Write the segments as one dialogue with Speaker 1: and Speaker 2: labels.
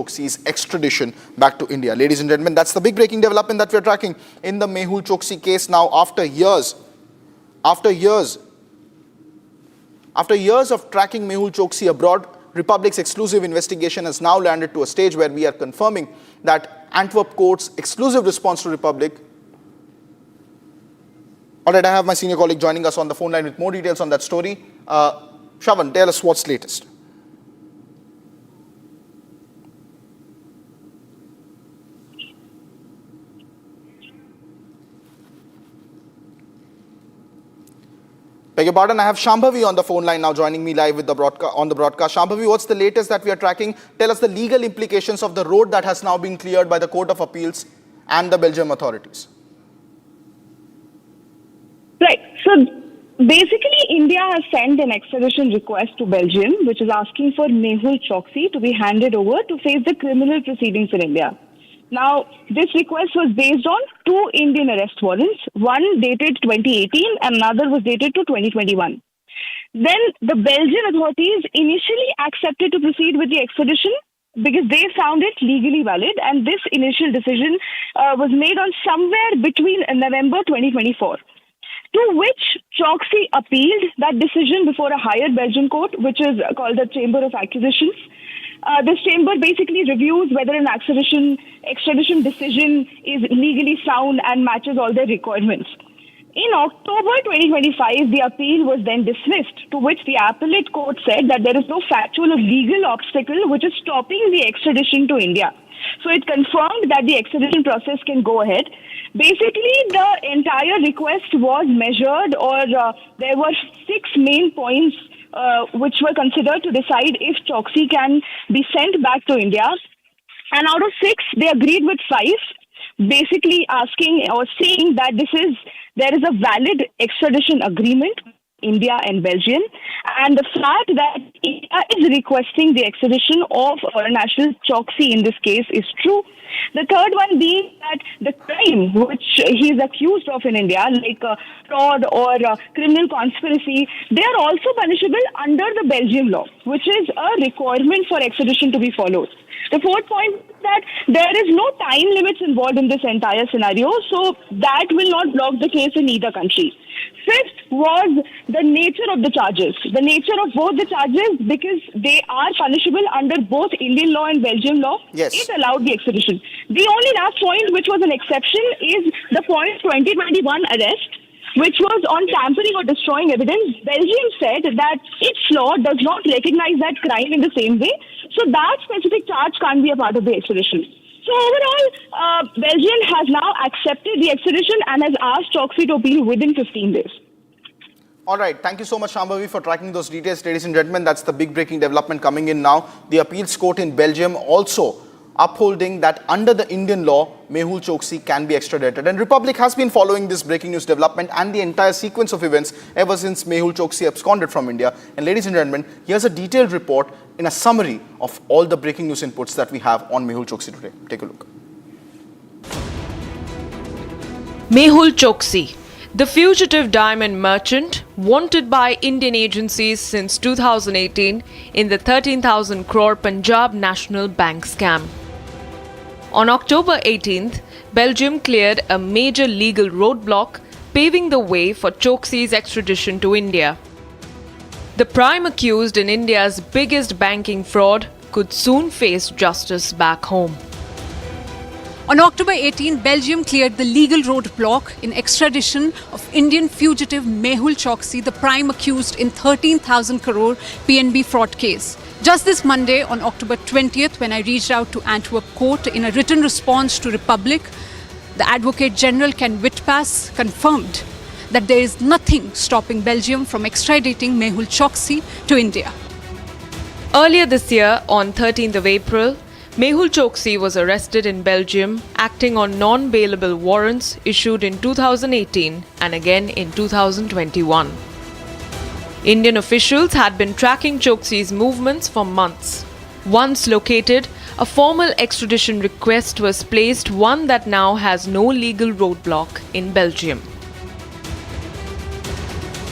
Speaker 1: Choksi's extradition back to India. Ladies and gentlemen, that's the big breaking development that we're tracking in the Mehul Choksi case now. After years of tracking Mehul Choksi abroad, Republic's exclusive investigation has now landed to a stage where we are confirming that Antwerp court's exclusive response to Republic. All right, I have my senior colleague joining us on the phone line with more details on that story. Shravan, tell us what's latest. Beg your pardon, I have Shambhavi on the phone line now joining me live with the broadcast. Shambhavi, what's the latest that we are tracking? Tell us the legal implications of the road that has now been cleared by the Court of Appeals and the Belgium authorities.
Speaker 2: Right. So basically, India has sent an extradition request to Belgium, which is asking for Mehul Choksi to be handed over to face the criminal proceedings in India. Now, this request was based on two Indian arrest warrants, one dated 2018 and another was dated to 2021. Then the Belgian authorities initially accepted to proceed with the extradition because they found it legally valid, and this initial decision was made on somewhere between November 2024. To which Choksi appealed that decision before a higher Belgian court, which is called the Chamber of Acquisitions. This chamber basically reviews whether an extradition decision is legally sound and matches all their requirements. In October 2025, the appeal was then dismissed, to which the appellate court said that there is no factual or legal obstacle which is stopping the extradition to India. So it confirmed that the extradition process can go ahead. Basically, the entire request was measured, or there were 6 main points which were considered to decide if Choksi can be sent back to India. And out of 6, they agreed with 5, basically asking or saying that there is a valid extradition agreement, India and Belgium, and the fact that India is requesting the extradition of Arunachal Choksi in this case is true. The third one being that the crime which he is accused of in India, like fraud or criminal conspiracy, they are also punishable under the Belgian law, which is a requirement for extradition to be followed. The fourth point is that there is no time limits involved in this entire scenario, so that will not block the case in either country. Fifth was the nature of the charges. The nature of both the charges, because they are punishable under both Indian law and Belgian law,
Speaker 1: yes,
Speaker 2: it allowed the extradition. The only last point, which was an exception, is the point 2021 arrest, which was on tampering or destroying evidence. Belgium said that its law does not recognize that crime in the same way, so that specific charge can't be a part of the extradition. So overall, Belgium has now accepted the extradition and has asked Choksi to appeal within 15 days.
Speaker 1: All right. Thank you so much, Shambhavi, for tracking those details. Ladies and gentlemen, that's the big breaking development coming in now. The appeals court in Belgium also upholding that under the Indian law, Mehul Choksi can be extradited. And Republic has been following this breaking news development and the entire sequence of events ever since Mehul Choksi absconded from India. And ladies and gentlemen, here's a detailed report in a summary of all the breaking news inputs that we have on Mehul Choksi today. Take a look.
Speaker 3: Mehul Choksi, the fugitive diamond merchant wanted by Indian agencies since 2018 in the 13,000 crore Punjab National Bank scam. On October 18th, Belgium cleared a major legal roadblock, paving the way for Choksi's extradition to India. The prime accused in India's biggest banking fraud could soon face justice back home.
Speaker 4: On October 18, Belgium cleared the legal roadblock in extradition of Indian fugitive Mehul Choksi, the prime accused in 13,000 crore PNB fraud case. Just this Monday, on October 20th, when I reached out to Antwerp court in a written response to Republic, the Advocate General Ken Witpass confirmed that there is nothing stopping Belgium from extraditing Mehul Choksi to India.
Speaker 3: Earlier this year, on 13th of April, Mehul Choksi was arrested in Belgium, acting on non-bailable warrants issued in 2018 and again in 2021. Indian officials had been tracking Choksi's movements for months. Once located, a formal extradition request was placed, one that now has no legal roadblock in Belgium.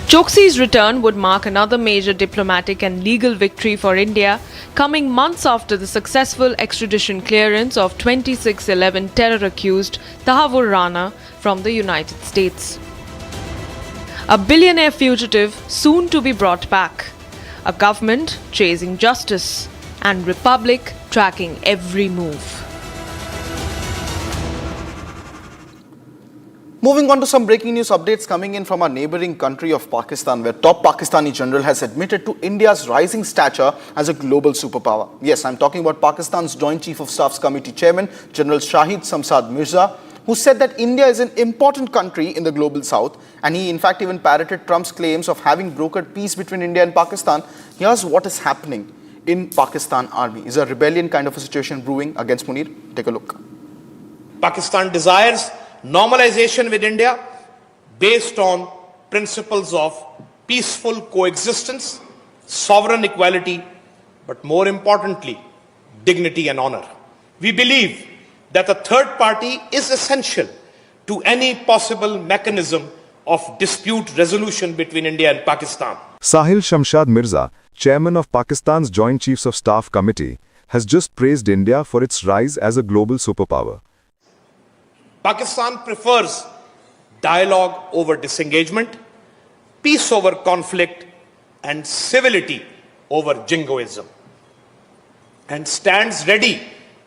Speaker 3: Choksi's return would mark another major diplomatic and legal victory for India, coming months after the successful extradition clearance of 2611 terror-accused Tahavur Rana from the United States. A billionaire fugitive soon to be brought back, a government chasing justice, and Republic tracking every move.
Speaker 1: Moving on to some breaking news updates coming in from our neighbouring country of Pakistan, where top Pakistani general has admitted to India's rising stature as a global superpower. Yes, I'm talking about Pakistan's Joint Chief of Staff's Committee Chairman, General Shahid Samsad Mirza, who said that India is an important country in the global south, and he in fact even parroted Trump's claims of having brokered peace between India and Pakistan. Here's what is happening in Pakistan army. Is a rebellion kind of a situation brewing against Munir? Take a look.
Speaker 5: Pakistan desires normalization with India based on principles of peaceful coexistence, sovereign equality, but more importantly, dignity and honor. We believe that a third party is essential to any possible mechanism of dispute resolution between India and Pakistan.
Speaker 6: Sahil Shamshad Mirza, chairman of Pakistan's Joint Chiefs of Staff Committee, has just praised India for its rise as a global superpower.
Speaker 5: Pakistan prefers dialogue over disengagement, peace over conflict, and civility over jingoism, and stands ready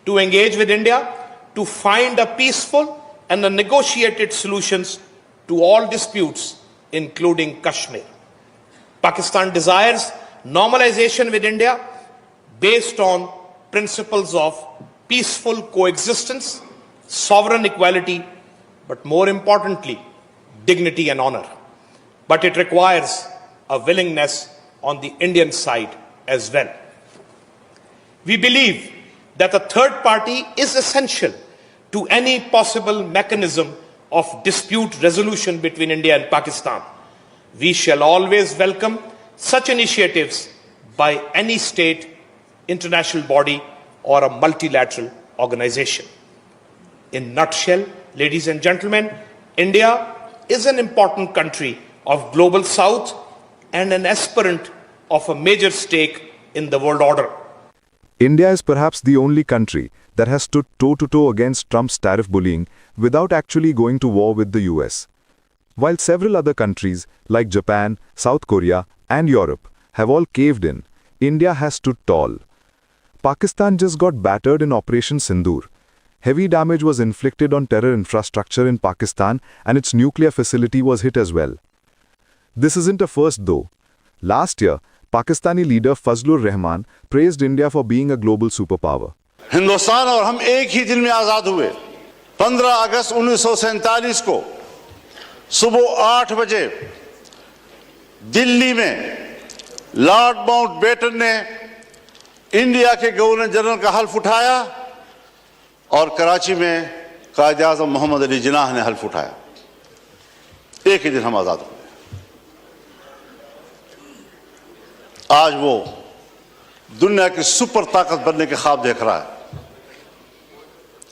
Speaker 5: to engage with India to find a peaceful and a negotiated solutions to all disputes, including Kashmir. Pakistan desires normalization with India based on principles of peaceful coexistence, sovereign equality, but more importantly, dignity and honor. But it requires a willingness on the Indian side as well. We believe that a third party is essential to any possible mechanism of dispute resolution between India and Pakistan. We shall always welcome such initiatives by any state, international body, or a multilateral organization. In nutshell, ladies and gentlemen, India is an important country of global south and an aspirant of a major stake in the world order.
Speaker 6: India is perhaps the only country that has stood toe-to-toe against Trump's tariff bullying without actually going to war with the US. While several other countries like Japan, South Korea, and Europe have all caved in, India has stood tall. Pakistan just got battered in Operation Sindoor. Heavy damage was inflicted on terror infrastructure in Pakistan, and its nuclear facility was hit as well. This isn't a first though. Last year, Pakistani leader Fazlur Rahman praised India for being a global superpower.
Speaker 7: Hindustan और हम एक ही दिन में आज़ाद हुए 15 अगस्त 1947 को सुबह 8 बजे दिल्ली में लॉर्ड माउंटबेटन ने इंडिया के गवर्नर जनरल का हल्फ उठाया और कराची में कायद आज़म मोहम्मद अली जिन्नाह ने हल्फ उठाया। एक ही दिन हम आज़ाद हुए। आज वो दुनिया की सुपर ताकत बनने के ख्वाब देख रहा है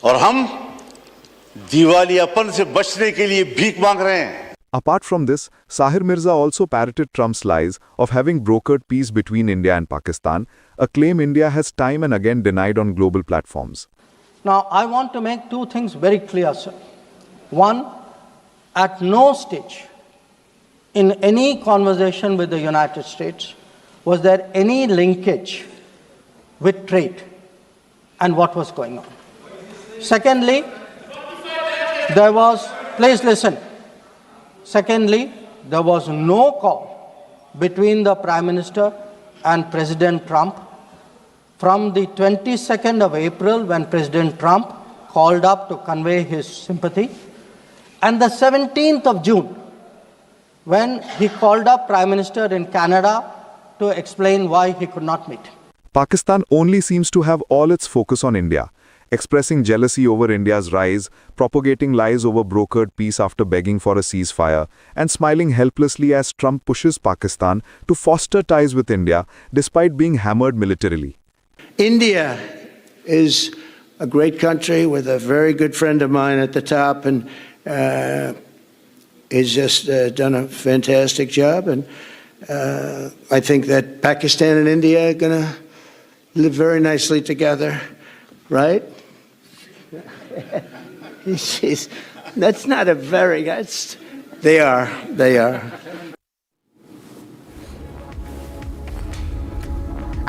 Speaker 7: और हम दिवालियापन से बचने के लिए भीख मांग रहे हैं।
Speaker 6: Apart from this, Sahir Mirza also parroted Trump's lies of having brokered peace between India and Pakistan, a claim India has time and again denied on global platforms.
Speaker 8: Now, I want to make two things very clear, sir. One, at no stage in any conversation with the United States was there any linkage with trade and what was going on. Secondly, there was, please listen. Secondly, there was no call between the Prime Minister and President Trump from the 22nd of April when President Trump called up to convey his sympathy and the 17th of June when he called up Prime Minister in Canada to explain why he could not meet.
Speaker 6: Pakistan only seems to have all its focus on India, expressing jealousy over India's rise, propagating lies over brokered peace after begging for a ceasefire, and smiling helplessly as Trump pushes Pakistan to foster ties with India despite being hammered militarily.
Speaker 9: India is a great country with a very good friend of mine at the top, and he's just done a fantastic job. And I think that Pakistan and India are going to live very nicely together, right? That's not a very, they are.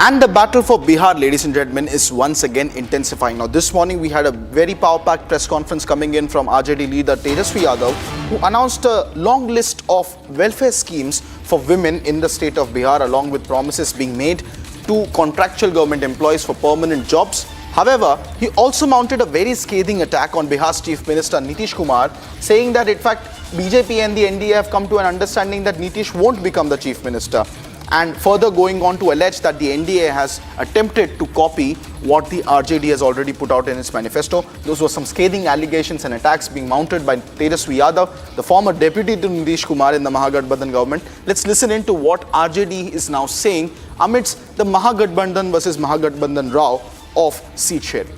Speaker 1: And the battle for Bihar, ladies and gentlemen, is once again intensifying. Now, this morning we had a very power-packed press conference coming in from RJD leader Tejasvi Yadav, who announced a long list of welfare schemes for women in the state of Bihar, along with promises being made to contractual government employees for permanent jobs. However, he also mounted a very scathing attack on Bihar's Chief Minister Nitish Kumar, saying that in fact BJP and the NDA have come to an understanding that Nitish won't become the Chief Minister. And further going on to allege that the NDA has attempted to copy what the RJD has already put out in its manifesto. Those were some scathing allegations and attacks being mounted by Tejasvi Yadav, the former deputy to Nitish Kumar in the Mahagathbandhan government. Let's listen in to what RJD is now saying amidst the Mahagathbandhan versus Mahagathbandhan row of seat sharing.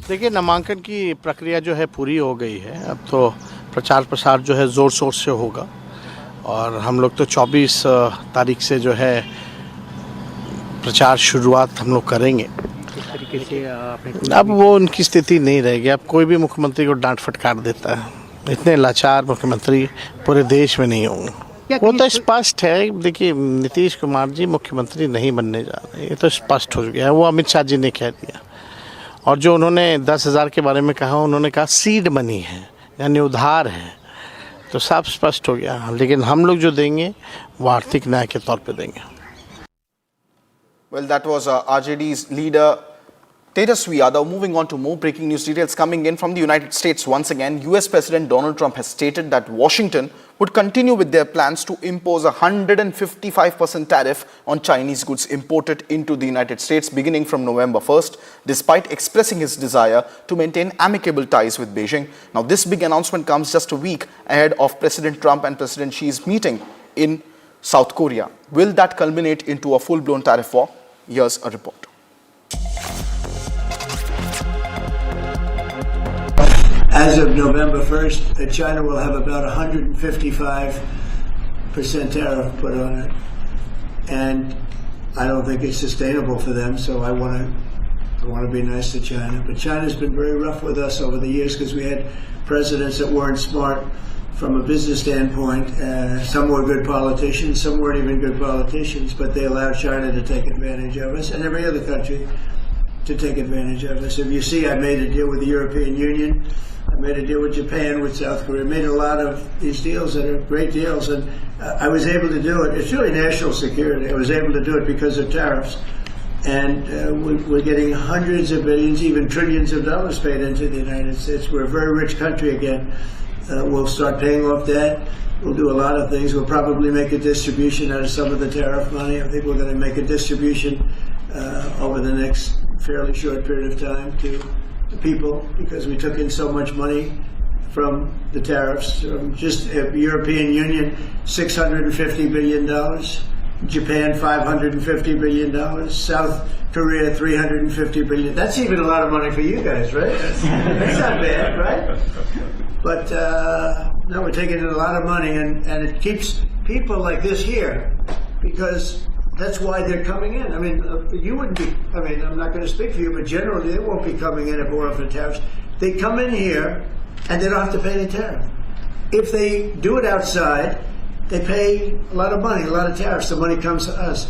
Speaker 10: देखिए, नामांकन की प्रक्रिया जो है पूरी हो गई है. अब तो प्रचार प्रसार जो है जोर शोर से होगा और हम लोग तो 24 तारीख से जो है प्रचार शुरुआत हम लोग करेंगे. अब वो उनकी स्थिति नहीं रहेगी. अब कोई भी मुख्यमंत्री को डांट फटकार देता है. इतने लाचार मुख्यमंत्री पूरे देश में नहीं होंगे. वो तो स्पष्ट है. देखिए, नीतीश कुमार जी मुख्यमंत्री नहीं बनने जा रहे, ये तो स्पष्ट हो गया है. वो अमित शाह जी ने कह दिया. और जो उन्होंने 10,000 के बारे में कहा, उन्होंने कहा सीड मनी है, यानी उधार है. तो साफ स्पष्ट हो गया. लेकिन हम लोग जो देंगे वो आर्थिक न्याय के तौर पे देंगे.
Speaker 1: Well, that was RJD's leader Tejasvi Yadav. Moving on to more breaking news details coming in from the United States. Once again, US President Donald Trump has stated that Washington would continue with their plans to impose a 155% tariff on Chinese goods imported into the United States beginning from November 1st, despite expressing his desire to maintain amicable ties with Beijing. Now, this big announcement comes just a week ahead of President Trump and President Xi's meeting in South Korea. Will that culminate into a full-blown tariff war? Here's a report.
Speaker 9: As of November 1st, China will have about 155% tariff put on it. And I don't think it's sustainable for them, so I want to be nice to China. But China's been very rough with us over the years because we had presidents that weren't smart from a business standpoint. Some were good politicians, some weren't even good politicians, but they allowed China to take advantage of us and every other country to take advantage of us. If you see, I made a deal with the European Union. I made a deal with Japan, with South Korea. I made a lot of these deals that are great deals, and I was able to do it. It's really national security. I was able to do it because of tariffs. And we're getting hundreds of billions, even trillions of dollars paid into the United States. We're a very rich country again. We'll start paying off debt. We'll do a lot of things. We'll probably make a distribution out of some of the tariff money. I think we're going to make a distribution over the next fairly short period of time to the people, because we took in so much money from the tariffs. Just European Union, $650 billion. Japan, $550 billion. South Korea, $350 billion. That's even a lot of money for you guys, right? That's not bad, right? But no, we're taking in a lot of money, and it keeps people like this here, because that's why they're coming in. I mean, you wouldn't be, I mean, I'm not going to speak for you, but generally they won't be coming in if it weren't for tariffs. They come in here and they don't have to pay any tariff. If they do it outside, they pay a lot of money, a lot of tariffs. The money comes to us.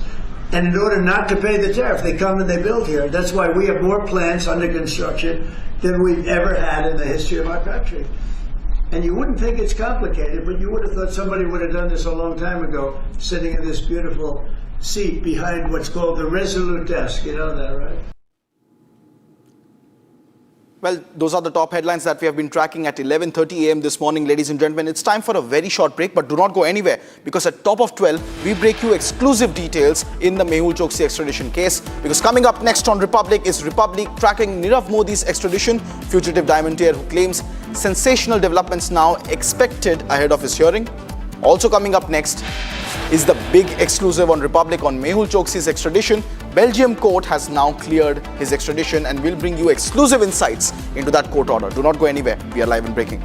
Speaker 9: And in order not to pay the tariff, they come and they build here. That's why we have more plants under construction than we've ever had in the history of our country. And you wouldn't think it's complicated, but you would have thought somebody would have done this a long time ago, sitting in this beautiful seat behind what's called the Resolute desk. You know that, right?
Speaker 1: Well, those are the top headlines that we have been tracking at 11:30 a.m. this morning, ladies and gentlemen. It's time for a very short break, but do not go anywhere, because at top of 12, we break you exclusive details in the Mehul Choksi extradition case. Because coming up next on Republic is Republic tracking Nirav Modi's extradition, fugitive diamantaire who claims sensational developments now expected ahead of his hearing. Also coming up next is the big exclusive on Republic on Mehul Choksi's extradition. Belgium court has now cleared his extradition, and we'll bring you exclusive insights into that court order. Do not go anywhere. We are live and breaking.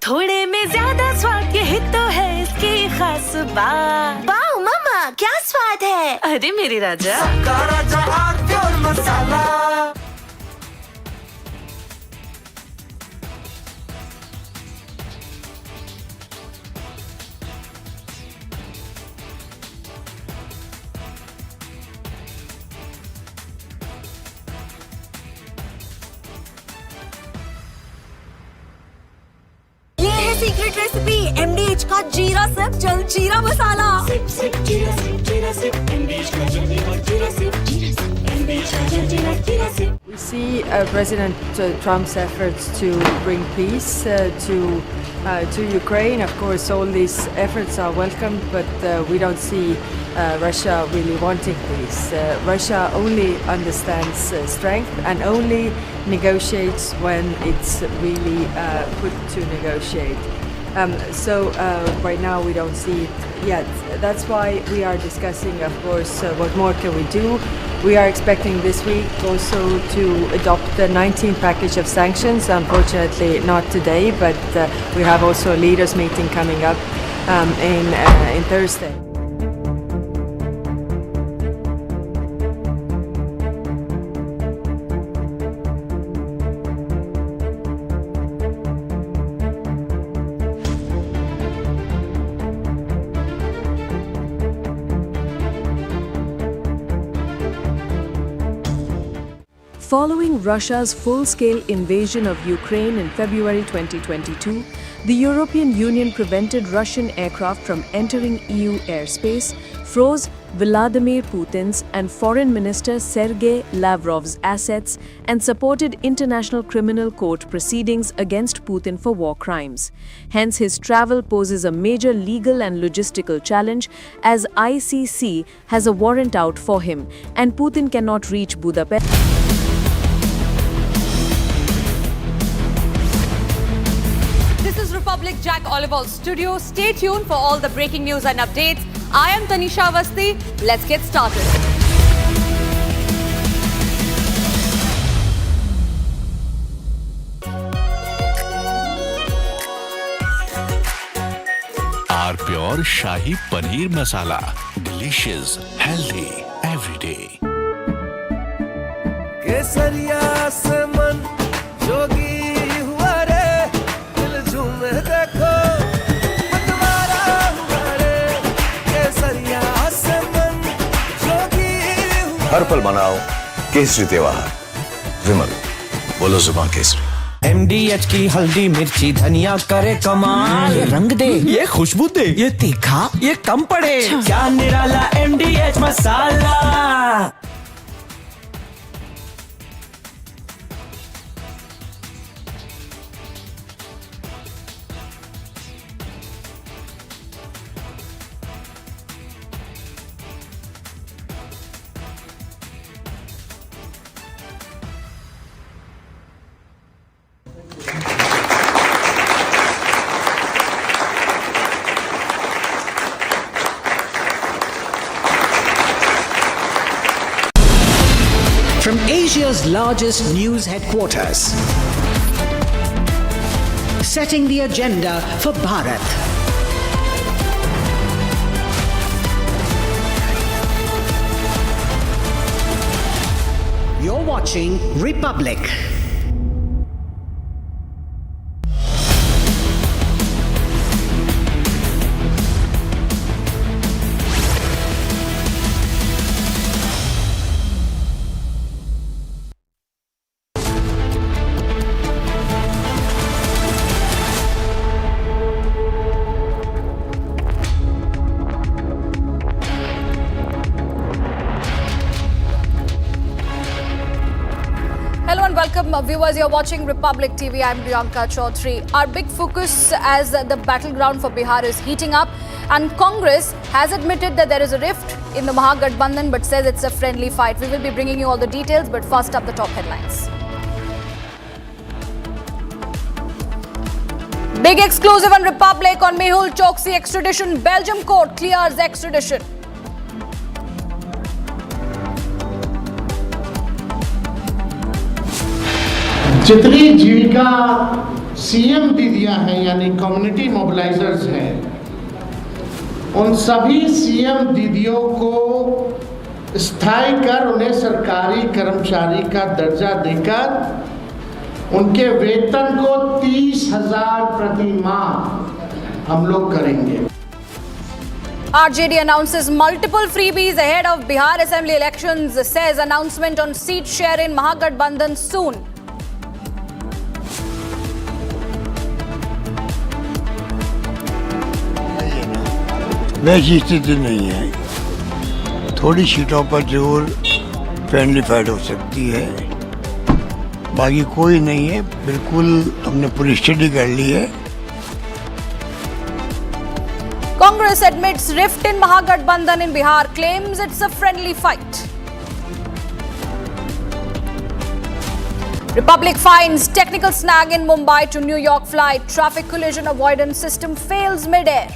Speaker 11: थोड़े में ज्यादा स्वाद, यही तो है इसकी खास बात। वाओ मम्मा, क्या स्वाद है। अरे मेरे राजा, सबका राजा आरती और मसाला। सीक्रेट रेसिपी MDH का जीरा सिप जल जीरा मसाला। सिप सिप जीरा सिप MDH का जल जीरा सिप MDH का जल जीरा SIP.
Speaker 12: We see President Trump's efforts to bring peace to Ukraine. Of course, all these efforts are welcome, but we don't see Russia really wanting peace. Russia only understands strength and only negotiates when it's really put to negotiate. So right now we don't see it yet. That's why we are discussing, of course, what more can we do. We are expecting this week also to adopt the 19th package of sanctions. Unfortunately, not today, but we have also a leaders' meeting coming up in Thursday.
Speaker 3: Following Russia's full-scale invasion of Ukraine in February 2022, the European Union prevented Russian aircraft from entering EU airspace, froze Vladimir Putin's and Foreign Minister Sergei Lavrov's assets, and supported International Criminal Court proceedings against Putin for war crimes. Hence, his travel poses a major legal and logistical challenge, as ICC has a warrant out for him, and Putin cannot reach Budapest.
Speaker 13: Republic Jack Oliver's studio. Stay tuned for all the breaking news and updates. I am Tanisha Avasthi. Let's get started.
Speaker 14: R Pure Shahi Paneer Masala. Delicious, healthy, every day.
Speaker 15: केसरिया से मन जोगी
Speaker 16: हर पल मनाओ केसरी त्योहार। विमल, बोलो जुबान Kesari.
Speaker 15: MDH की हल्दी मिर्ची धनिया करे कमाल। ये रंग दे, ये खुशबू दे, ये तीखा, ये कम पड़े। क्या निराला MDH masala.
Speaker 17: From Asia's largest news headquarters, setting the agenda for Bharat. You're watching Republic.
Speaker 13: Welcome viewers, you're watching Republic TV. I'm Priyanka Chaudhary. Our big focus as the battleground for Bihar is heating up, and Congress has admitted that there is a rift in the Mahagathbandhan but says it's a friendly fight. We will be bringing you all the details, but first up the top headlines. Big exclusive on Republic on Mehul Choksi extradition. Belgium court clears extradition.
Speaker 10: जितनी जीविका CM भी दिया है यानी community मोबिलाइजर्स हैं
Speaker 18: उन सभी CM दीदियों को स्थायी कर उन्हें सरकारी कर्मचारी का दर्जा देकर उनके वेतन को 30,000 प्रति माह हम लोग करेंगे।
Speaker 13: RJD announces multiple freebies ahead of Bihar Assembly elections, says announcement on seat share in Mahagathbandhan soon.
Speaker 19: वैसी स्थिति नहीं है, थोड़ी सीटों पर जरूर फ्रेंडली फाइट हो सकती है, बाकी कोई नहीं है। बिल्कुल हमने पूरी स्टडी कर ली है।
Speaker 13: Congress admits rift in Mahagathbandhan in Bihar, claims it's a friendly fight. Republic finds technical snag in Mumbai to New York flight. Traffic collision avoidance system fails mid-air.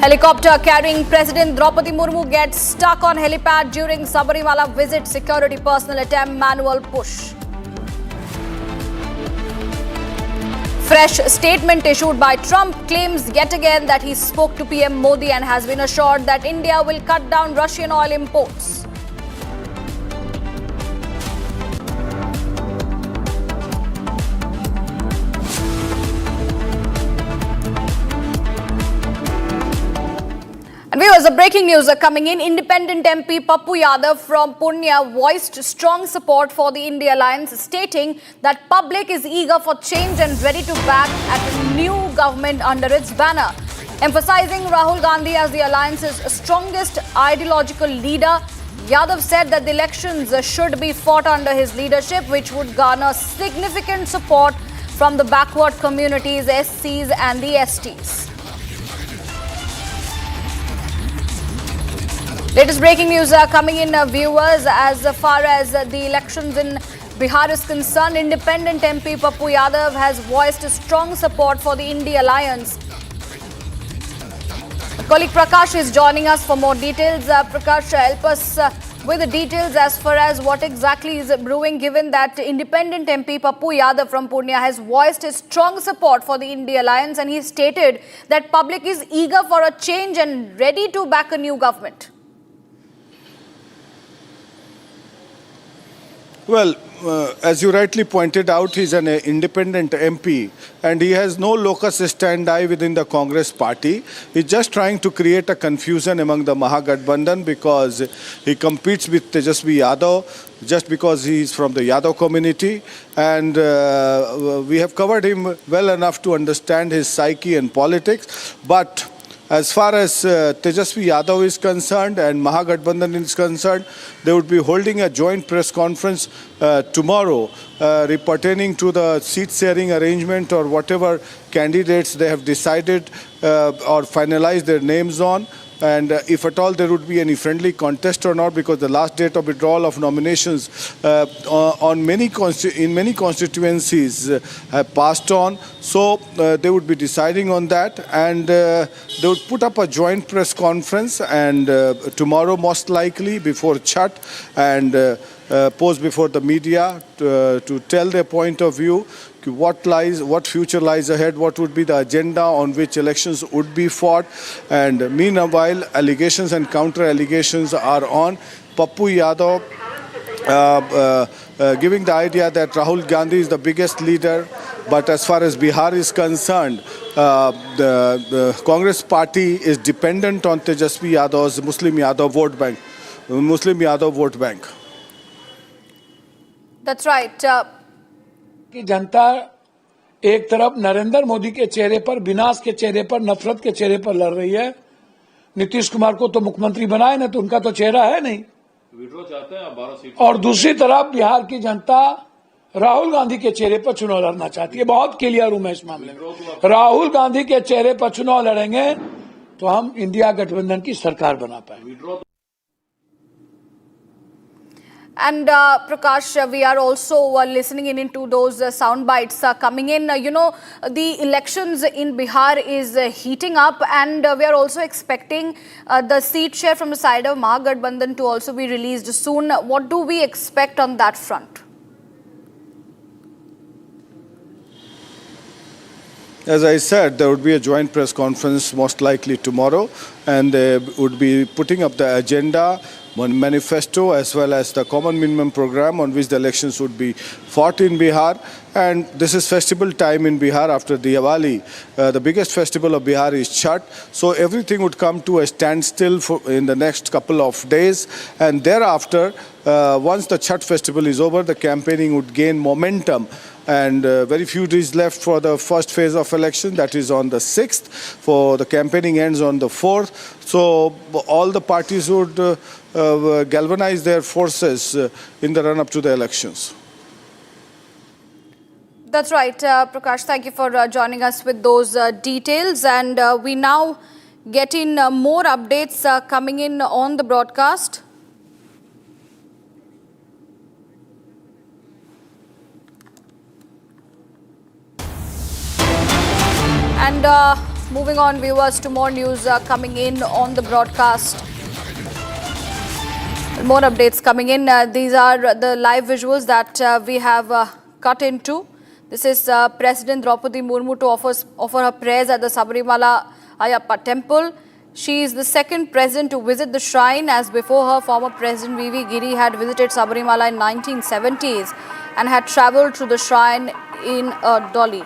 Speaker 13: Helicopter carrying President Droupadi Murmu gets stuck on helipad during Sabarimala visit. Security personnel attempt manual push. Fresh statement issued by Trump claims yet again that he spoke to PM Modi and has been assured that India will cut down Russian oil imports. And viewers, the breaking news are coming in. Independent MP Pappu Yadav from Purnia voiced strong support for the India alliance, stating that public is eager for change and ready to back at a new government under its banner. Emphasizing Rahul Gandhi as the alliance's strongest ideological leader, Yadav said that the elections should be fought under his leadership, which would garner significant support from the backward communities, SCs and the STs. Latest breaking news are coming in, viewers. As far as the elections in Bihar is concerned, independent MP Pappu Yadav has voiced strong support for the India alliance. My colleague Prakash is joining us for more details. Prakash, help us with the details as far as what exactly is brewing, given that independent MP Pappu Yadav from Purnia has voiced his strong support for the India alliance, and he stated that public is eager for a change and ready to back a new government.
Speaker 20: Well, as you rightly pointed out, he's an independent MP and he has no locus standi within the Congress party. He's just trying to create a confusion among the Mahagathbandhan because he competes with Tejasvi Yadav just because he is from the Yadav community, and we have covered him well enough to understand his psyche and politics. But as far as Tejasvi Yadav is concerned and Mahagathbandhan is concerned, they would be holding a joint press conference tomorrow pertaining to the seat sharing arrangement or whatever candidates they have decided or finalized their names on. And if at all there would be any friendly contest or not, because the last date of withdrawal of nominations in many constituencies have passed on. So they would be deciding on that, and they would put up a joint press conference and tomorrow most likely before Chhat, and pose before the media to tell their point of view, what future lies ahead, what would be the agenda on which elections would be fought. And meanwhile, allegations and counter allegations are on. Pappu Yadav giving the idea that Rahul Gandhi is the biggest leader, but as far as Bihar is concerned, the Congress party is dependent on Tejasvi Yadav's Muslim Yadav vote bank.
Speaker 13: That's right.
Speaker 21: कि जनता एक तरफ नरेंद्र मोदी के चेहरे पर, विनाश के चेहरे पर, नफरत के चेहरे पर लड़ रही है। नीतीश कुमार को तो मुख्यमंत्री बनाए ना, तो उनका तो चेहरा है नहीं। और दूसरी तरफ बिहार की जनता राहुल गांधी के चेहरे पर चुनाव लड़ना चाहती है। बहुत क्लियर हूं मैं इस मामले में। राहुल गांधी के चेहरे पर चुनाव लड़ेंगे तो हम इंडिया गठबंधन की सरकार बना पाएंगे।
Speaker 13: And Prakash, we are also listening into those sound bites coming in. The elections in Bihar is heating up, and we are also expecting the seat share from the side of Mahagathbandhan to also be released soon. What do we expect on that front?
Speaker 20: As I said, there would be a joint press conference most likely tomorrow, and they would be putting up the agenda, one manifesto, as well as the common minimum program on which the elections would be fought in Bihar. And this is festival time in Bihar after Diwali. The biggest festival of Bihar is Chhat. So everything would come to a standstill in the next couple of days. And thereafter, once the Chhat festival is over, the campaigning would gain momentum. And very few days left for the first phase of election, that is on the 6th. For the campaigning ends on the 4th. So all the parties would galvanize their forces in the run-up to the elections.
Speaker 13: That's right, Prakash. Thank you for joining us with those details. And we now get in more updates coming in on the broadcast. And moving on, viewers, to more news coming in on the broadcast. More updates coming in. These are the live visuals that we have cut into. This is President Droupadi Murmu to offer her prayers at the Sabarimala Ayyappa temple. She is the second president to visit the shrine, as before her former president V.V. Giri had visited Sabarimala in 1970s and had travelled to the shrine in a dolly.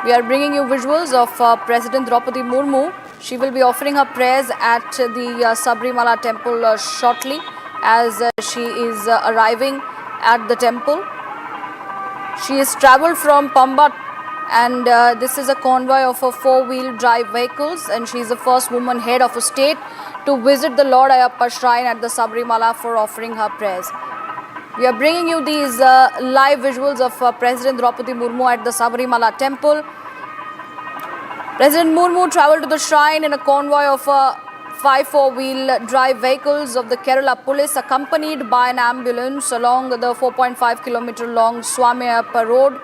Speaker 13: We are bringing you visuals of President Droupadi Murmu. She will be offering her prayers at the Sabarimala temple shortly, as she is arriving at the temple. She has travelled from Pamba, and this is a convoy of 4-wheel drive vehicles, and she is the first woman head of a state to visit the Lord Ayyappa shrine at the Sabarimala for offering her prayers. We are bringing you these live visuals of President Droupadi Murmu at the Sabarimala temple. President Murmu travelled to the shrine in a convoy of 5 4-wheel drive vehicles of the Kerala police, accompanied by an ambulance along the 4.5 kilometer long Swami Ayyappa road,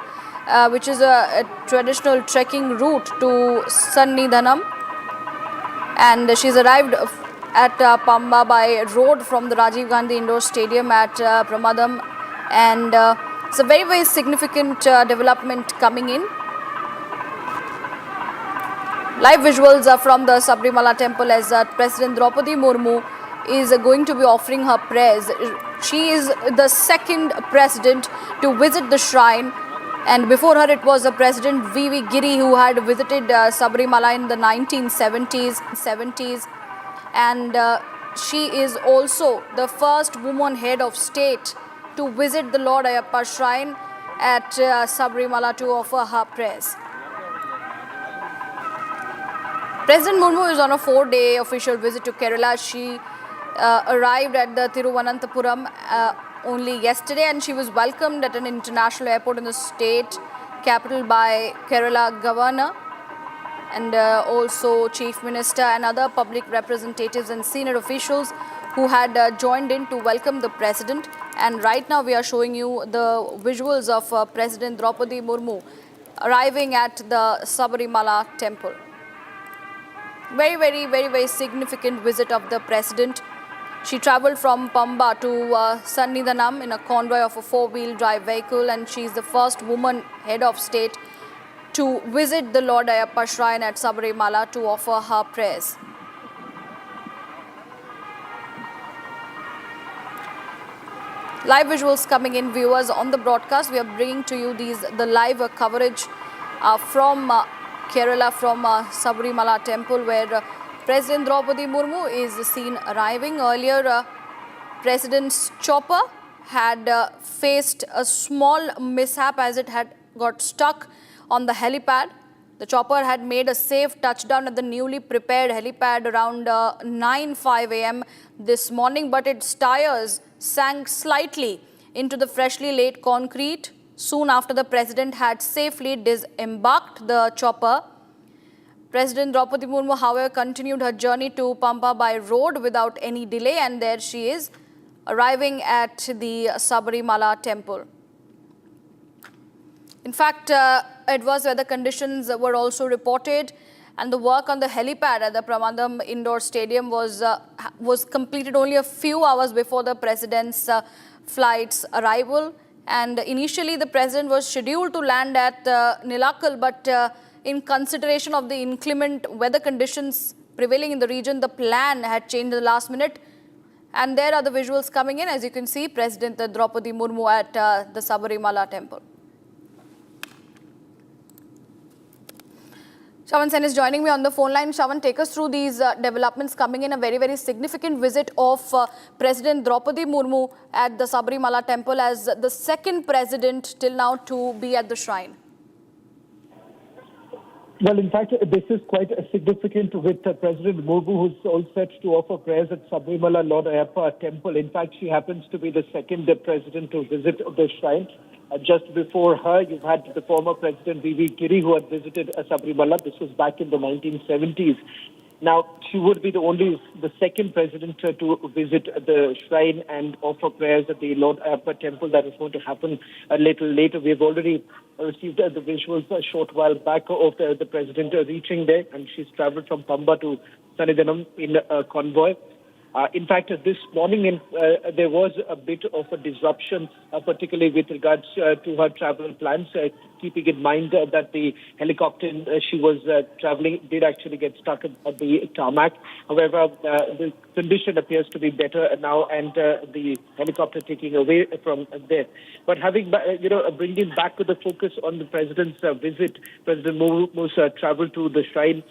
Speaker 13: which is a traditional trekking route to Sanitation. And she's arrived at Pamba by road from the Rajiv Gandhi Indoor Stadium at Pramadam. And it's a very, very significant development coming in. Live visuals are from the Sabarimala temple as President Droupadi Murmu is going to be offering her prayers. She is the second president to visit the shrine, and before her it was President V.V. Giri who had visited Sabarimala in the 1970s. And she is also the first woman head of state to visit the Lord Ayyappa shrine at Sabarimala to offer her prayers. President Murmu is on a 4-day official visit to Kerala. She arrived at the Thiruvananthapuram only yesterday, and she was welcomed at an international airport in the state capital by Kerala Governor and also Chief Minister and other public representatives and senior officials who had joined in to welcome the President. And right now we are showing you the visuals of President Droupadi Murmu arriving at the Sabarimala temple. Very, very, very, very significant visit of the President. She travelled from Pamba to Sanitation in a convoy of a 4-wheel drive vehicle, and she is the first woman head of state to visit the Lord Ayyappa shrine at Sabarimala to offer her prayers. Live visuals coming in, viewers, on the broadcast. We are bringing to you the live coverage from Kerala, from Sabarimala temple, where President Droupadi Murmu is seen arriving. Earlier, President's chopper had faced a small mishap as it had got stuck on the helipad. The chopper had made a safe touchdown at the newly prepared helipad around 9:05 a.m. this morning, but its tires sank slightly into the freshly laid concrete soon after the President had safely disembarked the chopper. President Droupadi Murmu, however, continued her journey to Pamba by road without any delay, and there she is, arriving at the Sabarimala temple. In fact, adverse weather conditions were also reported, and the work on the helipad at the Pramadam Indoor Stadium was completed only a few hours before the President's flight's arrival. And initially, the President was scheduled to land at Nilakal, but in consideration of the inclement weather conditions prevailing in the region, the plan had changed in the last minute. And there are the visuals coming in. As you can see, President Droupadi Murmu at the Sabarimala temple. Shawan Sen is joining me on the phone line. Shawan, take us through these developments coming in. A very, very significant visit of President Droupadi Murmu at the Sabarimala temple as the second president till now to be at the shrine.
Speaker 2: Well, in fact, this is quite significant with President Murmu, who's all set to offer prayers at Sabarimala Lord Ayappa temple. In fact, she happens to be the second president to visit the shrine. Just before her, you've had the former President V.V. Giri, who had visited Sabarimala. This was back in the 1970s. Now, she would be the second president to visit the shrine and offer prayers at the Lord Ayappa temple. That is going to happen a little later. We have already received the visuals a short while back of the president reaching there, and she's traveled from Pamba to Sanitation in a convoy. In fact, this morning there was a bit of a disruption, particularly with regards to her travel plans, keeping in mind that the helicopter she was traveling did actually get stuck at the tarmac. However, the condition appears to be better now, and the helicopter taking away from there. But bringing back to the focus on the president's visit, President Murmu's travel to the shrine.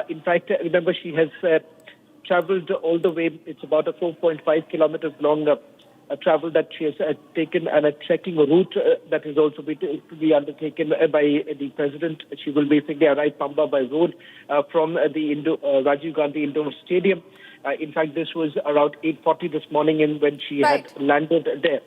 Speaker 2: In fact, remember, she has traveled all the way. It's about a 4.5 kilometers long travel that she has taken, and a trekking route that is also to be undertaken by the president. She will basically arrive Pamba by road from the Rajiv Gandhi Indoor Stadium. In fact, this was around 8:40 this morning when she had landed there.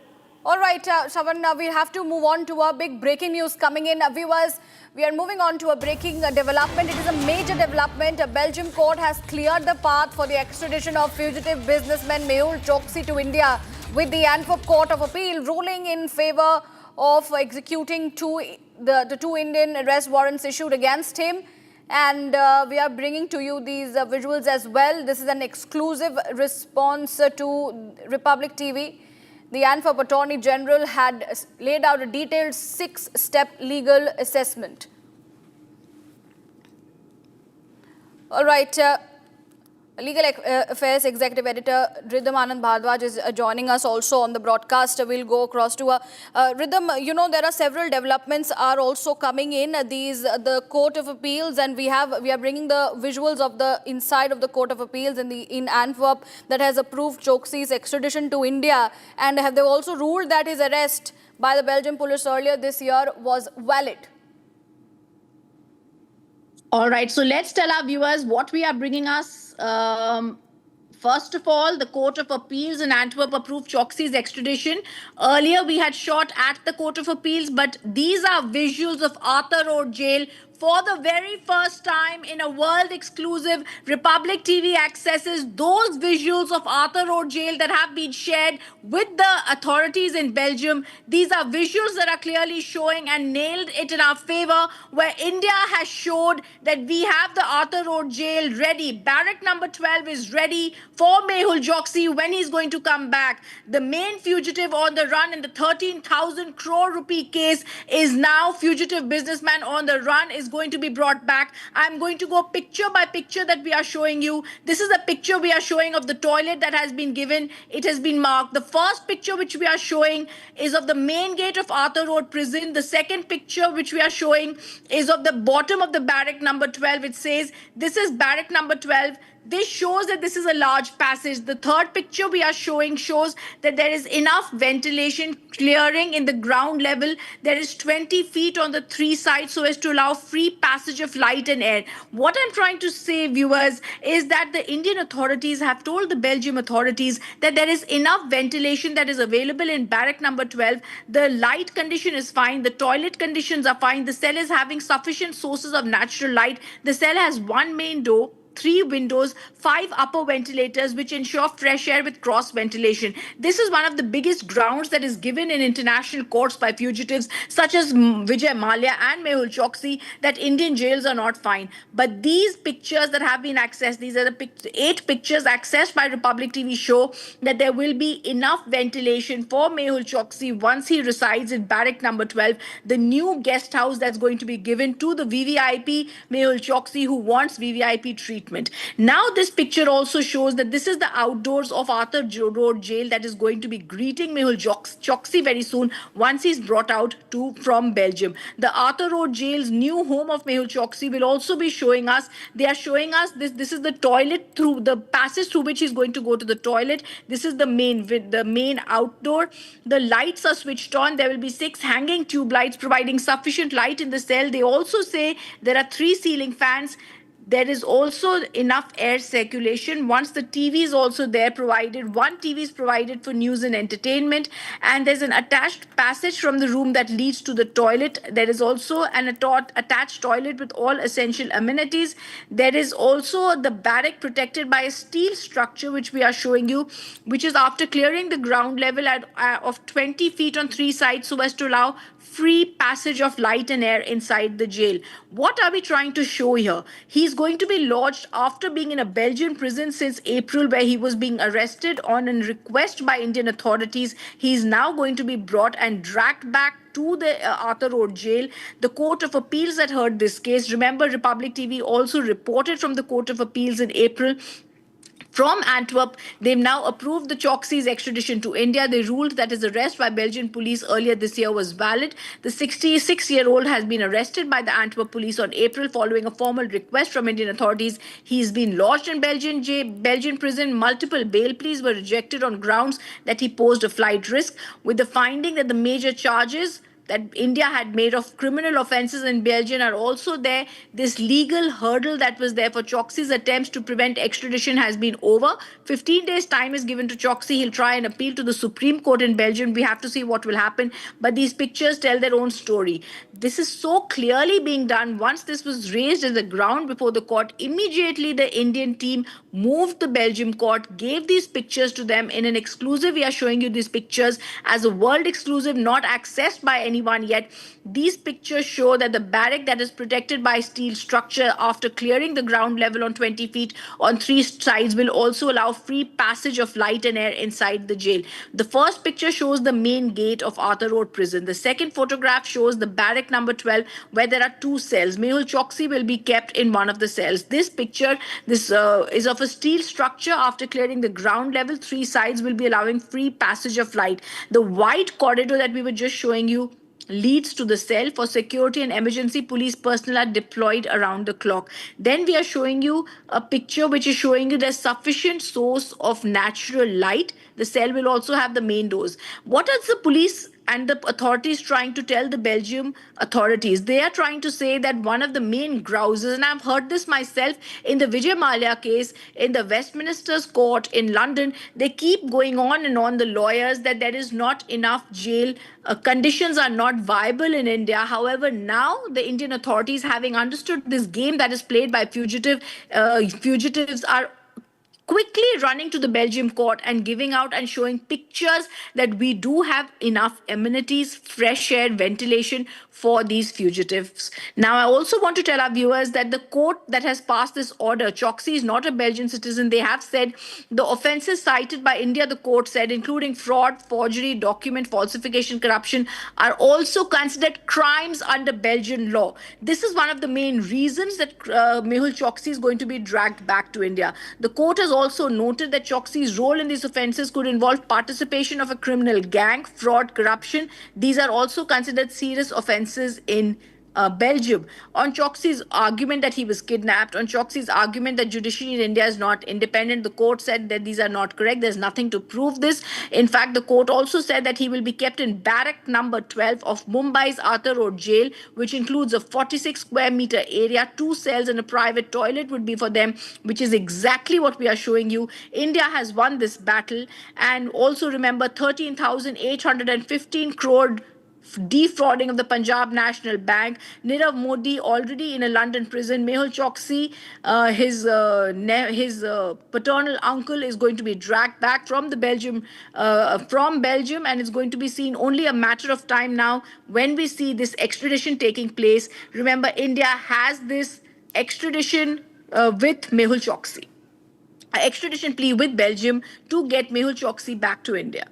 Speaker 13: All right, Shawan, we have to move on to a big breaking news coming in. Viewers, we are moving on to a breaking development. It is a major development. A Belgium court has cleared the path for the extradition of fugitive businessman Mehul Choksi to India, with the Antwerp Court of Appeal ruling in favor of executing the two Indian arrest warrants issued against him. And we are bringing to you these visuals as well. This is an exclusive response to Republic TV. The Antwerp Attorney General had laid out a detailed 6-step legal assessment. All right, Legal Affairs Executive Editor Ridham Anand Bhardwaj is joining us also on the broadcast. We'll go across to Ridham. There are several developments are also coming in. The Court of Appeals, and we are bringing the visuals of the inside of the Court of Appeals in Antwerp that has approved Choksi's extradition to India, and they also ruled that his arrest by the Belgian police earlier this year was valid.
Speaker 22: All right, so let's tell our viewers what we are bringing us. First of all, the Court of Appeals in Antwerp approved Choksi's extradition. Earlier, we had shot at the Court of Appeals, but these are visuals of Arthur Road Jail. For the very first time in a world exclusive, Republic TV accesses those visuals of Arthur Road Jail that have been shared with the authorities in Belgium. These are visuals that are clearly showing and nailed it in our favor, where India has showed that we have the Arthur Road Jail ready. Barrack number 12 is ready for Mehul Choksi when he's going to come back. The main fugitive on the run in the 13,000 crore rupee case is now fugitive businessman on the run, is going to be brought back. I'm going to go picture by picture that we are showing you. This is a picture we are showing of the toilet that has been given. It has been marked. The first picture which we are showing is of the main gate of Arthur Road Prison. The second picture which we are showing is of the bottom of the barrack number 12. It says this is barrack number 12. This shows that this is a large passage. The third picture we are showing shows that there is enough ventilation clearing in the ground level. There is 20 feet on the 3 sides so as to allow free passage of light and air. What I'm trying to say, viewers, is that the Indian authorities have told the Belgium authorities that there is enough ventilation that is available in barrack number 12. The light condition is fine. The toilet conditions are fine. The cell is having sufficient sources of natural light. The cell has one main door. 3 windows, 5 upper ventilators, which ensure fresh air with cross ventilation. This is one of the biggest grounds that is given in international courts by fugitives such as Vijay Mallya and Mehul Choksi, that Indian jails are not fine. But these pictures that have been accessed, these are the 8 pictures accessed by Republic TV, show that there will be enough ventilation for Mehul Choksi once he resides in barrack number 12, the new guest house that's going to be given to the VVIP Mehul Choksi who wants VVIP treatment. Now this picture also shows that this is the outdoors of Arthur Road Jail that is going to be greeting Mehul Choksi very soon once he's brought out from Belgium. The Arthur Road Jail's new home of Mehul Choksi will also be showing us. They are showing us this is the toilet, through the passage through which he's going to go to the toilet. This is the main outdoor. The lights are switched on. There will be 6 hanging tube lights providing sufficient light in the cell. They also say there are 3 ceiling fans. There is also enough air circulation. Once the TV is also there provided, 1 TV is provided for news and entertainment, and there's an attached passage from the room that leads to the toilet. There is also an attached toilet with all essential amenities. There is also the barrack protected by a steel structure, which we are showing you, which is after clearing the ground level of 20 feet on 3 sides so as to allow free passage of light and air inside the jail. What are we trying to show here? He's going to be lodged after being in a Belgian prison since April, where he was being arrested on a request by Indian authorities. He's now going to be brought and dragged back to the Arthur Road Jail. The Court of Appeals that heard this case, remember Republic TV also reported from the Court of Appeals in April. From Antwerp, they've now approved the Choksi's extradition to India. They ruled that his arrest by Belgian police earlier this year was valid. The 66-year-old has been arrested by the Antwerp police on April following a formal request from Indian authorities. He's been lodged in Belgian prison. Multiple bail pleas were rejected on grounds that he posed a flight risk, with the finding that the major charges that India had made of criminal offences in Belgium are also there. This legal hurdle that was there for Choksi's attempts to prevent extradition has been over. 15 days time is given to Choksi. He'll try and appeal to the Supreme Court in Belgium. We have to see what will happen. But these pictures tell their own story. This is so clearly being done. Once this was raised as a ground before the court, immediately the Indian team moved the Belgium court, gave these pictures to them in an exclusive. We are showing you these pictures as a world exclusive, not accessed by anyone yet. These pictures show that the barrack that is protected by steel structure after clearing the ground level on 20 feet on 3 sides will also allow free passage of light and air inside the jail. The first picture shows the main gate of Arthur Road prison. The second photograph shows the barrack number 12 where there are 2 cells. Mehul Choksi will be kept in one of the cells. This picture is of a steel structure. After clearing the ground level, 3 sides will be allowing free passage of light. The white corridor that we were just showing you leads to the cell. For security and emergency, police personnel are deployed around the clock. Then we are showing you a picture which is showing you there's sufficient source of natural light. The cell will also have the main doors. What are the police and the authorities trying to tell the Belgium authorities? They are trying to say that one of the main grouses, and I've heard this myself in the Vijay Mallya case in the Westminster's court in London, they keep going on and on, the lawyers, that there is not enough jail conditions are not viable in India. However, now the Indian authorities, having understood this game that is played by fugitives, are quickly running to the Belgium court and giving out and showing pictures that we do have enough amenities, fresh air, ventilation for these fugitives. Now, I also want to tell our viewers that the court that has passed this order, Choksi is not a Belgian citizen. They have said the offences cited by India, the court said, including fraud, forgery, document falsification, corruption, are also considered crimes under Belgian law. This is one of the main reasons that Mehul Choksi is going to be dragged back to India. The court has also noted that Choksi's role in these offences could involve participation of a criminal gang, fraud, corruption. These are also considered serious offences in Belgium. On Choksi's argument that he was kidnapped, on Choksi's argument that judiciary in India is not independent, the court said that these are not correct. There's nothing to prove this. In fact, the court also said that he will be kept in barrack number 12 of Mumbai's Arthur Road Jail, which includes a 46 square meter area, 2 cells and a private toilet would be for them, which is exactly what we are showing you. India has won this battle, and also remember 13,815 crore defrauding of the Punjab National Bank. Nirav Modi already in a London prison. Mehul Choksi, his paternal uncle, is going to be dragged back from Belgium, and it's going to be seen only a matter of time now when we see this extradition taking place. Remember, India has this extradition with Mehul Choksi, an extradition plea with Belgium to get Mehul Choksi back to India.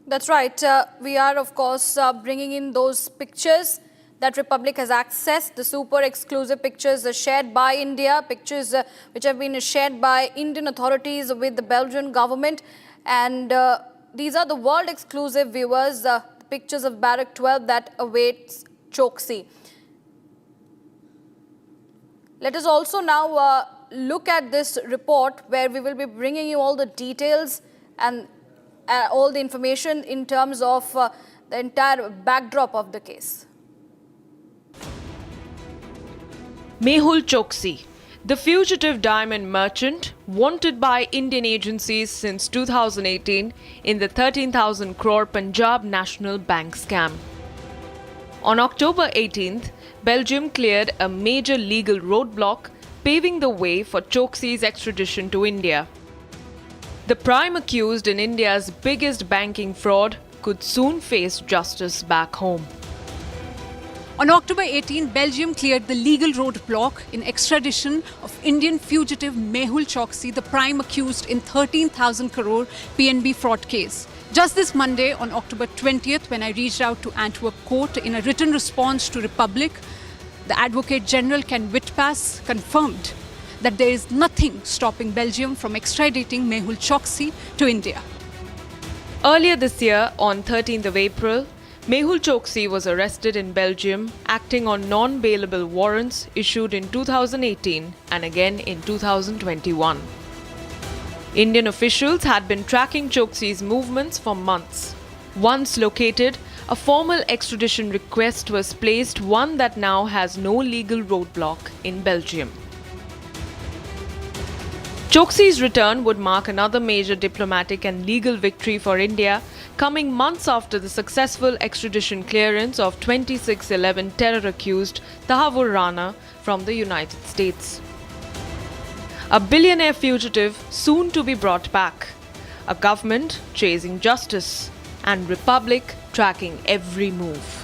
Speaker 13: That's right. We are, of course, bringing in those pictures that Republic has accessed, the super exclusive pictures shared by India, pictures which have been shared by Indian authorities with the Belgian government. And these are the world exclusive viewers, pictures of Barrack 12 that awaits Choksi. Let us also now look at this report where we will be bringing you all the details and all the information in terms of the entire backdrop of the case.
Speaker 3: Mehul Choksi, the fugitive diamond merchant wanted by Indian agencies since 2018 in the 13,000 crore Punjab National Bank scam. On October 18th, Belgium cleared a major legal roadblock, paving the way for Choksi's extradition to India. The prime accused in India's biggest banking fraud could soon face justice back home.
Speaker 4: On October 18, Belgium cleared the legal roadblock in extradition of Indian fugitive Mehul Choksi, the prime accused in 13,000 crore PNB fraud case. Just this Monday, on October 20th, when I reached out to Antwerp court in a written response to Republic, the Advocate General Ken Witpass confirmed that there is nothing stopping Belgium from extraditing Mehul Choksi to India.
Speaker 3: Earlier this year, on 13th of April, Mehul Choksi was arrested in Belgium, acting on non-bailable warrants issued in 2018 and again in 2021. Indian officials had been tracking Choksi's movements for months. Once located, a formal extradition request was placed, one that now has no legal roadblock in Belgium. Choksi's return would mark another major diplomatic and legal victory for India, coming months after the successful extradition clearance of 2611 terror-accused Tahavur Rana from the United States. A billionaire fugitive soon to be brought back, a government chasing justice, and Republic tracking every move.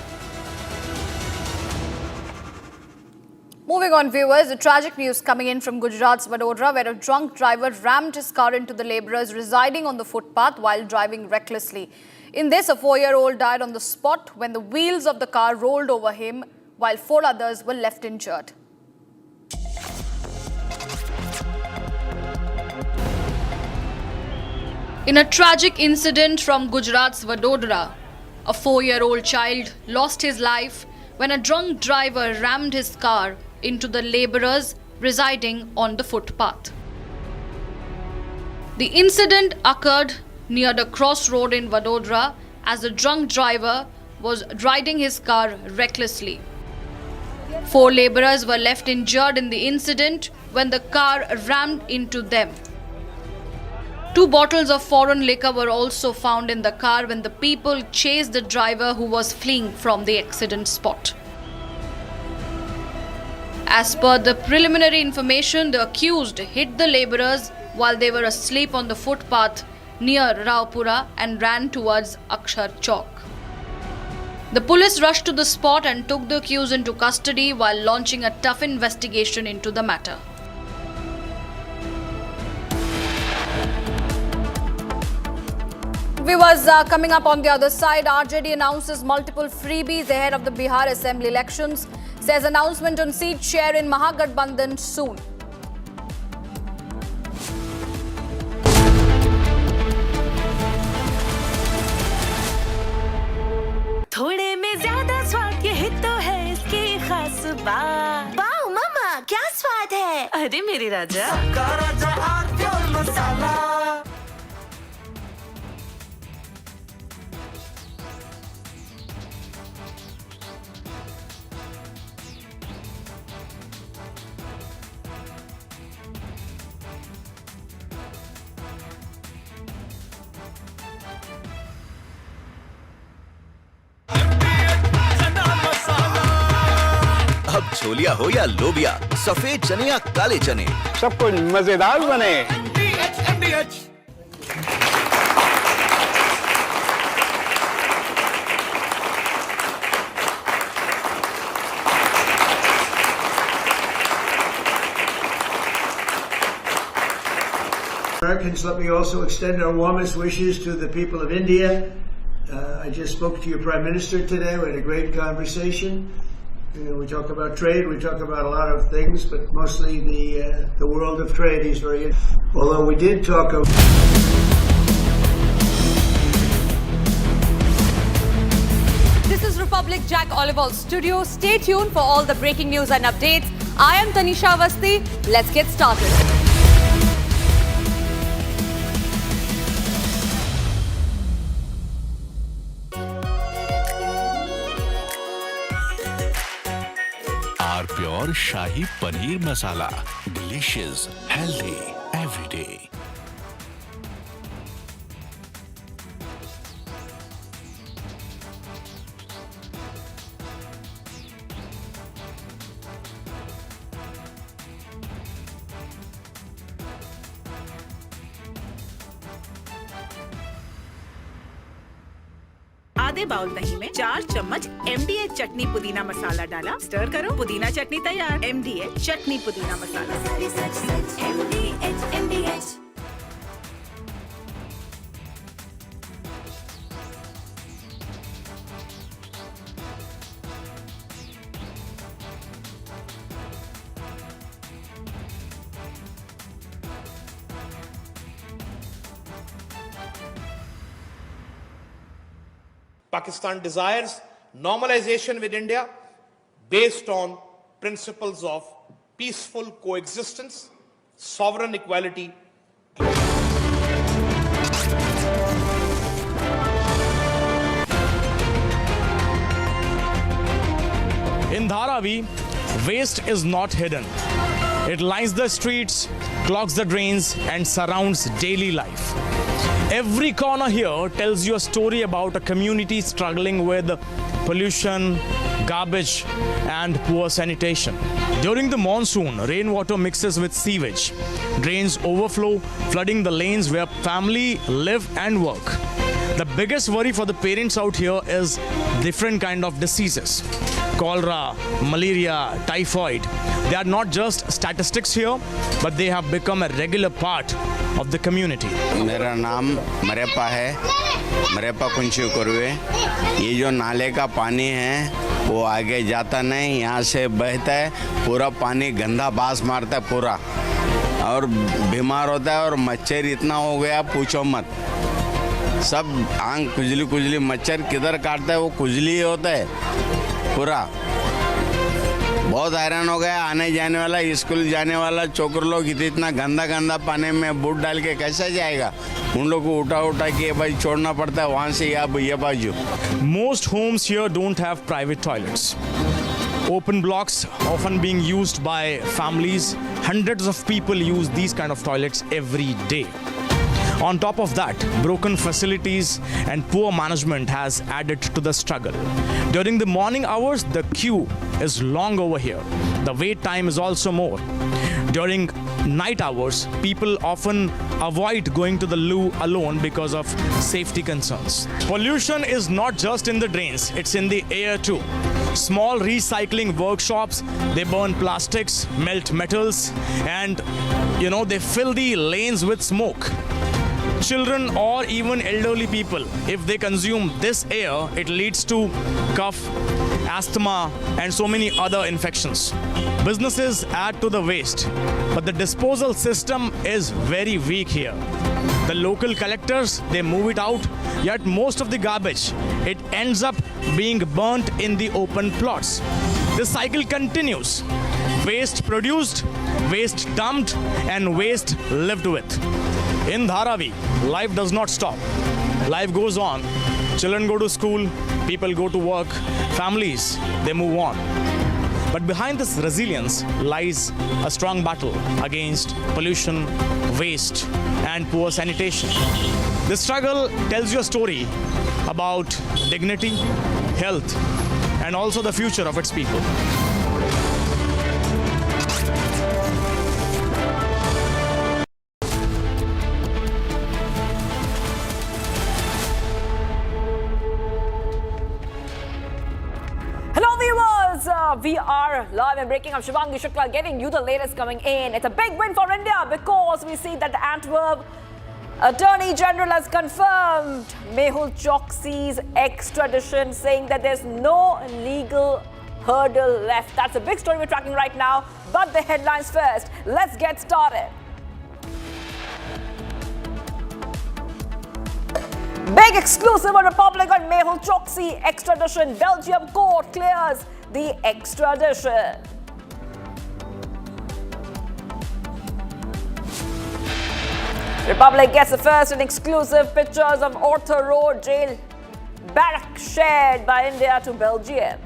Speaker 13: Moving on, viewers, the tragic news coming in from Gujarat's Vadodara, where a drunk driver rammed his car into the labourers residing on the footpath while driving recklessly. In this, a 4-year-old died on the spot when the wheels of the car rolled over him, while 4 others were left injured. In a tragic incident from Gujarat's Vadodara, a 4-year-old child lost his life when a drunk driver rammed his car into the labourers residing on the footpath. The incident occurred near the crossroad in Vadodara as the drunk driver was riding his car recklessly. 4 labourers were left injured in the incident when the car rammed into them. 2 bottles of foreign liquor were also found in the car when the people chased the driver who was fleeing from the accident spot. As per the preliminary information, the accused hit the labourers while they were asleep on the footpath near Raupura and ran towards Akshar Chowk. The police rushed to the spot and took the accused into custody while launching a tough investigation into the matter. Viewers, coming up on the other side, RJD announces multiple freebies ahead of the Bihar Assembly elections. Says announcement on seat share in Mahagathbandhan soon.
Speaker 11: थोड़े में ज्यादा स्वाद ये तो है इसकी खास बात। वाओ मामा, क्या स्वाद है? अरे मेरे राजा, सबका राजा और प्योर मसाला।
Speaker 16: छोलिया हो या लोबिया, सफेद चने या काले चने,
Speaker 5: सब कुछ मजेदार बने।
Speaker 9: Americans, let me also extend our warmest wishes to the people of India. I just spoke to your Prime Minister today. We had a great conversation. We talk about trade, we talk about a lot of things, but mostly the world of trade. He's very interested. Although we did talk of...
Speaker 7: This is Republic Jack Oliver's studio. Stay tuned for all the breaking news and updates. I am Tanisha Avasthi. Let's get started.
Speaker 14: Pure Shahi Paneer Masala. Delicious, healthy, every day.
Speaker 23: आधे bowl दही में 4 चम्मच MDH चटनी पुदीना मसाला डाला, stir करो, पुदीना चटनी तैयार। MDH चटनी पुदीना मसाला। MDH।
Speaker 24: Pakistan desires normalization with India based on principles of peaceful coexistence, sovereign equality.
Speaker 25: In Dharavi, waste is not hidden. It lines the streets, clogs the drains, and surrounds daily life. Every corner here tells you a story about a community struggling with pollution, garbage, and poor sanitation. During the monsoon, rainwater mixes with sewage. Drains overflow, flooding the lanes where families live and work. The biggest worry for the parents out here is different kind of diseases. Cholera, malaria, typhoid. They are not just statistics here, but they have become a regular part of the community.
Speaker 26: मेरा नाम मरेपा है, मरेपा कुंची कुरवे। ये जो नाले का पानी है वो आगे जाता नहीं, यहाँ से बहता है, पूरा पानी गंदा बास मारता है पूरा, और बीमार होता है, और मच्छर इतना हो गया पूछो मत। सब आंख खुजली खुजली, मच्छर किधर काटता है वो खुजली होता है पूरा। बहुत हैरान हो गया, आने जाने वाला, स्कूल जाने वाला छोकर लोग इतना गंदा गंदा पानी में बूट डाल के कैसे जाएगा? उन लोग को उठा उठा के भाई छोड़ना पड़ता है वहाँ से ये बाजू।
Speaker 25: Most homes here don't have private toilets. Open blocks often being used by families. Hundreds of people use these kind of toilets every day. On top of that, broken facilities and poor management has added to the struggle. During the morning hours, the queue is long over here. The wait time is also more. During night hours, people often avoid going to the loo alone because of safety concerns. Pollution is not just in the drains, it's in the air too. Small recycling workshops, they burn plastics, melt metals, and they fill the lanes with smoke. Children or even elderly people, if they consume this air, it leads to cough, asthma, and so many other infections. Businesses add to the waste, but the disposal system is very weak here. The local collectors, they move it out, yet most of the garbage, it ends up being burnt in the open plots. This cycle continues. Waste produced, waste dumped, and waste lived with. In Dharavi, life does not stop. Life goes on. Children go to school, people go to work, families, they move on. But behind this resilience lies a strong battle against pollution, waste, and poor sanitation. This struggle tells you a story about dignity, health, and also the future of its people.
Speaker 7: we are live and breaking up. Shivangi Shukla getting you the latest coming in. It's a big win for India because we see that the Antwerp Attorney General has confirmed Mehul Choksi's extradition, saying that there's no legal hurdle left. That's a big story we're tracking right now. But the headlines first. Let's get started. Big exclusive on Republic on Mehul Choksi extradition. Belgium court clears the extradition. Republic gets the first and exclusive pictures of Arthur Road jail barrack shared by India to Belgium.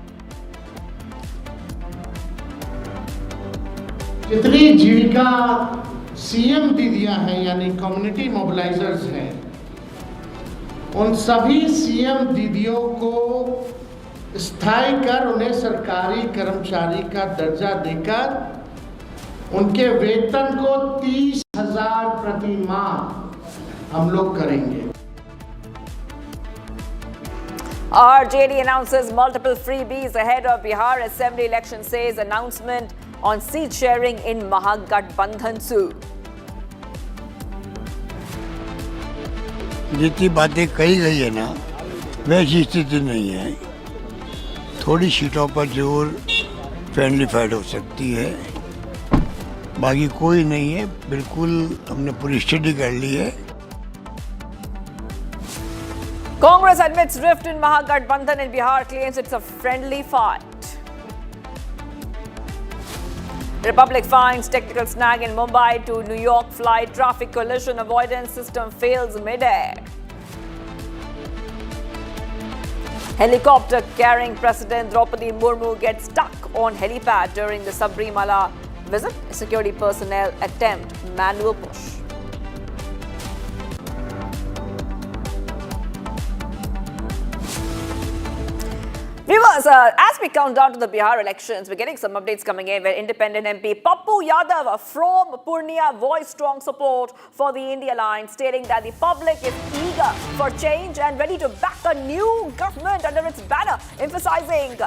Speaker 18: जितनी जीविका CM दीदियां हैं यानी community मोबिलाइजर्स हैं, उन सभी CM दीदियों को स्थायी कर उन्हें सरकारी कर्मचारी का दर्जा देकर उनके वेतन को 30,000 प्रति माह हम लोग करेंगे।
Speaker 7: RJD announces multiple freebies ahead of Bihar Assembly election, says announcement on seat sharing in Mahagathbandhan soon.
Speaker 19: जितनी बातें कही गई है ना, वैसी स्थिति नहीं है। थोड़ी सीटों पर जरूर फ्रेंडली फाइट हो सकती है, बाकी कोई नहीं है। बिल्कुल हमने पूरी स्टडी कर ली है।
Speaker 7: Congress admits rift in Mahagathbandhan in Bihar, claims it's a friendly fight. Republic finds technical snag in Mumbai to New York flight. Traffic collision avoidance system fails mid-air. Helicopter carrying President Droupadi Murmu gets stuck on Helipad during the Sabarimala visit. Security personnel attempt manual push. Viewers, as we count down to the Bihar elections, we're getting some updates coming in where independent MP Pappu Yadav from Purnia voiced strong support for the India line, stating that the public is eager for change and ready to back a new government under its banner, emphasizing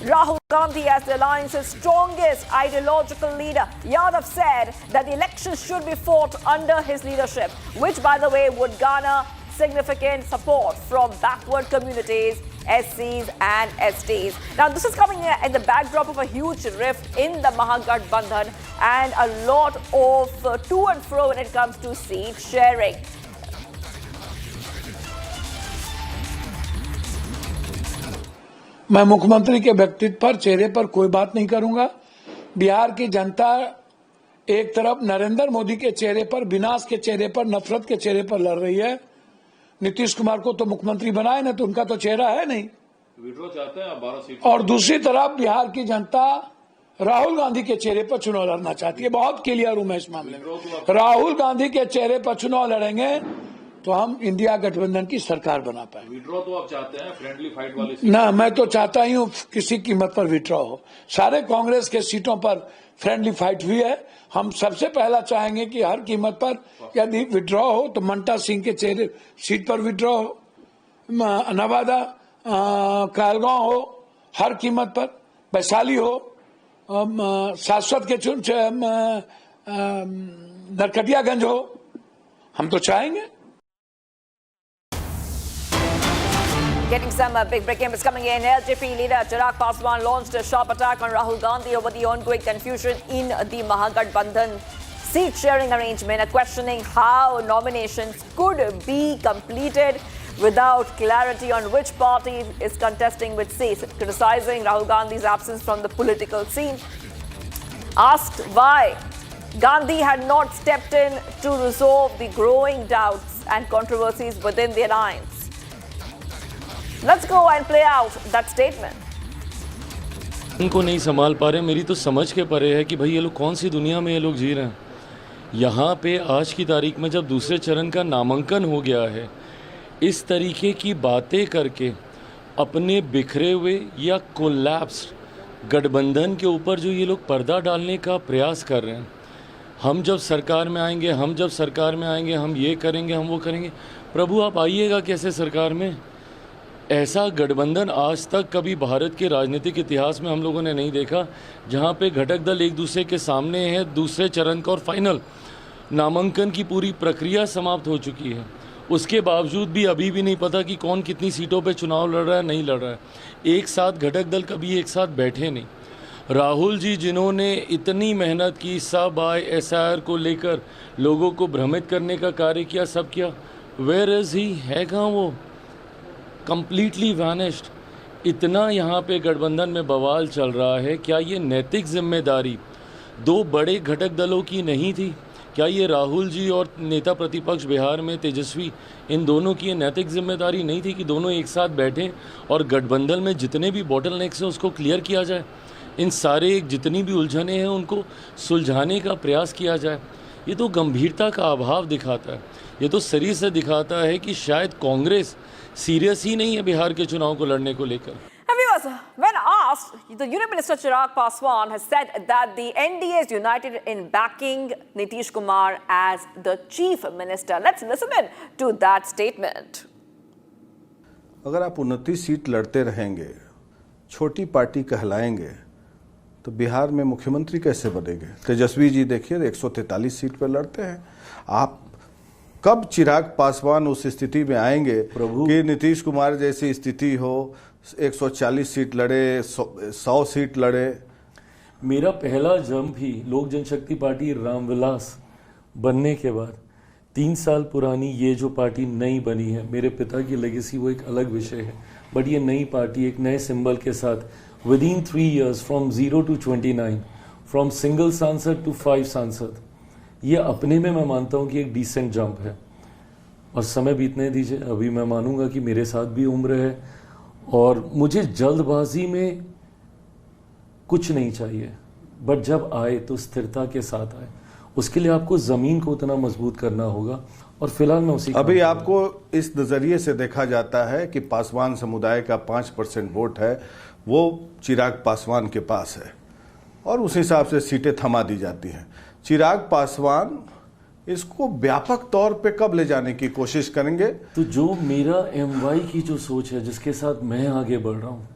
Speaker 7: Rahul Gandhi as the alliance's strongest ideological leader. Yadav said that the elections should be fought under his leadership, which, by the way, would garner significant support from backward communities, SCs and STs. Now, this is coming in the backdrop of a huge rift in the Mahagathbandhan and a lot of to and fro when it comes to seat sharing.
Speaker 21: मैं मुख्यमंत्री के व्यक्तित्व पर, चेहरे पर कोई बात नहीं करूंगा। बिहार की जनता एक तरफ नरेंद्र मोदी के चेहरे पर, विनाश के चेहरे पर, नफरत के चेहरे पर लड़ रही है। नीतीश कुमार को तो मुख्यमंत्री बनाए ना, तो उनका तो चेहरा है नहीं, विड्रॉ चाहते हैं 12 सीट। और दूसरी तरफ बिहार की जनता राहुल गांधी के चेहरे पर चुनाव लड़ना चाहती है। बहुत क्लियर हूं मैं इस मामले में। राहुल गांधी के चेहरे पर चुनाव लड़ेंगे तो हम इंडिया गठबंधन की सरकार बना पाए।
Speaker 1: विड्रॉ तो आप चाहते हैं फ्रेंडली फाइट वाली सीट?
Speaker 21: ना, मैं तो चाहता ही हूँ किसी कीमत पर विड्रॉ हो। सारे कांग्रेस के सीटों पर फ्रेंडली फाइट हुई है। हम सबसे पहला चाहेंगे कि हर कीमत पर यदि विड्रॉ हो तो मंटा सिंह के चेहरे सीट पर विड्रॉ हो, नवादा कहलगांव हो हर कीमत पर, वैशाली हो, शाश्वत के नरकटियागंज हो, हम तो चाहेंगे।
Speaker 7: Getting some big breaking news coming in. LJP leader Chirag Paswan launched a sharp attack on Rahul Gandhi over the ongoing confusion in the Mahagathbandhan seat sharing arrangement, questioning how nominations could be completed without clarity on which party is contesting which seats, criticizing Rahul Gandhi's absence from the political scene. Asked why Gandhi had not stepped in to resolve the growing doubts and controversies within the alliance. Let's go and play out that statement.
Speaker 6: उनको नहीं संभाल पा रहे, मेरी तो समझ के परे है कि भाई ये लोग कौन सी दुनिया में ये लोग जी रहे हैं। यहाँ पे आज की तारीख में जब दूसरे चरण का नामांकन हो गया है, इस तरीके की बातें करके अपने बिखरे हुए या कोलैप्स गठबंधन के ऊपर जो ये लोग पर्दा डालने का प्रयास कर रहे हैं, हम जब सरकार में आएंगे, हम जब सरकार में आएंगे, हम ये करेंगे, हम वो करेंगे। प्रभु आप आइएगा कैसे सरकार में? ऐसा गठबंधन आज तक कभी भारत के राजनीतिक इतिहास में हम लोगों ने नहीं देखा, जहां पे घटक दल एक दूसरे के सामने है। दूसरे चरण का और फाइनल नामांकन की पूरी प्रक्रिया समाप्त हो चुकी है। उसके बावजूद भी अभी भी नहीं पता कि कौन कितनी सीटों पे चुनाव लड़ रहा है, नहीं लड़ रहा है। एक साथ घटक दल कभी एक साथ बैठे नहीं। राहुल जी जिन्होंने इतनी मेहनत की, सब SIR को लेकर लोगों को भ्रमित करने का कार्य किया, सब किया, वेयर इज़ ही, है कहाँ वो? Completely vanished. इतना यहाँ पे गठबंधन में बवाल चल रहा है। क्या ये नैतिक जिम्मेदारी दो बड़े घटक दलों की नहीं थी? क्या ये राहुल जी और नेता प्रतिपक्ष बिहार में तेजस्वी, इन दोनों की ये नैतिक जिम्मेदारी नहीं थी कि दोनों एक साथ बैठें और गठबंधन में जितने भी बॉटल नेक्स हैं उसको क्लियर किया जाए, इन सारे जितनी भी उलझने हैं उनको सुलझाने का प्रयास किया जाए? ये तो गंभीरता का अभाव दिखाता है। ये तो शरीर से दिखाता है कि शायद कांग्रेस सीरियस ही नहीं है बिहार के चुनाव को लड़ने को लेकर।
Speaker 7: When asked, the Union Minister Chirag Paswan has said that the NDA is united in backing Nitish Kumar as the chief minister. Let's listen in to that statement.
Speaker 8: अगर आप 29 सीट लड़ते रहेंगे, छोटी पार्टी कहलाएंगे, तो बिहार में मुख्यमंत्री कैसे बनेंगे? तेजस्वी जी देखिए 143 सीट पर लड़ते हैं। आप कब चिराग पासवान उस स्थिति में आएंगे कि नीतीश कुमार जैसी स्थिति हो, 140 सीट लड़े, 100 सीट लड़े?
Speaker 6: मेरा पहला जंप ही लोक जनशक्ति पार्टी रामविलास बनने के बाद 3 साल पुरानी ये जो पार्टी नई बनी है, मेरे पिता की लेगेसी वो एक अलग विषय है, बट ये नई पार्टी एक नए सिंबल के साथ within 3 years from 0 to 29, from single सांसद टू 5 सांसद, ये अपने में मैं मानता हूँ कि एक डिसेंट जंप है। और समय बीतने दीजिए, अभी मैं मानूंगा कि मेरे साथ भी उम्र है और मुझे जल्दबाजी में कुछ नहीं चाहिए, बट जब आए तो स्थिरता के साथ आए। उसके लिए आपको जमीन को उतना मजबूत करना होगा और फिलहाल मैं उसी
Speaker 8: अभी आपको इस नजरिए से देखा जाता है कि पासवान समुदाय का 5% वोट है, वो चिराग पासवान के पास है और उस हिसाब से सीटें थमा दी जाती हैं। चिराग पासवान इसको व्यापक तौर पे कब ले जाने की कोशिश करेंगे?
Speaker 6: तो जो मेरा MY की जो सोच है, जिसके साथ मैं आगे बढ़ रहा हूँ,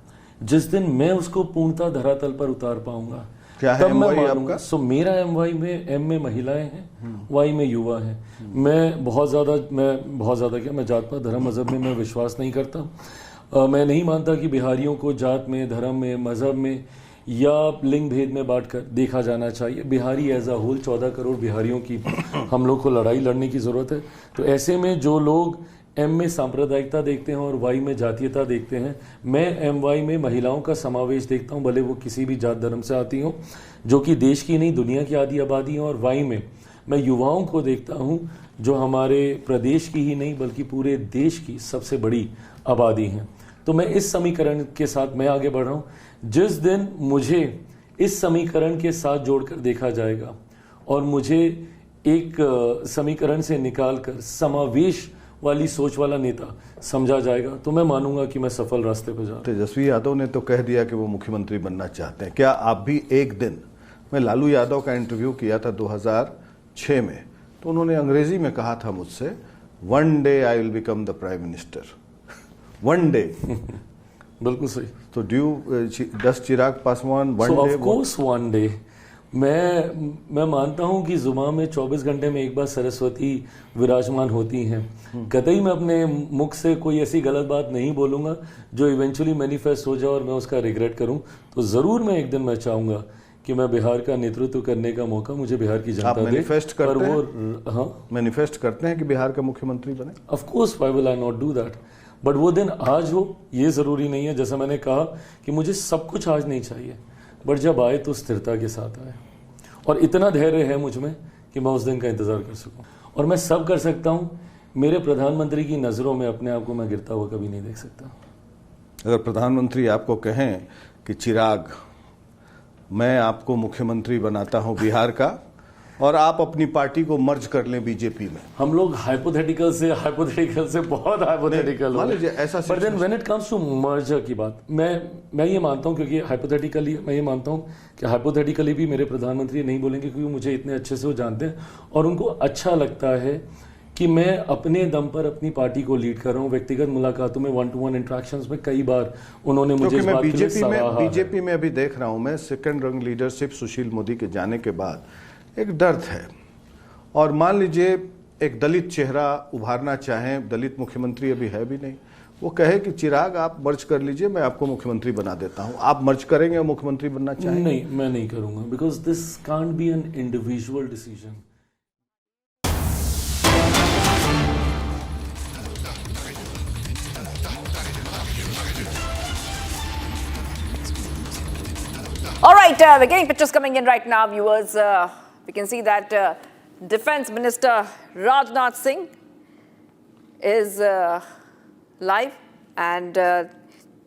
Speaker 6: जिस दिन मैं उसको पूर्णतः धरातल पर उतार पाऊंगा,
Speaker 8: क्या है MY आपका?
Speaker 6: सो मेरा MY में M में महिलाएं हैं, Y में युवा हैं। मैं बहुत ज्यादा क्या, मैं जात पात धर्म मजहब में मैं विश्वास नहीं करता। मैं नहीं मानता कि बिहारियों को जात में, धर्म में, मजहब में या लिंग भेद में बांटकर देखा जाना चाहिए। Bihari as a whole, 14 crore बिहारियों की हम लोग को लड़ाई लड़ने की जरूरत है। तो ऐसे में जो लोग M में सांप्रदायिकता देखते हैं और Y में जातीयता देखते हैं, मैं MY में महिलाओं का समावेश देखता हूं, भले वो किसी भी जात धर्म से आती हों, जो कि देश की नहीं दुनिया की आधी आबादी है। और Y में मैं युवाओं को देखता हूं, जो हमारे प्रदेश की ही नहीं बल्कि पूरे देश की सबसे बड़ी आबादी है। तो मैं इस समीकरण के साथ मैं आगे बढ़ रहा हूं। जिस दिन मुझे इस समीकरण के साथ जोड़कर देखा जाएगा और मुझे एक समीकरण से निकालकर समावेश वाली सोच वाला नेता समझा जाएगा, तो मैं मानूंगा कि मैं सफल रास्ते पर जा रहा हूं।
Speaker 8: तेजस्वी यादव ने तो कह दिया कि वो मुख्यमंत्री बनना चाहते हैं। क्या आप भी एक दिन, मैं लालू यादव का इंटरव्यू किया था 2006 में, तो उन्होंने अंग्रेजी में कहा था मुझसे, one day I will become the prime minister, one day.
Speaker 6: बिल्कुल सही।
Speaker 8: तो does Chirag Paswan one day?
Speaker 6: Of course one day. मैं मानता हूं कि जुबान में 24 घंटे में एक बार सरस्वती विराजमान होती हैं। कतई मैं अपने मुख से कोई ऐसी गलत बात नहीं बोलूंगा जो इवेंचुअली मैनिफेस्ट हो जाए और मैं उसका रिग्रेट करूं। तो जरूर मैं एक दिन मैं चाहूंगा कि मैं बिहार का नेतृत्व करने का मौका मुझे बिहार की जनता दे।
Speaker 8: मैनिफेस्ट करते हैं?
Speaker 6: वो हाँ,
Speaker 8: मैनिफेस्ट करते हैं कि बिहार का मुख्यमंत्री बने?
Speaker 6: Of course, why will I not do that. But वो दिन आज हो ये जरूरी नहीं है। जैसा मैंने कहा कि मुझे सब कुछ आज नहीं चाहिए, बट जब आए तो स्थिरता के साथ आए। और इतना धैर्य है मुझ में कि मैं उस दिन का इंतजार कर सकूं। और मैं सब कर सकता हूं। मेरे प्रधानमंत्री की नजरों में अपने आप को मैं गिरता हुआ कभी नहीं देख सकता।
Speaker 8: अगर प्रधानमंत्री आपको कहें कि चिराग, मैं आपको मुख्यमंत्री बनाता हूं बिहार का और आप अपनी पार्टी को मर्ज कर लें बीजेपी में,
Speaker 6: हम लोग हाइपोथेटिकल से बहुत हाइपोथेटिकल हो,
Speaker 8: ऐसा।
Speaker 6: But then when it comes to merger की बात, मैं ये मानता हूं, क्योंकि हाइपोथेटिकली मैं ये मानता हूं कि हाइपोथेटिकली भी मेरे प्रधानमंत्री नहीं बोलेंगे, क्योंकि मुझे इतने अच्छे से वो जानते हैं और उनको अच्छा लगता है कि मैं अपने दम पर अपनी पार्टी को लीड कर रहा हूँ। व्यक्तिगत मुलाकातों में, 1-to-1 इंटरेक्शंस में कई बार उन्होंने मुझे इस बात के लिए सराहा है।
Speaker 8: बीजेपी में अभी देख रहा हूँ मैं, सेकंड रंग लीडरशिप सुशील मोदी के जाने के बाद एक दर्द है। और मान लीजिए एक दलित चेहरा उभारना चाहें, दलित मुख्यमंत्री अभी है भी नहीं, वो कहे कि चिराग आप मर्ज कर लीजिए, मैं आपको मुख्यमंत्री बना देता हूं। आप मर्ज करेंगे और मुख्यमंत्री बनना चाहेंगे?
Speaker 6: नहीं, मैं नहीं करूंगा, because this can't be an individual decision.
Speaker 7: All right, we're getting pictures coming in right now, viewers. We can see that Defense Minister Rajnath Singh is live, and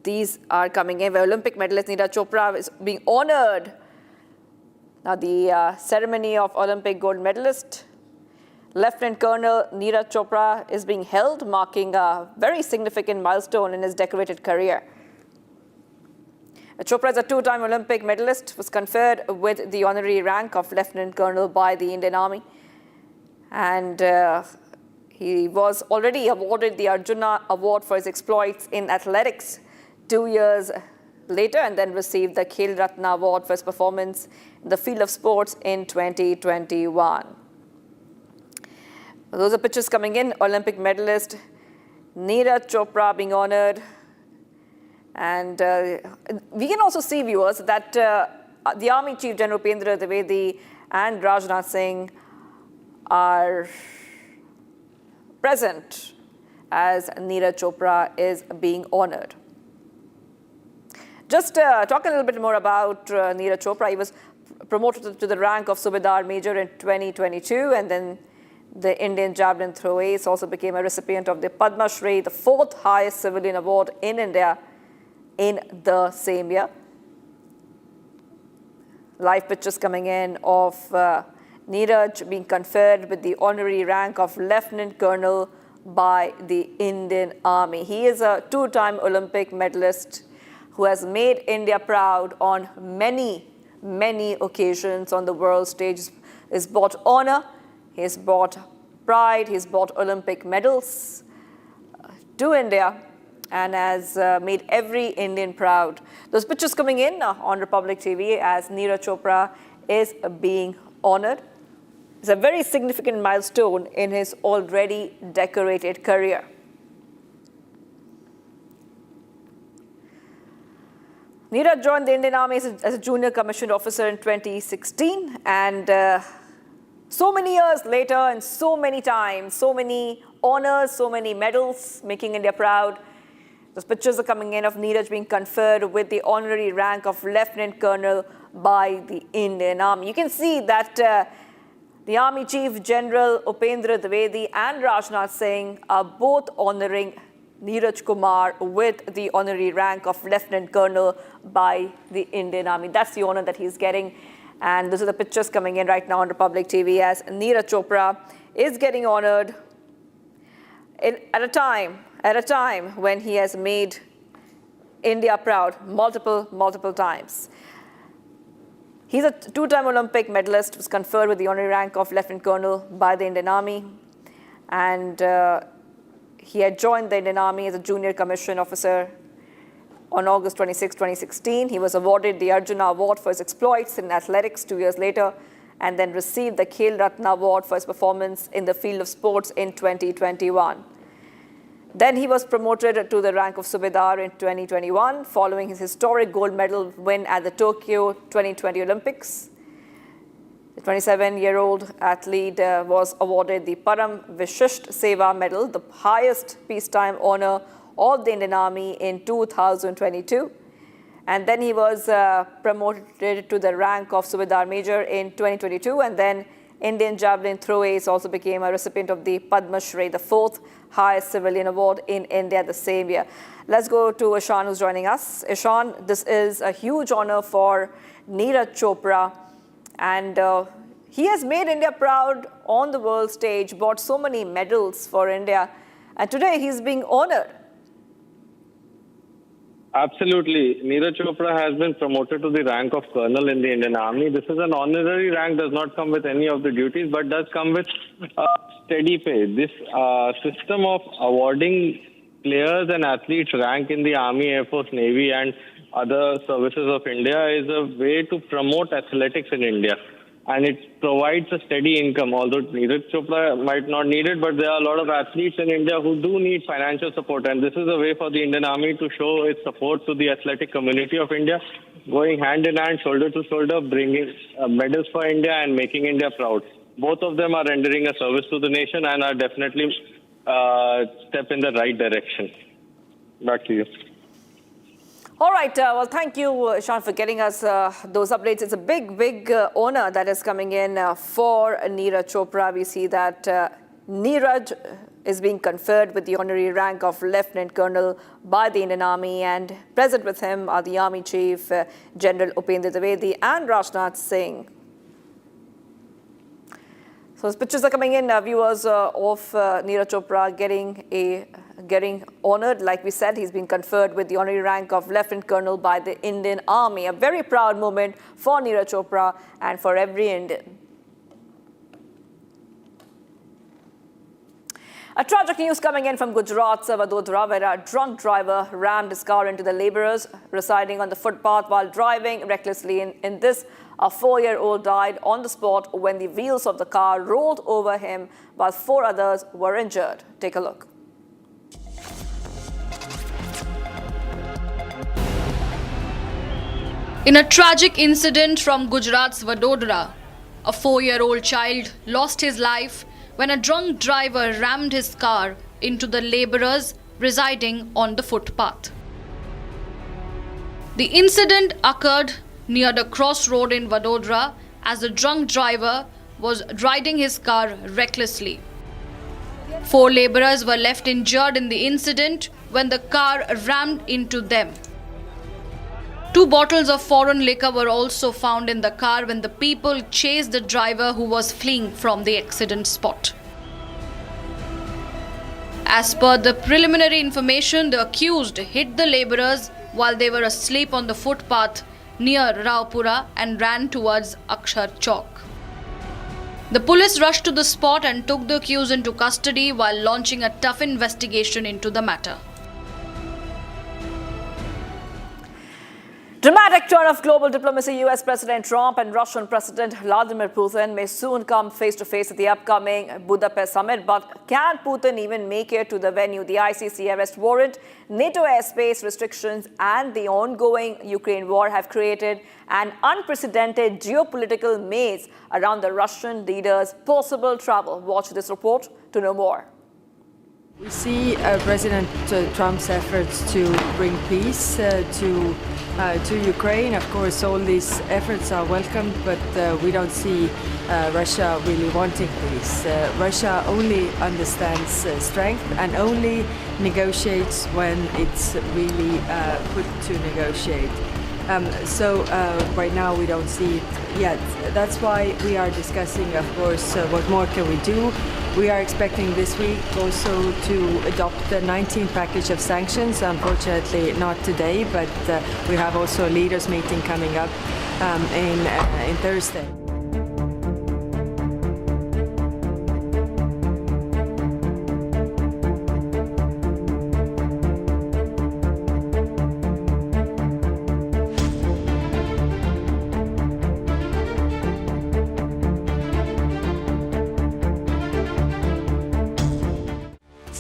Speaker 7: these are coming in where Olympic medalist Neeraj Chopra is being honored. Now, the ceremony of Olympic gold medalist Lieutenant Colonel Neeraj Chopra is being held, marking a very significant milestone in his decorated career. Chopra is a two-time Olympic medalist, was conferred with the honorary rank of Lieutenant Colonel by the Indian Army. And he was already awarded the Arjuna Award for his exploits in athletics 2 years later, and then received the Khel Ratna Award for his performance in the field of sports in 2021. Those are pictures coming in. Olympic medalist Neeraj Chopra being honored. And we can also see, viewers, that the Army Chief General Upendra Dwivedi and Rajnath Singh are present as Neeraj Chopra is being honored. Just talk a little bit more about Neeraj Chopra. He was promoted to the rank of Subedar Major in 2022, and then the Indian javelin throw ace also became a recipient of the Padma Shri, the fourth highest civilian award in India, in the same year. Live pictures coming in of Neeraj being conferred with the honorary rank of Lieutenant Colonel by the Indian Army. He is a two-time Olympic medalist who has made India proud on many, many occasions on the world stage. He's brought honor, he's brought pride, he's brought Olympic medals to India, and has made every Indian proud. Those pictures coming in on Republic TV as Neeraj Chopra is being honored. It's a very significant milestone in his already decorated career. Neeraj joined the Indian Army as a junior commissioned officer in 2016, and so many years later and so many times, so many honors, so many medals, making India proud. Those pictures are coming in of Neeraj being conferred with the honorary rank of Lieutenant Colonel by the Indian Army. You can see that the Army Chief General Upendra Dwivedi and Rajnath Singh are both honoring Neeraj Kumar with the honorary rank of Lieutenant Colonel by the Indian Army. That's the honor that he's getting. And those are the pictures coming in right now on Republic TV as Neeraj Chopra is getting honored at a time when he has made India proud multiple times. He's a two-time Olympic medalist, was conferred with the honorary rank of Lieutenant Colonel by the Indian Army, and he had joined the Indian Army as a junior commissioned officer on August 26, 2016. He was awarded the Arjuna Award for his exploits in athletics 2 years later, and then received the Khel Ratna Award for his performance in the field of sports in 2021. Then he was promoted to the rank of Subedar in 2021, following his historic gold medal win at the Tokyo 2020 Olympics. The 27-year-old athlete was awarded the Param Vishisht Seva Medal, the highest peacetime honor of the Indian Army in 2022. And then he was promoted to the rank of Subedar Major in 2022, and then Indian javelin throw ace also became a recipient of the Padma Shri, the fourth highest civilian award in India the same year. Let's go to Ishan, who's joining us. Ishan, this is a huge honor for Neeraj Chopra, and he has made India proud on the world stage, brought so many medals for India, and today he's being honored.
Speaker 2: Absolutely. Neeraj Chopra has been promoted to the rank of colonel in the Indian Army. This is an honorary rank, does not come with any of the duties, but does come with steady pay. This system of awarding players and athletes rank in the Army, Air Force, Navy and other services of India is a way to promote athletics in India. And it provides a steady income, although Neeraj Chopra might not need it, but there are a lot of athletes in India who do need financial support. And this is a way for the Indian Army to show its support to the athletic community of India, going hand in hand, shoulder to shoulder, bringing medals for India and making India proud. Both of them are rendering a service to the nation and are definitely step in the right direction. Back to you.
Speaker 7: All right. Well, thank you, Sean, for getting us those updates. It's a big honor that is coming in for Neeraj Chopra. We see that Neeraj is being conferred with the honorary rank of Lieutenant Colonel by the Indian Army, and present with him are the Army Chief, General Upendra Dwivedi and Rajnath Singh. So as pictures are coming in, viewers of Neeraj Chopra getting honored. Like we said, he's been conferred with the honorary rank of Lieutenant Colonel by the Indian Army. A very proud moment for Neeraj Chopra and for every Indian. A tragic news coming in from Gujarat's Vadodara, where a drunk driver rammed his car into the labourers residing on the footpath while driving recklessly. In this, a 4-year-old died on the spot when the wheels of the car rolled over him, while 4 others were injured. Take a look.
Speaker 13: In a tragic incident from Gujarat's Vadodara, a 4-year-old child lost his life when a drunk driver rammed his car into the labourers residing on the footpath. The incident occurred near the crossroad in Vadodara as the drunk driver was riding his car recklessly. 4 labourers were left injured in the incident when the car rammed into them. 2 bottles of foreign liquor were also found in the car when the people chased the driver who was fleeing from the accident spot. As per the preliminary information, the accused hit the labourers while they were asleep on the footpath near Raupura and ran towards Akshar Chowk. The police rushed to the spot and took the accused into custody while launching a tough investigation into the matter.
Speaker 7: Dramatic turn of global diplomacy. US President Trump and Russian President Vladimir Putin may soon come face-to-face at the upcoming Budapest summit. But can Putin even make it to the venue? The ICC arrest warrant, NATO airspace restrictions and the ongoing Ukraine war have created an unprecedented geopolitical maze around the Russian leader's possible travel. Watch this report to know more.
Speaker 10: We see President Trump's efforts to bring peace to Ukraine. Of course, all these efforts are welcomed, but we don't see Russia really wanting peace. Russia only understands strength and only negotiates when it's really put to negotiate. So right now we don't see it yet. That's why we are discussing, of course, what more can we do. We are expecting this week also to adopt the 19th package of sanctions. Unfortunately, not today, but we have also a leaders meeting coming up in Thursday.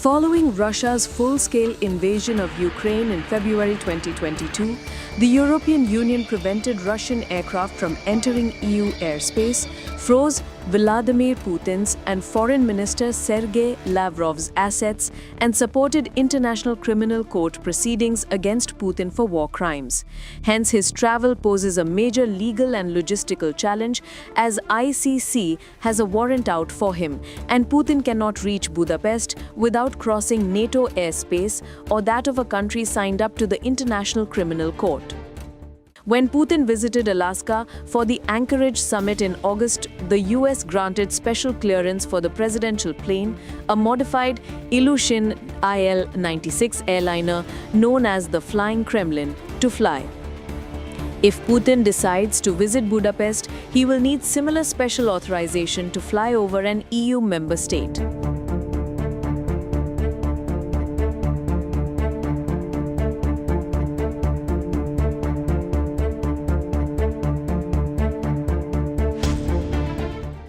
Speaker 12: Following Russia's full-scale invasion of Ukraine in February 2022, the European Union prevented Russian aircraft from entering EU airspace, froze Vladimir Putin's and Foreign Minister Sergei Lavrov's assets, and supported International Criminal Court proceedings against Putin for war crimes. Hence, his travel poses a major legal and logistical challenge, as ICC has a warrant out for him, and Putin cannot reach Budapest without crossing NATO airspace or that of a country signed up to the International Criminal Court. When Putin visited Alaska for the Anchorage summit in August, the US granted special clearance for the presidential plane, a modified Ilyushin IL-96 airliner known as the Flying Kremlin, to fly. If Putin decides to visit Budapest, he will need similar special authorization to fly over an EU member state.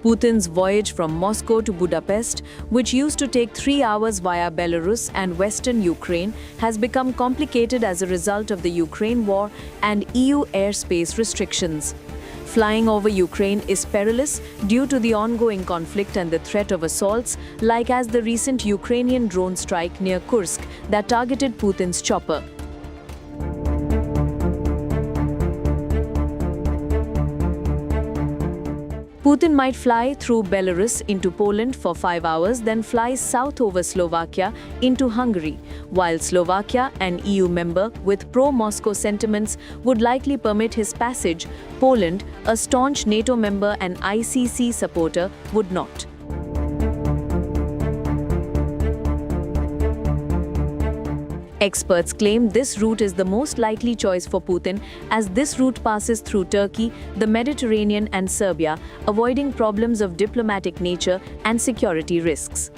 Speaker 12: Putin's voyage from Moscow to Budapest, which used to take 3 hours via Belarus and western Ukraine, has become complicated as a result of the Ukraine war and EU airspace restrictions. Flying over Ukraine is perilous due to the ongoing conflict and the threat of assaults, like as the recent Ukrainian drone strike near Kursk that targeted Putin's chopper. Putin might fly through Belarus into Poland for 5 hours, then fly south over Slovakia into Hungary. While Slovakia, an EU member with pro-Moscow sentiments, would likely permit his passage, Poland, a staunch NATO member and ICC supporter, would not. Experts claim this route is the most likely choice for Putin, as this route passes through Turkey, the Mediterranean and Serbia, avoiding problems of diplomatic nature and security risks.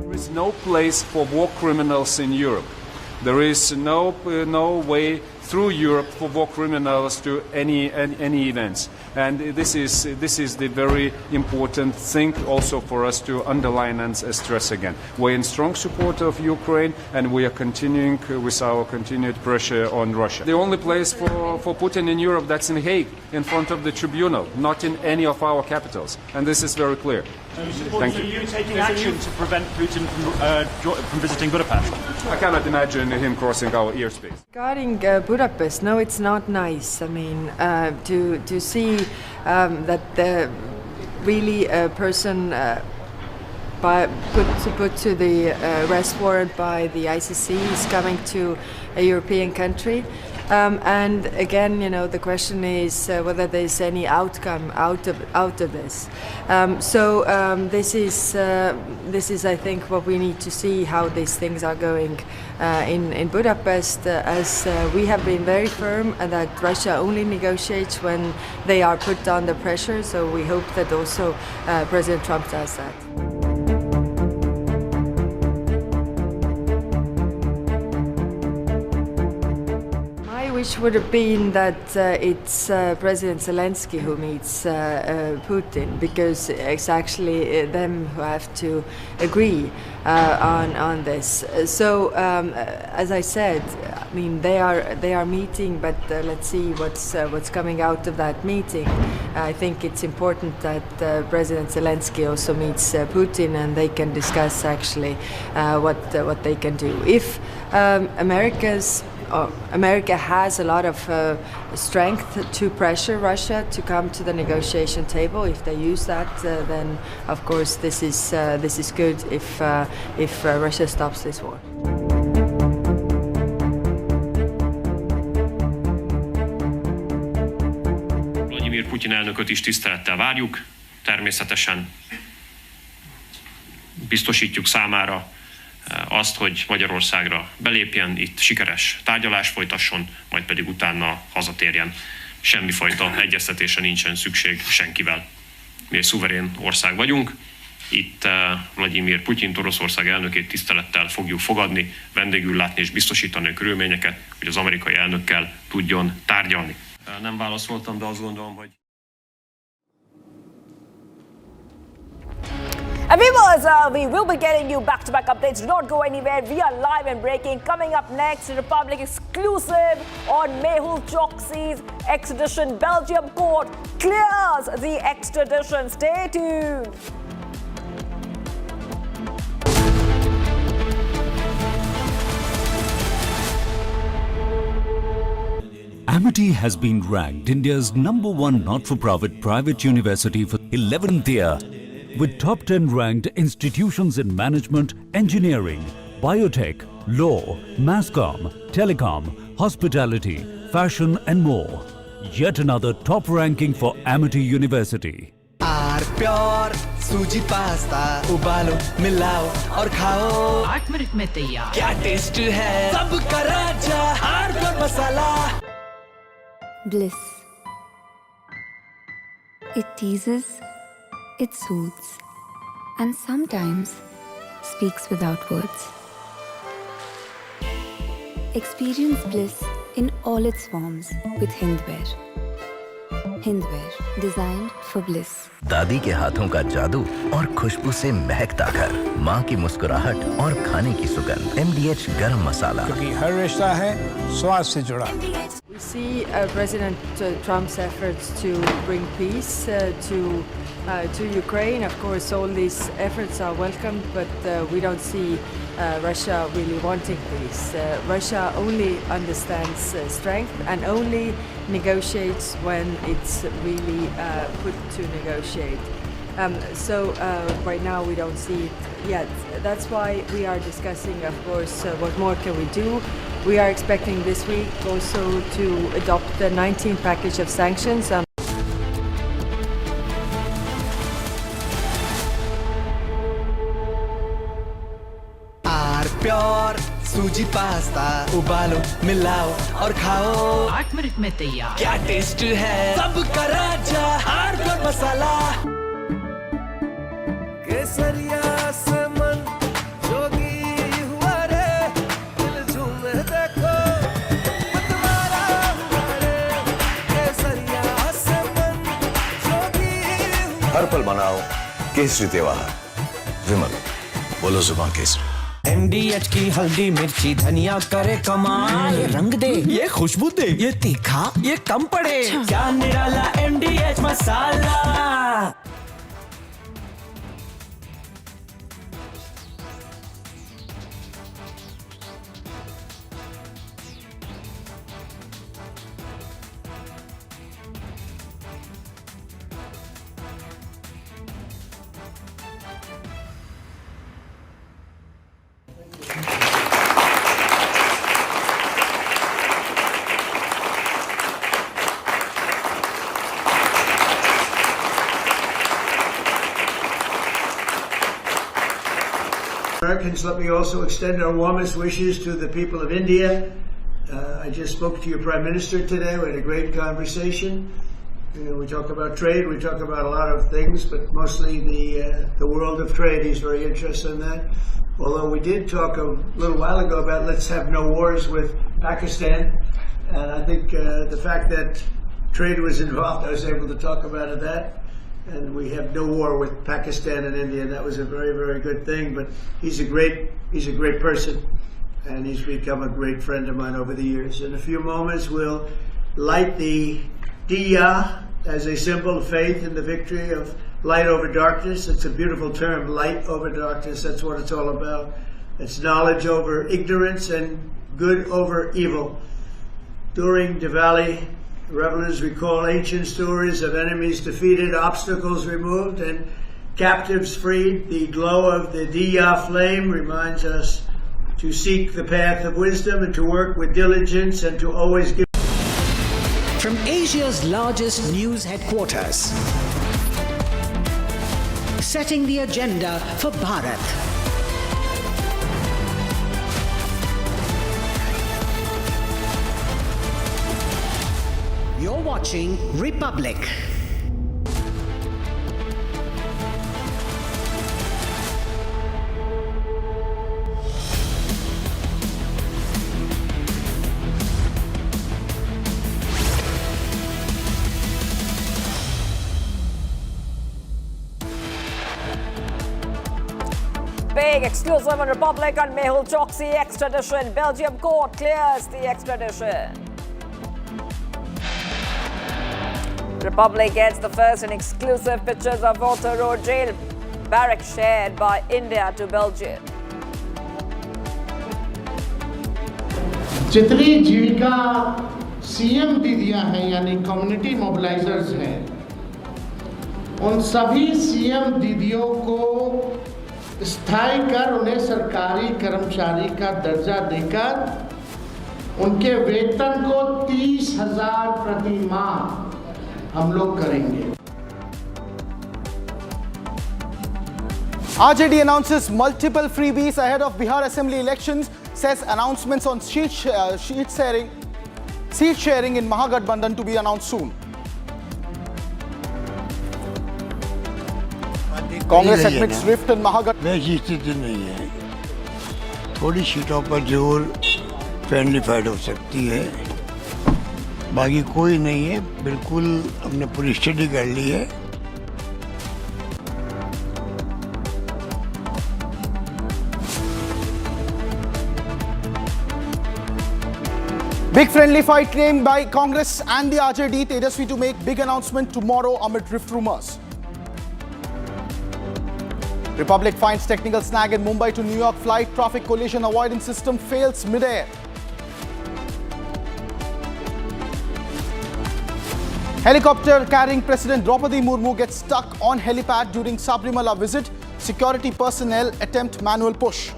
Speaker 3: There is no place for war criminals in Europe. There is no way through Europe for war criminals to any events. And this is the very important thing also for us to underline and stress again. We're in strong support of Ukraine, and we are continuing with our continued pressure on Russia. The only place for Putin in Europe, that's in Hague, in front of the tribunal, not in any of our capitals. And this is very clear. Thank you.
Speaker 4: Are you taking action to prevent Putin from visiting Budapest?
Speaker 3: I cannot imagine him crossing our airspace.
Speaker 10: Regarding Budapest, no, it's not nice. I mean, to see that really a person put to the arrest warrant by the ICC is coming to a European country. And again, you know, the question is whether there's any outcome out of this. This is, I think, what we need to see, how these things are going in Budapest, as we have been very firm that Russia only negotiates when they are put under pressure. So we hope that also President Trump does that. Which would have been that it's President Zelensky who meets Putin, because it's actually them who have to agree on this. So, as I said, I mean they are meeting, but let's see what's coming out of that meeting. I think it's important that President Zelensky also meets Putin, and they can discuss actually what they can do. If America has a lot of strength to pressure Russia to come to the negotiation table. If they use that, then of course this is good. If Russia stops this war.
Speaker 15: Vladimir Putyin elnököt is tisztelettel várjuk. Természetesen biztosítjuk számára azt, hogy Magyarországra belépjen, itt sikeres tárgyalás folytasson, majd pedig utána hazatérjen. Semmifajta egyeztetésre nincsen szükség senkivel. Mi egy szuverén ország vagyunk, itt Vladimir Putyint, Oroszország elnökét tisztelettel fogjuk fogadni, vendégül látni és biztosítani a körülményeket, hogy az amerikai elnökkel tudjon tárgyalni. Nem válaszoltam, de azt gondolom, hogy...
Speaker 7: And viewers, we will be getting you back-to-back updates. Do not go anywhere. We are live and breaking. Coming up next, Republic exclusive on Mehul Choksi's extradition. Belgium court clears the extradition. Stay tuned.
Speaker 17: Amity has been ranked India's #1 not-for-profit private university for 11th year. with top 10 ranked institutions in management, engineering, biotech, law, masscom, telecom, hospitality, fashion and more. Yet another top ranking for Amity University.
Speaker 5: Pure सूजी pasta उबालो मिलाओ और खाओ
Speaker 9: 8 minute में तैयार।
Speaker 5: क्या test है सबका राजा आर्नब मसाला।
Speaker 11: Bliss. It teases, it soothes, and sometimes speaks without words. Experience bliss in all its forms with Hindware. Hindware, designed for bliss.
Speaker 16: दादी के हाथों का जादू और खुशबू से महकता घर, माँ की मुस्कुराहट और खाने की सुगंध। MDH गरम मसाला,
Speaker 21: क्योंकि हर रिश्ता है स्वाद से जुड़ा।
Speaker 10: We see President Trump's efforts to bring peace to Ukraine. Of course, all these efforts are welcomed, but we don't see Russia really wanting peace. Russia only understands strength and only negotiates when it's really put to negotiate. So right now we don't see it yet. That's why we are discussing, of course, what more can we do. We are expecting this week also to adopt the 19th package of sanctions.
Speaker 5: Pure सूजी pasta उबालो मिलाओ और खाओ
Speaker 9: 8 minute में तैयार।
Speaker 5: क्या test है सबका राजा आर्नब मसाला। केसरिया से मन जोगी हुआ रे दिल झूमे देखो मतवारा हुआ रे केसरिया से मन जोगी हुआ।
Speaker 20: हर पल मनाओ केसरी त्योहार। विमल बोलो जुबान केसरी।
Speaker 5: MDH की हल्दी मिर्ची धनिया करे कमाल। ये रंग दे, ये खुशबू दे, ये तीखा, ये कम पड़े। क्या निराला MDH masala.
Speaker 22: Americans, let me also extend our warmest wishes to the people of India. I just spoke to your Prime Minister today. We had a great conversation. We talk about trade, we talk about a lot of things, but mostly the world of trade. He's very interested in that. Although we did talk a little while ago about let's have no wars with Pakistan. And I think the fact that trade was involved, I was able to talk about that. And we have no war with Pakistan and India. That was a very, very good thing. But he's a great person, and he's become a great friend of mine over the years. In a few moments, we'll light the diya as a symbol of faith in the victory of light over darkness. It's a beautiful term, light over darkness. That's what it's all about. It's knowledge over ignorance and good over evil. During Diwali, revelers recall ancient stories of enemies defeated, obstacles removed, and captives freed. The glow of the diya flame reminds us to seek the path of wisdom and to work with diligence and to always give.
Speaker 9: From Asia's largest news headquarters, setting the agenda for Bharat. You're watching Republic.
Speaker 7: Big exclusive on Republic on Mehul Choksi extradition. Belgium court clears the extradition. Republic gets the first and exclusive pictures of Water Road jail barracks shared by India to Belgium.
Speaker 18: जितनी जीविका CM दीदियां हैं यानी community मोबिलाइजर्स हैं उन सभी CM दीदियों को स्थायी कर उन्हें सरकारी कर्मचारी का दर्जा देकर उनके वेतन को 30,000 प्रति माह हम लोग करेंगे।
Speaker 14: RJD announces multiple freebies ahead of Bihar Assembly elections, says announcements on seat sharing in Mahagathbandhan to be announced soon. Congress admits rift in Mahagathbandhan.
Speaker 19: वैसी स्थिति नहीं है, थोड़ी सीटों पर जरूर फ्रेंडली फाइट हो सकती है, बाकी कोई नहीं है। बिल्कुल हमने पूरी स्टडी कर ली है।
Speaker 14: Big friendly fight claimed by Congress and the RJD. Tejasvi to make big announcement tomorrow amid rift rumors. Republic finds technical snag in Mumbai to New York flight. Traffic collision avoidance system fails mid-air. Helicopter carrying President Droupadi Murmu gets stuck on helipad during Sabarimala visit. Security personnel attempt manual push.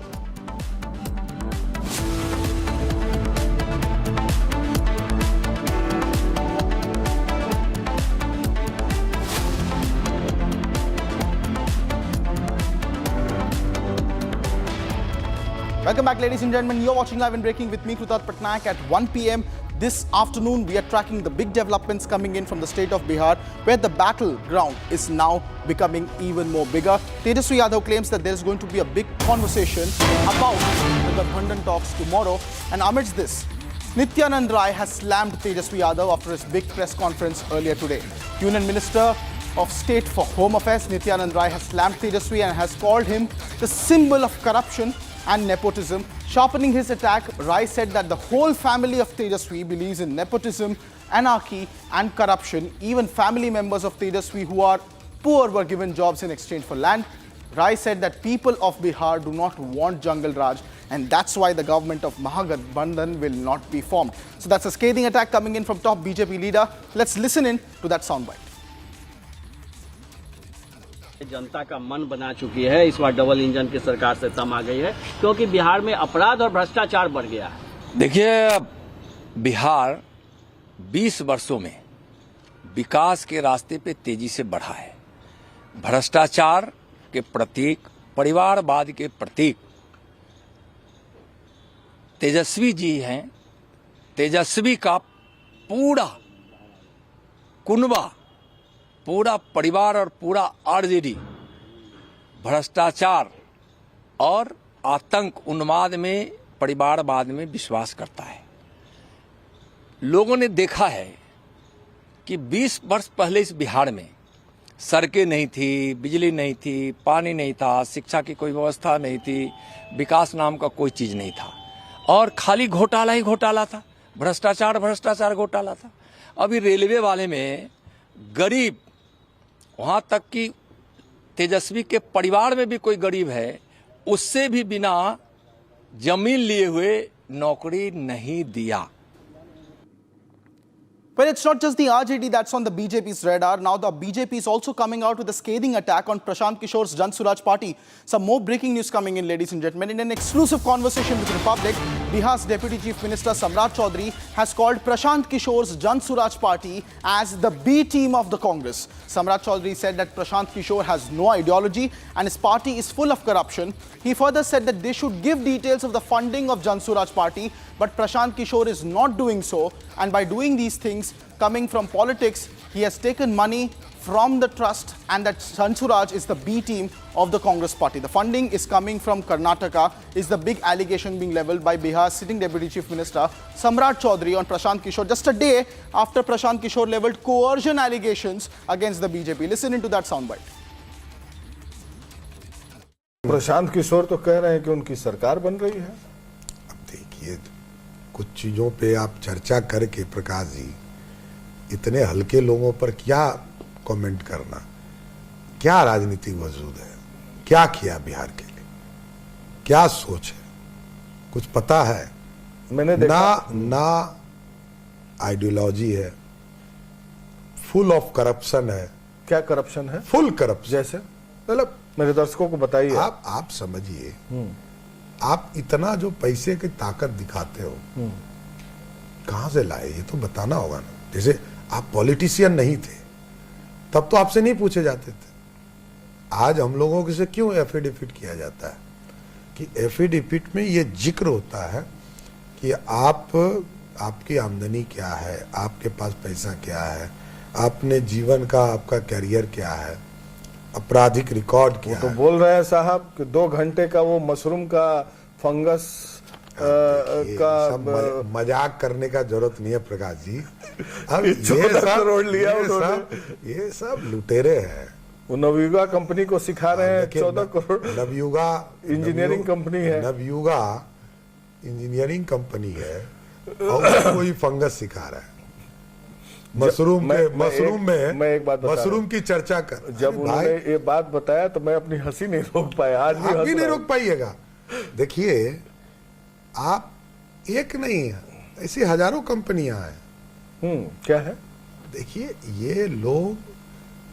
Speaker 14: Welcome back, ladies and gentlemen. You're watching Live and Breaking with me, Krutat Patnaik. At 1 p.m. this afternoon, we are tracking the big developments coming in from the state of Bihar, where the battleground is now becoming even more bigger. Tejasvi Yadav claims that there is going to be a big conversation about the Gathbandhan talks tomorrow. And amidst this, Nityanand Rai has slammed Tejasvi Yadav after his big press conference earlier today. Union Minister of State for Home Affairs, Nityanand Rai, has slammed Tejasvi and has called him the symbol of corruption and nepotism. Sharpening his attack, Rai said that the whole family of Tejasvi believes in nepotism, anarchy and corruption. Even family members of Tejasvi who are poor were given jobs in exchange for land. Rai said that people of Bihar do not want Jungle Raj, and that's why the government of Mahagathbandhan will not be formed. So that's a scathing attack coming in from top BJP leader. Let's listen in to that soundbite.
Speaker 23: जनता का मन बना चुकी है। इस बार double engine की सरकार से तम आ गई है, क्योंकि बिहार में अपराध और भ्रष्टाचार बढ़ गया है।
Speaker 24: देखिए, बिहार 20 वर्षों में विकास के रास्ते पे तेजी से बढ़ा है। भ्रष्टाचार के प्रतीक, परिवारवाद के प्रतीक तेजस्वी जी हैं। तेजस्वी का पूरा कुनबा, पूरा परिवार और पूरा आरजेडी भ्रष्टाचार और आतंक, उन्माद में, परिवारवाद में विश्वास करता है। लोगों ने देखा है कि 20 वर्ष पहले इस बिहार में सड़कें नहीं थी, बिजली नहीं थी, पानी नहीं था, शिक्षा की कोई व्यवस्था नहीं थी, विकास नाम का कोई चीज नहीं था और खाली घोटाला ही घोटाला था, भ्रष्टाचार भ्रष्टाचार घोटाला था। अभी रेलवे वाले में गरीब, वहां तक कि तेजस्वी के परिवार में भी कोई गरीब है, उससे भी बिना जमीन लिए हुए नौकरी नहीं दिया।
Speaker 14: But it's not just the RJD that's on the BJP's radar. Now the BJP is also coming out with a scathing attack on Prashant Kishore's Jan Suraj party. Some more breaking news coming in, ladies and gentlemen. In an exclusive conversation with Republic, Bihar's Deputy Chief Minister Samrat Chaudhary has called Prashant Kishore's Jan Suraj party as the B team of the Congress. Samrat Chaudhary said that Prashant Kishore has no ideology and his party is full of corruption. He further said that they should give details of the funding of Jan Suraj party, but Prashant Kishore is not doing so, and by doing these things coming from politics, he has taken money from the trust, and that Jan Suraj is the B team of the Congress party. The funding is coming from Karnataka, is the big allegation being levelled by Bihar's sitting Deputy Chief Minister Samrat Chaudhary on Prashant Kishore, just a day after Prashant Kishore levelled coercion allegations against the BJP. Listen into that soundbite.
Speaker 8: Prashant Kishor तो कह रहे हैं कि उनकी सरकार बन रही है।
Speaker 25: अब देखिए, कुछ चीजों पे आप चर्चा करके प्रकाश जी, इतने हल्के लोगों पर क्या कमेंट करना, क्या राजनीतिक वजूद है, क्या किया बिहार के लिए, क्या सोच है, कुछ पता है?
Speaker 8: मैंने देखा
Speaker 25: ना आइडियोलॉजी है, फुल ऑफ करप्शन है,
Speaker 8: क्या करप्शन है?
Speaker 25: Full corruption.
Speaker 8: जैसे
Speaker 25: मतलब
Speaker 8: मेरे दर्शकों को बताइए।
Speaker 25: आप समझिए, आप इतना जो पैसे की ताकत दिखाते हो कहां से लाए, ये तो बताना होगा ना। जैसे आप पॉलिटिशियन नहीं थे तब तो आपसे नहीं पूछे जाते थे। आज हम लोगों से क्यों एफिडेविट किया जाता है कि एफिडेविट में ये जिक्र होता है कि आपकी आमदनी क्या है, आपके पास पैसा क्या है, आपने जीवन का आपका कैरियर क्या है, आपराधिक रिकॉर्ड क्या
Speaker 8: तो बोल रहे हैं साहब कि 2 घंटे का वो मशरूम का फंगस का
Speaker 25: मजाक करने का जरूरत नहीं है प्रकाश जी। अब
Speaker 8: 14 करोड़ लिया
Speaker 25: ये सब लुटेरे हैं।
Speaker 8: वो नवयुगा कंपनी को सिखा रहे हैं 14 करोड़।
Speaker 25: नवयुगा
Speaker 8: इंजीनियरिंग कंपनी है।
Speaker 25: नवयुगा इंजीनियरिंग कंपनी है और कोई फंगस सिखा रहा है। मशरूम की चर्चा कर।
Speaker 8: जब उन्होंने ये बात बताया तो मैं अपनी हंसी नहीं रोक पाया। आज
Speaker 25: भी नहीं रोक पाइएगा। देखिए, आप एक नहीं, ऐसी हजारों कंपनियां हैं।
Speaker 8: क्या है?
Speaker 25: देखिए, ये लोग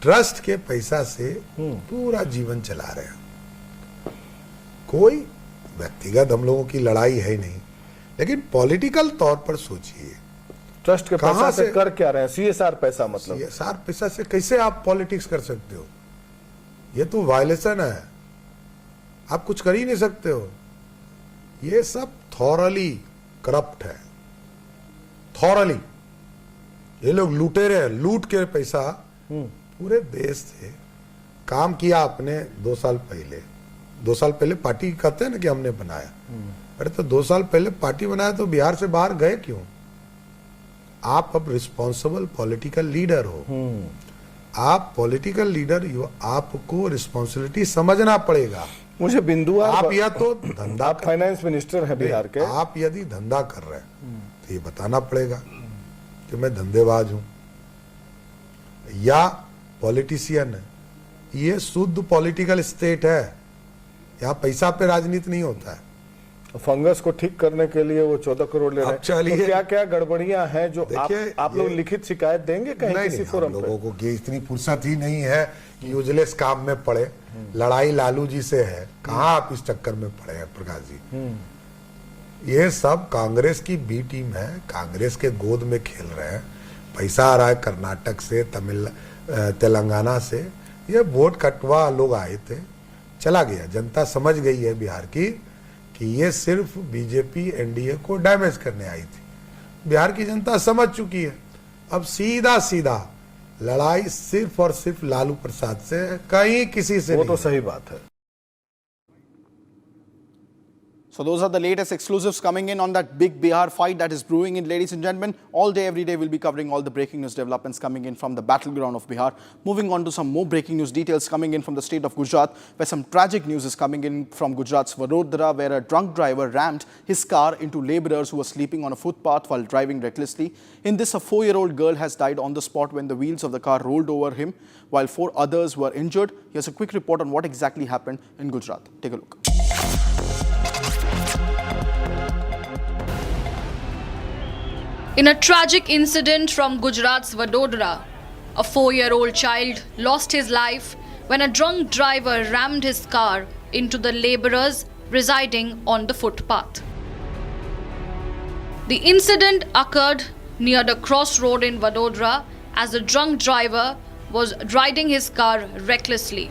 Speaker 25: ट्रस्ट के पैसा से पूरा जीवन चला रहे हैं। कोई व्यक्तिगत हम लोगों की लड़ाई है नहीं, लेकिन पॉलिटिकल तौर पर सोचिए,
Speaker 8: ट्रस्ट के पैसा से कर क्या रहे हैं? सीएसआर पैसा, मतलब
Speaker 25: सीएसआर पैसा से कैसे आप पॉलिटिक्स कर सकते हो? ये तो वायलेशन है, आप कुछ कर ही नहीं सकते हो। ये सब थॉरली करप्ट है, थॉरली। ये लोग लुटेरे हैं, लूट के पैसा पूरे देश से काम किया आपने 2 साल पहले। 2 साल पहले पार्टी कहते हैं ना कि हमने बनाया। अरे तो 2 साल पहले पार्टी बनाया तो बिहार से बाहर गए क्यों? आप अब रिस्पॉन्सिबल पॉलिटिकल लीडर हो। आप पॉलिटिकल लीडर, आपको रिस्पॉन्सिबिलिटी समझना पड़ेगा।
Speaker 8: मुझे बिंदुवार
Speaker 25: आप या तो धंधा,
Speaker 8: आप फाइनेंस मिनिस्टर हैं बिहार के,
Speaker 25: आप यदि धंधा कर रहे हैं तो ये बताना पड़ेगा कि मैं धंधेबाज हूं या पॉलिटिशियन है। ये शुद्ध पॉलिटिकल स्टेट है, यहाँ पैसा पे राजनीति नहीं होता है।
Speaker 8: फंगस को ठीक करने के लिए वो 14 करोड़ ले रहे हैं। तो क्या क्या गड़बड़ियां हैं जो आप लोग लिखित शिकायत देंगे कहीं किसी फोरम पे?
Speaker 25: लोगों को इतनी फुर्सत ही नहीं है कि यूजलेस काम में पड़े। लड़ाई लालू जी से है, कहां आप इस चक्कर में पड़े हैं प्रकाश जी? ये सब कांग्रेस की बी टीम है, कांग्रेस के गोद में खेल रहे हैं। पैसा आ रहा है कर्नाटक से, तेलंगाना से। ये वोट कटवा लोग आए थे, चला गया। जनता समझ गई है बिहार की कि ये सिर्फ बीजेपी एनडीए को डैमेज करने आई थी। बिहार की जनता समझ चुकी है। अब सीधा सीधा लड़ाई सिर्फ और सिर्फ लालू प्रसाद से, कहीं किसी से
Speaker 8: वो
Speaker 25: नहीं।
Speaker 8: तो सही बात है।
Speaker 14: So those are the latest exclusives coming in on that big Bihar fight that is brewing in. Ladies and gentlemen, all day, every day, we'll be covering all the breaking news developments coming in from the battleground of Bihar. Moving on to some more breaking news details coming in from the state of Gujarat, where some tragic news is coming in from Gujarat's Vadodara, where a drunk driver rammed his car into labourers who were sleeping on a footpath while driving recklessly. In this, a 4-year-old girl has died on the spot when the wheels of the car rolled over him, while 4 others were injured. Here's a quick report on what exactly happened in Gujarat. Take a look.
Speaker 1: In a tragic incident from Gujarat's Vadodara, a 4-year-old child lost his life when a drunk driver rammed his car into the labourers residing on the footpath. The incident occurred near the crossroad in Vadodara as the drunk driver was riding his car recklessly.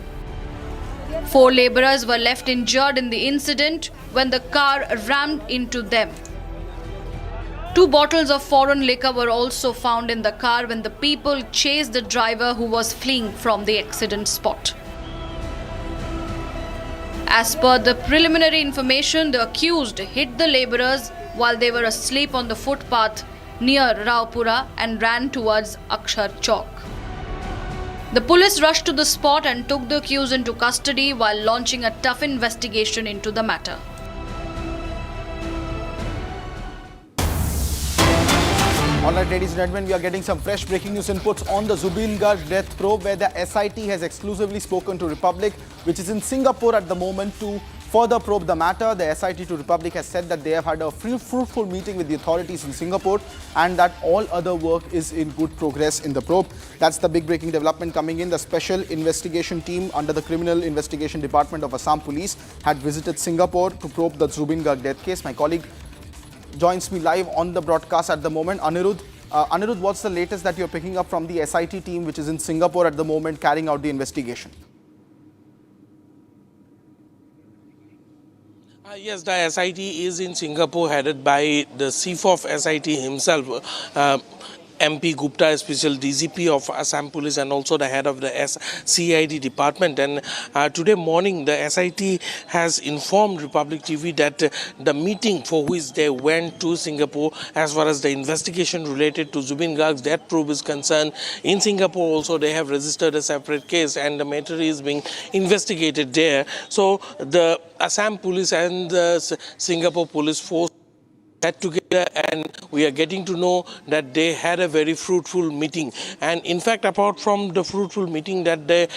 Speaker 1: 4 labourers were left injured in the incident when the car rammed into them. 2 bottles of foreign liquor were also found in the car when the people chased the driver who was fleeing from the accident spot. As per the preliminary information, the accused hit the labourers while they were asleep on the footpath near Raupura and ran towards Akshar Chowk. The police rushed to the spot and took the accused into custody while launching a tough investigation into the matter.
Speaker 14: Alright, ladies and gentlemen, we are getting some fresh breaking news inputs on the Zubeen Garg death probe, where the SIT has exclusively spoken to Republic, which is in Singapore at the moment, to further probe the matter. The SIT to Republic has said that they have had a fruitful meeting with the authorities in Singapore and that all other work is in good progress in the probe. That's the big breaking development coming in. The special investigation team under the Criminal Investigation Department of Assam Police had visited Singapore to probe the Zubin Garg death case. My colleague joins me live on the broadcast at the moment. Anirudh, what's the latest that you're picking up from the SIT team which is in Singapore at the moment carrying out the investigation?
Speaker 2: Yes, the SIT is in Singapore, headed by the chief of SIT himself, MP Gupta, special DGP of Assam Police, and also the head of the CID department. And today morning, the SIT has informed Republic TV that the meeting for which they went to Singapore, as far as the investigation related to Zubin Garg's death probe is concerned, in Singapore also they have registered a separate case and the matter is being investigated there. So the Assam Police and the Singapore Police Force sat together, and we are getting to know that they had a very fruitful meeting. And in fact, apart from the fruitful meeting that the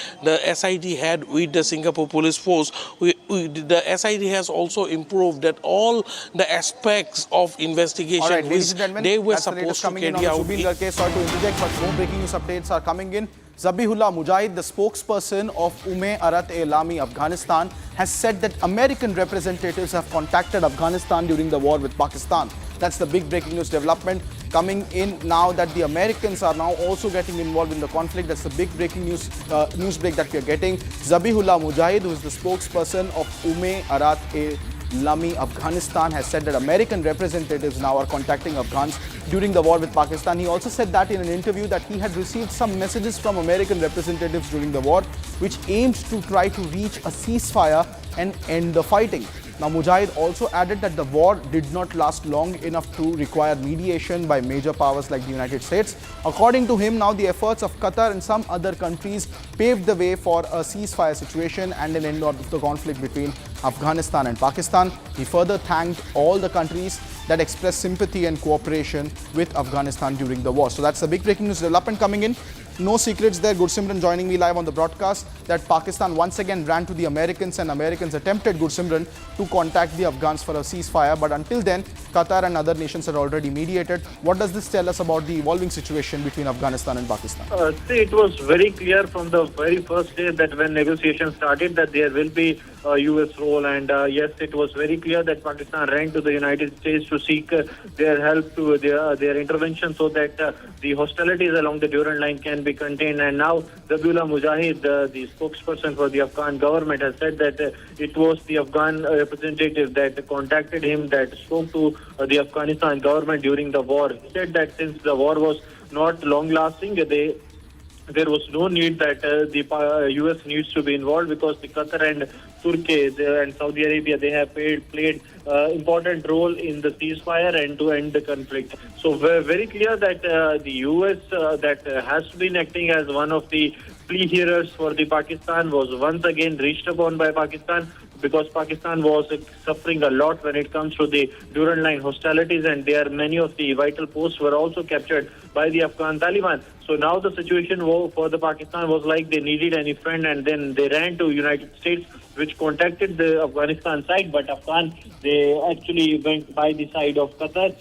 Speaker 2: SIT had with the Singapore Police Force, the SIT has also improved that all the aspects of investigation which they were supposed to carry out.
Speaker 14: Zubin Garg case, sorry to interject, but more breaking news updates are coming in. Zabihullah Mujahid, the spokesperson of Ume-Arat-e-Lami, Afghanistan, has said that American representatives have contacted Afghanistan during the war with Pakistan. That's the big breaking news development coming in now, that the Americans are now also getting involved in the conflict. That's the big breaking news break that we are getting. Zabihullah Mujahid, who is the spokesperson of Ume-Arat-e-Lami, Afghanistan, has said that American representatives now are contacting Afghans during the war with Pakistan. He also said that in an interview that he had received some messages from American representatives during the war which aimed to try to reach a ceasefire and end the fighting. Now, Mujahid also added that the war did not last long enough to require mediation by major powers like the United States. According to him, now the efforts of Qatar and some other countries paved the way for a ceasefire situation and an end of the conflict between Afghanistan and Pakistan. He further thanked all the countries that expressed sympathy and cooperation with Afghanistan during the war. So that's the big breaking news development coming in. No secrets there. Gursimran joining me live on the broadcast that Pakistan once again ran to the Americans and Americans attempted, Gursimran, to contact the Afghans for a ceasefire. But until then, Qatar and other nations had already mediated. What does this tell us about the evolving situation between Afghanistan and Pakistan?
Speaker 4: See, it was very clear from the very first day that when negotiations started that there will be a US role, and yes, it was very clear that Pakistan ran to the United States to seek their help, to their intervention, so that the hostilities along the Durand line can be contained. And now Zabihullah Mujahid, the spokesperson for the Afghan government, has said that it was the Afghan representative that contacted him, that spoke to the Afghanistan government during the war. He said that since the war was not long lasting, there was no need that the US needs to be involved, because the Qatar and Turkey and Saudi Arabia, they have played important role in the ceasefire and to end the conflict. So very clear that the US that has been acting as one of the plea hearers for the Pakistan was once again reached upon by Pakistan, because Pakistan was suffering a lot when it comes to the Durand line hostilities, and there many of the vital posts were also captured by the Afghan Taliban. So now the situation for the Pakistan was like they needed any friend, and then they ran to United States, which contacted the Afghanistan side, but Afghan, they actually went by the side of Qatar,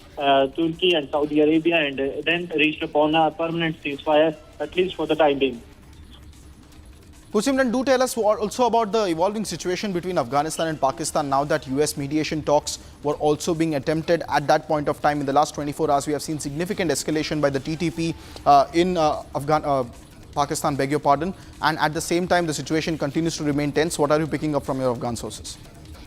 Speaker 4: Turkey and Saudi Arabia, and then reached upon a permanent ceasefire, at least for the time being.
Speaker 14: Gursimran, do tell us also about the evolving situation between Afghanistan and Pakistan now that US mediation talks were also being attempted at that point of time. In the last 24 hours, we have seen significant escalation by the TTP in Pakistan, beg your pardon, and at the same time the situation continues to remain tense. What are you picking up from your Afghan sources?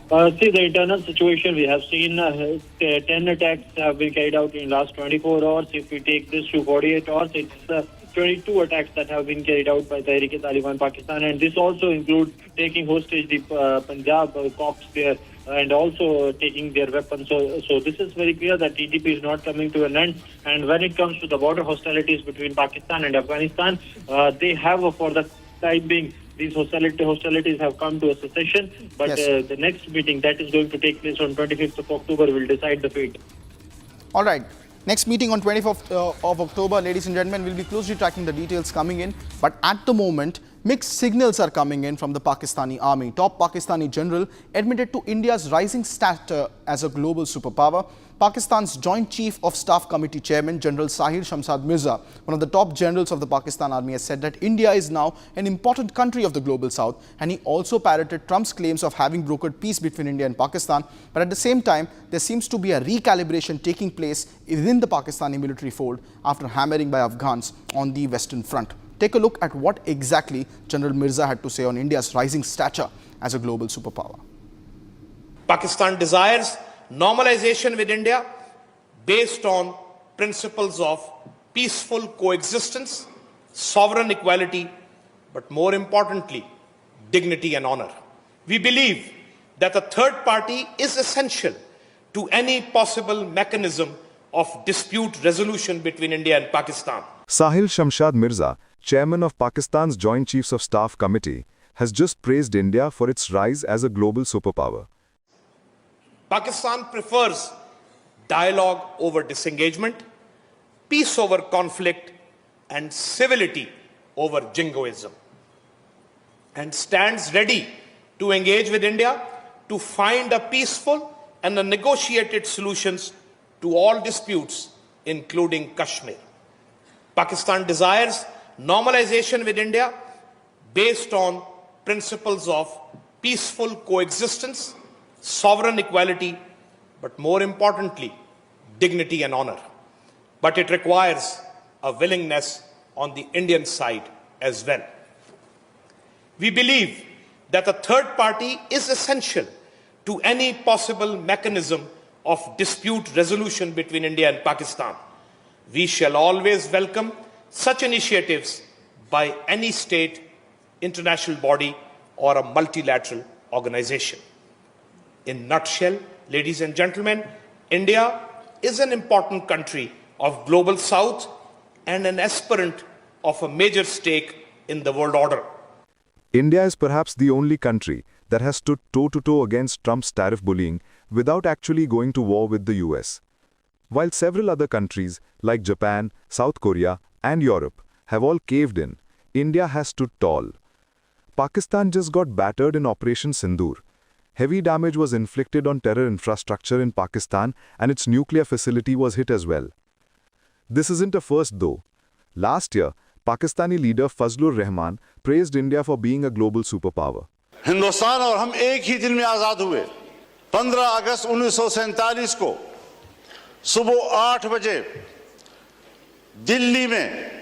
Speaker 4: See, the internal situation, we have seen 10 attacks have been carried out in the last 24 hours. If we take this to 48 hours, it's 22 attacks that have been carried out by Tehrik-e-Taliban Pakistan, and this also includes taking hostage the Punjab cops there and also taking their weapons. So this is very clear that TTP is not coming to an end. And when it comes to the border hostilities between Pakistan and Afghanistan, they have, for the time being, these hostilities have come to a cessation. But the next meeting that is going to take place on 25th of October will decide the fate.
Speaker 14: All right. Next meeting on 25th of October, ladies and gentlemen, we'll be closely tracking the details coming in. But at the moment, Mixed signals are coming in from the Pakistani army. Top Pakistani general admitted to India's rising stature as a global superpower. Pakistan's Joint Chief of Staff Committee Chairman General Sahil Shamsad Mirza, one of the top generals of the Pakistan Army, has said that India is now an important country of the global south, and he also parroted Trump's claims of having brokered peace between India and Pakistan. But at the same time, there seems to be a recalibration taking place within the Pakistani military fold after hammering by Afghans on the Western Front. Take a look at what exactly General Mirza had to say on India's rising stature as a global superpower.
Speaker 3: Pakistan desires normalization with India based on principles of peaceful coexistence, sovereign equality, but more importantly, dignity and honor. We believe that a third party is essential to any possible mechanism of dispute resolution between India and Pakistan.
Speaker 6: Sahil Shamsad Mirza, chairman of Pakistan's Joint Chiefs of Staff Committee, has just praised India for its rise as a global superpower.
Speaker 3: Pakistan prefers dialogue over disengagement, peace over conflict, and civility over jingoism, and stands ready to engage with India to find a peaceful and a negotiated solutions to all disputes, including Kashmir. Pakistan desires normalization with India based on principles of peaceful coexistence, sovereign equality, but more importantly, dignity and honor. But it requires a willingness on the Indian side as well. We believe that a third party is essential to any possible mechanism of dispute resolution between India and Pakistan. We shall always welcome such initiatives by any state, international body, or a multilateral organization. In a nutshell, ladies and gentlemen, India is an important country of global south and an aspirant of a major stake in the world order.
Speaker 6: India is perhaps the only country that has stood toe-to-toe against Trump's tariff bullying without actually going to war with the US. While several other countries like Japan, South Korea, and Europe have all caved in, India has stood tall. Pakistan just got battered in Operation Sindoor. Heavy damage was inflicted on terror infrastructure in Pakistan, and its nuclear facility was hit as well. This isn't a first though. Last year, Pakistani leader Fazlur Rahman praised India for being a global superpower.
Speaker 12: Hindustan और हम एक ही दिन में आजाद हुए 15 अगस्त 1947 को सुबह 8 बजे दिल्ली में.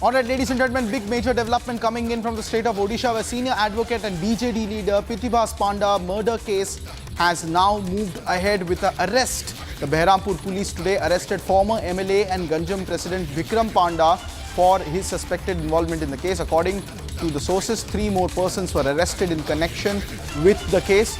Speaker 14: Alright, ladies and gentlemen, big major development coming in from the state of Odisha, where senior advocate and BJD leader Pritibhas Panda murder case has now moved ahead with the arrest. The Behrampur police today arrested former MLA and Ganjam president Vikram Panda for his suspected involvement in the case. According to the sources, 3 more persons were arrested in connection with the case.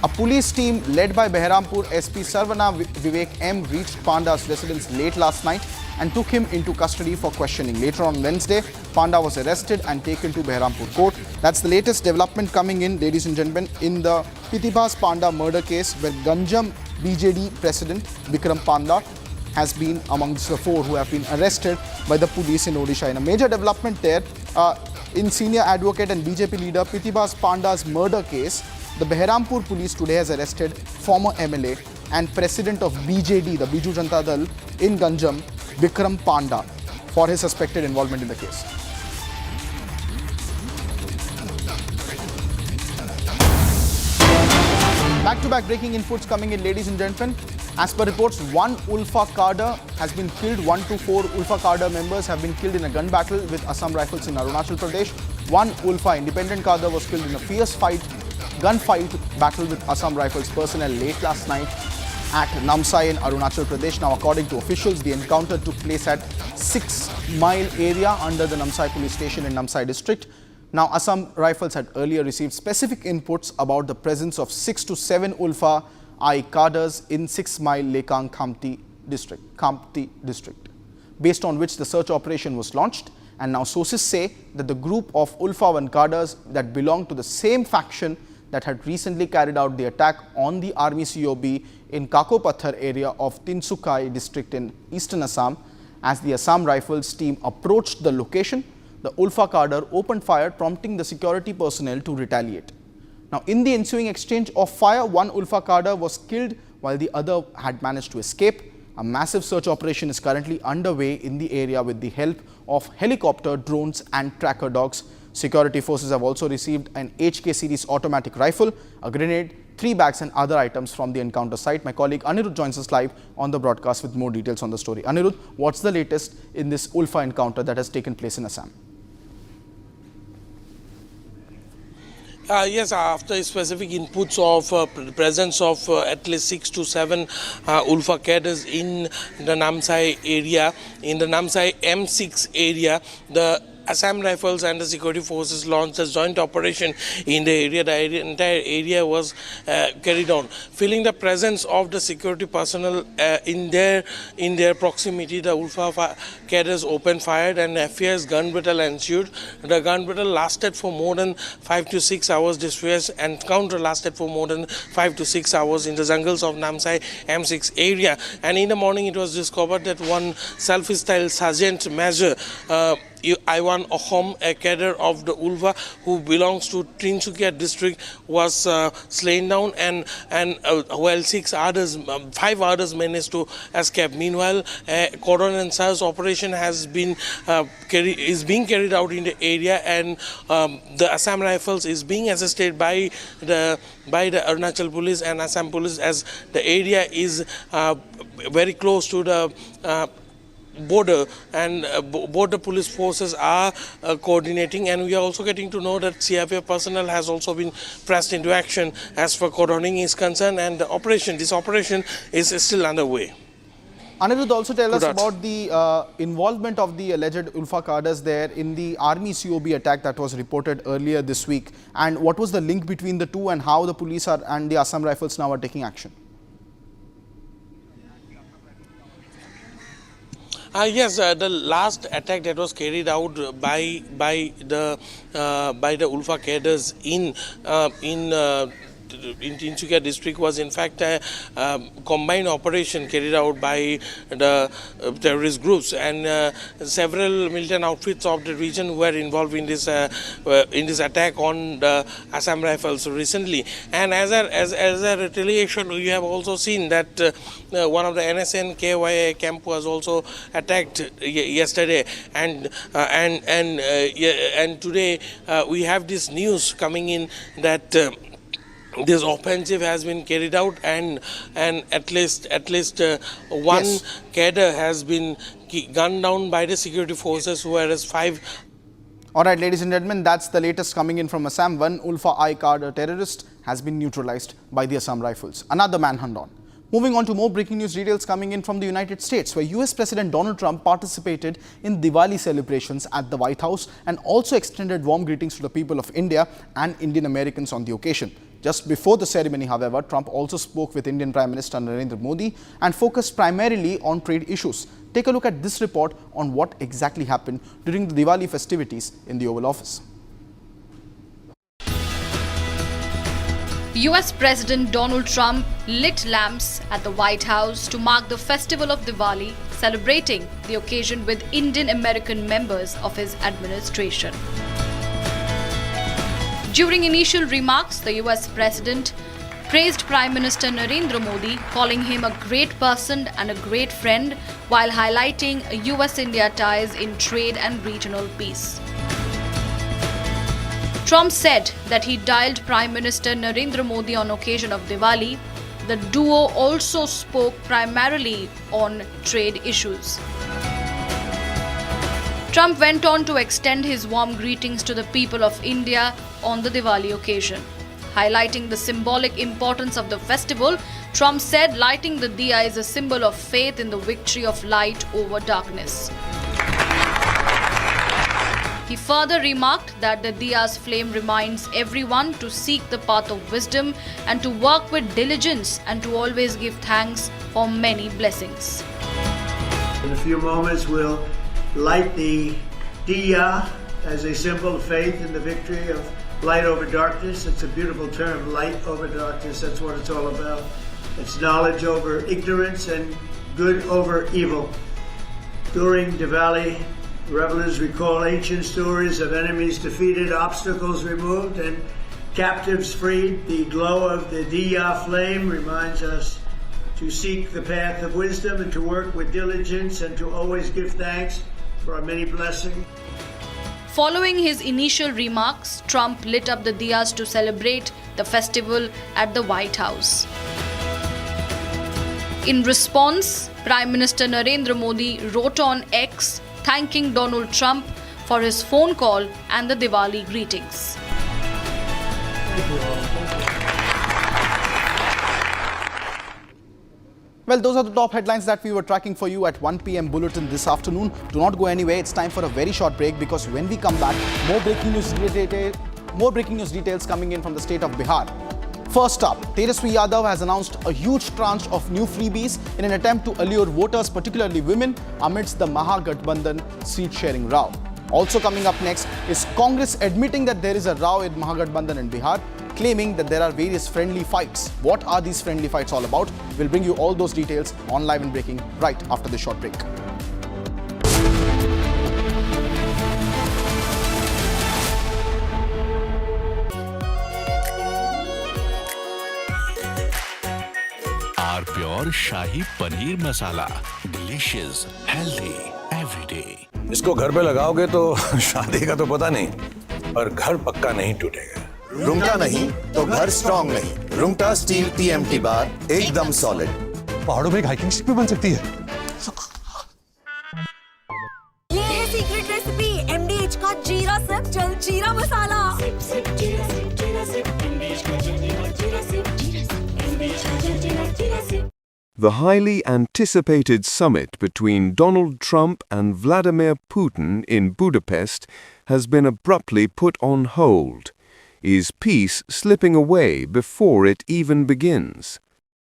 Speaker 14: A police team led by Behrampur SP Sarvana Vivek M reached Panda's residence late last night and took him into custody for questioning. Later on Wednesday, Panda was arrested and taken to Behrampur court. That's the latest development coming in, ladies and gentlemen, in the Pritibhas Panda murder case, where Ganjam BJD president Vikram Panda has been amongst the 4 who have been arrested by the police in Odisha. In a major development there, in senior advocate and BJP leader Pritibhas Panda's murder case, the Behrampur police today has arrested former MLA and president of BJD, the Biju Janata Dal, in Ganjam, Vikram Panda, for his suspected involvement in the case. Back-to-back breaking inputs coming in, ladies and gentlemen. As per reports, 1 Ulfa cadre has been killed. 1 to 4 Ulfa cadre members have been killed in a gun battle with Assam Rifles in Arunachal Pradesh. 1 Ulfa independent cadre was killed in a fierce gunfight battle with Assam Rifles personnel late last night at Namsai in Arunachal Pradesh. Now, according to officials, the encounter took place at 6 Mile area under the Namsai police station in Namsai district. Now, Assam Rifles had earlier received specific inputs about the presence of 6 to 7 Ulfa-I cadres in 6 Mile Lekang Khamti district, based on which the search operation was launched. And now sources say that the group of Ulfa-I cadres that belong to the same faction that had recently carried out the attack on the army COB in Kakopathar area of Tinsukai district in eastern Assam, As the Assam Rifles team approached the location, the Ulfa cadre opened fire, prompting the security personnel to retaliate. Now, in the ensuing exchange of fire, one Ulfa cadre was killed while the other had managed to escape. A massive search operation is currently underway in the area with the help of helicopter, drones and tracker dogs. Security forces have also received an HK series automatic rifle, a grenade, 3 bags and other items from the encounter site. My colleague Anirudh joins us live on the broadcast with more details on the story. Anirudh, what's the latest in this Ulfa encounter that has taken place in Assam?
Speaker 2: Yes, after specific inputs of presence of at least 6 to 7 Ulfa cadres in the Namsai area, in the Namsai M6 area, the Assam Rifles and the security forces launched a joint operation in the area. The entire area was carried on. Feeling the presence of the security personnel in their proximity, the Ulfa cadres opened fire and a fierce gun battle ensued. The gun battle lasted for more than 5 to 6 hours. This fierce encounter lasted for more than 5 to 6 hours in the jungles of Namsai M6 area. And in the morning, it was discovered that one self-styled Sergeant Major Iwan Ohom, a cadre of the Ulfa who belongs to Tinsukia district, was slain down, and while 5 others managed to escape. Meanwhile, a cordon and search operation is being carried out in the area, and the Assam Rifles is being assisted by the Arunachal police and Assam police, as the area is very close to the border, and border police forces are coordinating, and we are also getting to know that CRPF personnel has also been pressed into action as far cordoning is concerned, and this operation is still underway.
Speaker 14: Anirudh, also tell us about the involvement of the alleged Ulfa cadres there in the army COB attack that was reported earlier this week, and what was the link between the two and how the police and the Assam Rifles now are taking action?
Speaker 2: Yes, the last attack that was carried out by the Ulfa cadres in Tinsukia district was in fact a combined operation carried out by the terrorist groups, and several militant outfits of the region were involved in this attack on the Assam Rifles recently. And as a retaliation, we have also seen that one of the NSN KYA camp was also attacked yesterday, and today we have this news coming in that this offensive has been carried out, and at least one cadre has been gunned down by the security forces, whereas 5.
Speaker 14: All right, ladies and gentlemen, that's the latest coming in from Assam. One Ulfa-I cadre terrorist has been neutralized by the Assam Rifles. Another manhunt on. Moving on to more breaking news details coming in from the United States, where US President Donald Trump participated in Diwali celebrations at the White House and also extended warm greetings to the people of India and Indian Americans on the occasion. Just before the ceremony, however, Trump also spoke with Indian Prime Minister Narendra Modi and focused primarily on trade issues. Take a look at this report on what exactly happened during the Diwali festivities in the Oval Office.
Speaker 1: US President Donald Trump lit lamps at the White House to mark the festival of Diwali, celebrating the occasion with Indian American members of his administration. During initial remarks, the US President praised Prime Minister Narendra Modi, calling him a great person and a great friend, while highlighting US-India ties in trade and regional peace. Trump said that he dialed Prime Minister Narendra Modi on occasion of Diwali. The duo also spoke primarily on trade issues. Trump went on to extend his warm greetings to the people of India on the Diwali occasion. Highlighting the symbolic importance of the festival, Trump said lighting the diya is a symbol of faith in the victory of light over darkness. He further remarked that the diya's flame reminds everyone to seek the path of wisdom and to work with diligence and to always give thanks for many blessings.
Speaker 22: In a few moments, we'll light the diya as a symbol of faith in the victory of light over darkness. It's a beautiful term, light over darkness. That's what it's all about. It's knowledge over ignorance and good over evil. During Diwali, revelers recall ancient stories of enemies defeated, obstacles removed, and captives freed. The glow of the Diya flame reminds us to seek the path of wisdom and to work with diligence and to always give thanks for our many blessings.
Speaker 1: Following his initial remarks, Trump lit up the diyas to celebrate the festival at the White House. In response, Prime Minister Narendra Modi wrote on X thanking Donald Trump for his phone call and the Diwali greetings.
Speaker 14: Well, those are the top headlines that we were tracking for you at 1 p.m. bulletin this afternoon. Do not go anywhere. It's time for a very short break because when we come back, more breaking news details coming in from the state of Bihar. First up, Tejas Yadav has announced a huge tranche of new freebies in an attempt to allure voters, particularly women, amidst the Mahagathbandhan seat-sharing row. Also coming up next is Congress admitting that there is a row in Mahagathbandhan in Bihar, claiming that there are various friendly fights. What are these friendly fights all about? We'll bring you all those details on Live and Breaking right after this short break.
Speaker 11: Our pure Shahi Paneer Masala. Delicious, healthy, every day.
Speaker 20: इसको घर पे लगाओगे तो शादी का तो पता नहीं, पर घर पक्का नहीं टूटेगा।
Speaker 13: रुंगटा नहीं तो घर स्ट्रॉन्ग नहीं। रुंगटा स्टील TMT बार एकदम सॉलिड।
Speaker 15: पहाड़ों में एक हाइकिंग स्टिक भी बन सकती है।
Speaker 16: ये है सीक्रेट रेसिपी MDH का जीरा सिप जल जीरा मसाला।
Speaker 17: The highly anticipated summit between Donald Trump and Vladimir Putin in Budapest has been abruptly put on hold. Is peace slipping away before it even begins?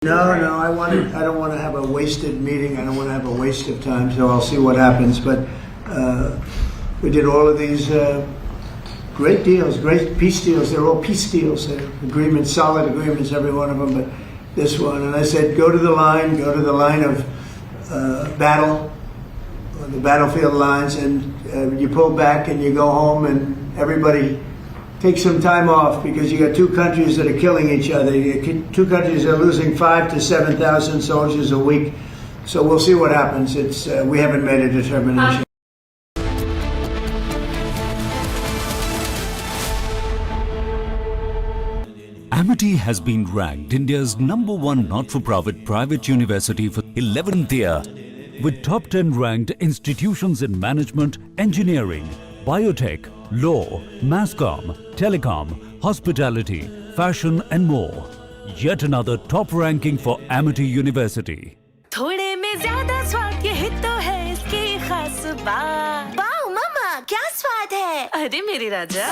Speaker 22: No, I don't want to have a wasted meeting. I don't want to have a waste of time, so I'll see what happens. But we did all of these great deals, great peace deals. They're all peace deals. They're agreements, solid agreements, every one of them. But this one, and I said, go to the line of battle, the battlefield lines, and you pull back and you go home, and everybody take some time off because you got two countries that are killing each other. Two countries are losing 5,000 to 7,000 soldiers a week. So we'll see what happens. We haven't made a determination.
Speaker 26: Amity has been ranked India's #1 not-for-profit private university for 11th year, with top 10 ranked institutions in management, engineering, biotech, law, masscom, telecom, hospitality, fashion and more. Yet another top ranking for Amity University.
Speaker 16: थोड़े में ज्यादा स्वाद ये तो है इसकी खास बात। वाओ मामा क्या स्वाद है? अरे मेरे राजा।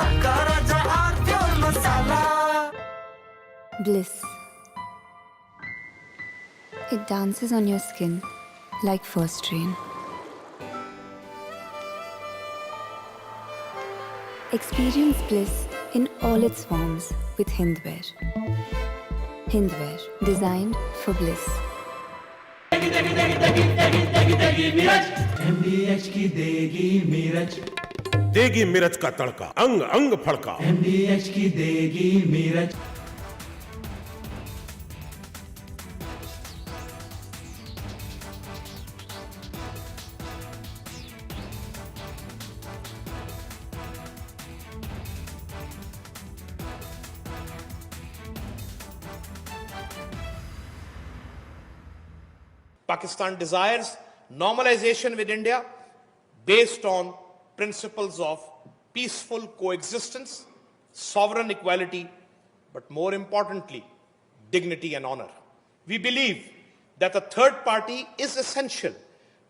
Speaker 27: Bliss. It dances on your skin like first rain. Experience bliss in all its forms with Hindwear. Hindwear, designed for bliss.
Speaker 5: MDH की देगी मीरज,
Speaker 28: देगी मिर्च का तड़का, अंग अंग फड़का।
Speaker 5: MDH की देगी Miraj.
Speaker 3: Pakistan desires normalization with India based on principles of peaceful coexistence, sovereign equality, but more importantly, dignity and honor. We believe that a third party is essential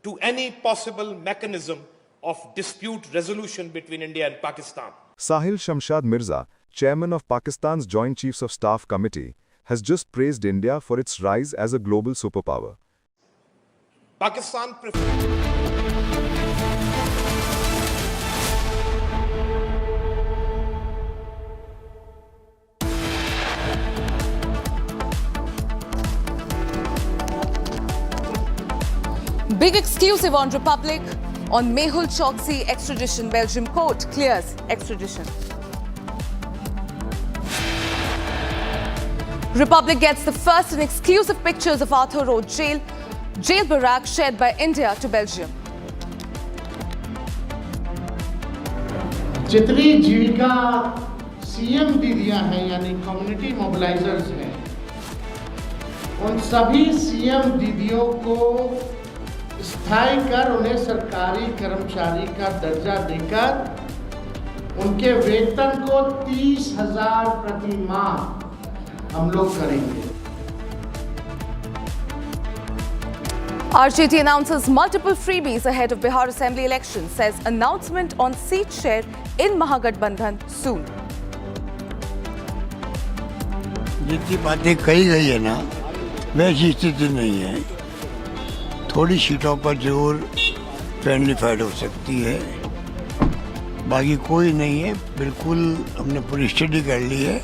Speaker 3: to any possible mechanism of dispute resolution between India and Pakistan.
Speaker 6: Sahil Shamshad Mirza, chairman of Pakistan's Joint Chiefs of Staff Committee, has just praised India for its rise as a global superpower.
Speaker 3: Pakistan
Speaker 7: Big exclusive on Republic on Mehul Choksi extradition. Belgium court clears extradition. Republic gets the first and exclusive pictures of Arthur Road jail barrack shared by India to Belgium.
Speaker 9: जितनी जीविका CM दीदियां हैं यानी community मोबिलाइजर्स हैं, उन सभी CM दीदियों को स्थायी कर उन्हें सरकारी कर्मचारी का दर्जा देकर उनके वेतन को 30,000 प्रति माह हम लोग करेंगे।
Speaker 7: RJT announces multiple freebies ahead of Bihar Assembly elections, says announcement on seat share in Mahagathbandhan soon.
Speaker 10: जितनी बातें कही गई है ना, वैसी स्थिति नहीं है। थोड़ी सीटों पर जरूर फ्रेंडली फाइट हो सकती है, बाकी कोई नहीं है। बिल्कुल हमने पूरी स्टडी कर ली है।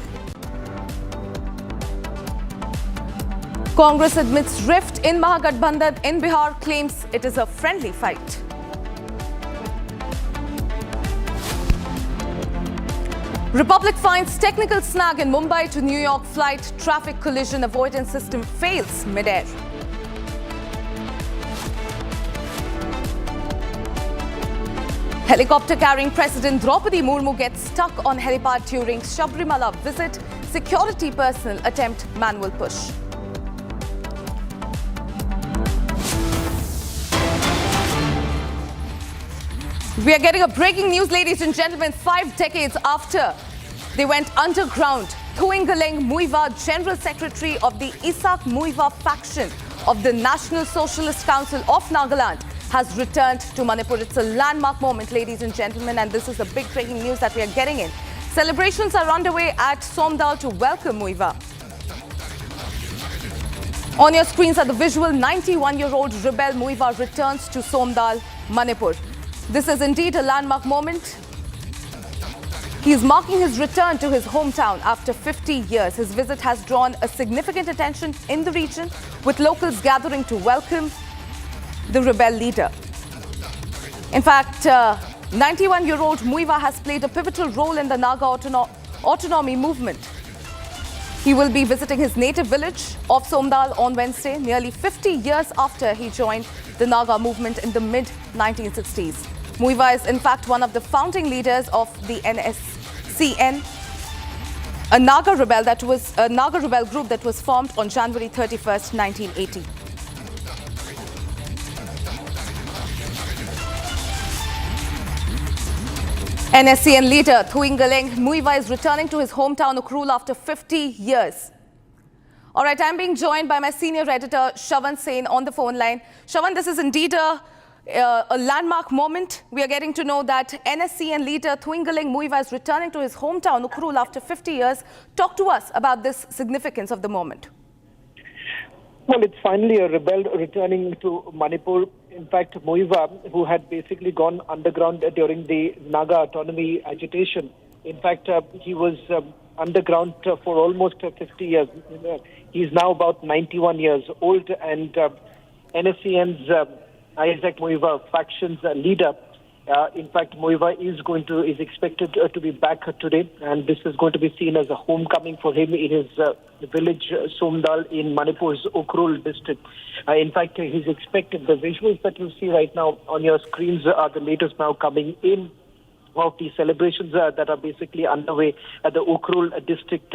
Speaker 7: Congress admits rift in Mahagathbandhan in Bihar, claims it is a friendly fight. Republic finds technical snag in Mumbai to New York flight. Traffic collision avoidance system fails mid-air. Helicopter carrying President Droupadi Murmu gets stuck on Helipad during Sabarimala visit. Security personnel attempt manual push. We are getting a breaking news, ladies and gentlemen. 5 decades after they went underground, Thuingaleng Muiwa, General Secretary of the Isak Muiwa faction of the National Socialist Council of Nagaland, has returned to Manipur. It's a landmark moment, ladies and gentlemen, and this is the big breaking news that we are getting in. Celebrations are underway at Somdal to welcome Muiwa. On your screens are the visual. 91-year-old rebel Muiwa returns to Somdal, Manipur. This is indeed a landmark moment. He is marking his return to his hometown after 50 years. His visit has drawn a significant attention in the region, with locals gathering to welcome the rebel leader. In fact, 91-year-old Muiwa has played a pivotal role in the Naga autonomy movement. He will be visiting his native village of Somdal on Wednesday, nearly 50 years after he joined the Naga movement in the mid-1960s. Muiwa is in fact one of the founding leaders of the NSCN, a Naga rebel group that was formed on January 31st, 1980. NSCN leader Thuingaleng Muiwa is returning to his hometown Ukhrul after 50 years. All right, I'm being joined by my senior editor Shravan Sen on the phone line. Shravan, this is indeed a landmark moment. We are getting to know that NSCN leader Thuingaleng Muiwa is returning to his hometown Ukhrul after 50 years. Talk to us about this significance of the moment.
Speaker 18: Well, it's finally a rebel returning to Manipur. In fact, Muiwa, who had basically gone underground during the Naga autonomy agitation, in fact, he was underground for almost 50 years. He's now about 91 years old, and NSCN's Isaac Muiwa faction's leader. In fact, Muiwa is expected to be back today, and this is going to be seen as a homecoming for him in his village Somdal in Manipur's Ukhrul district. In fact, he's expected. The visuals that you see right now on your screens are the latest now coming in of the celebrations that are basically underway at the Ukhrul district,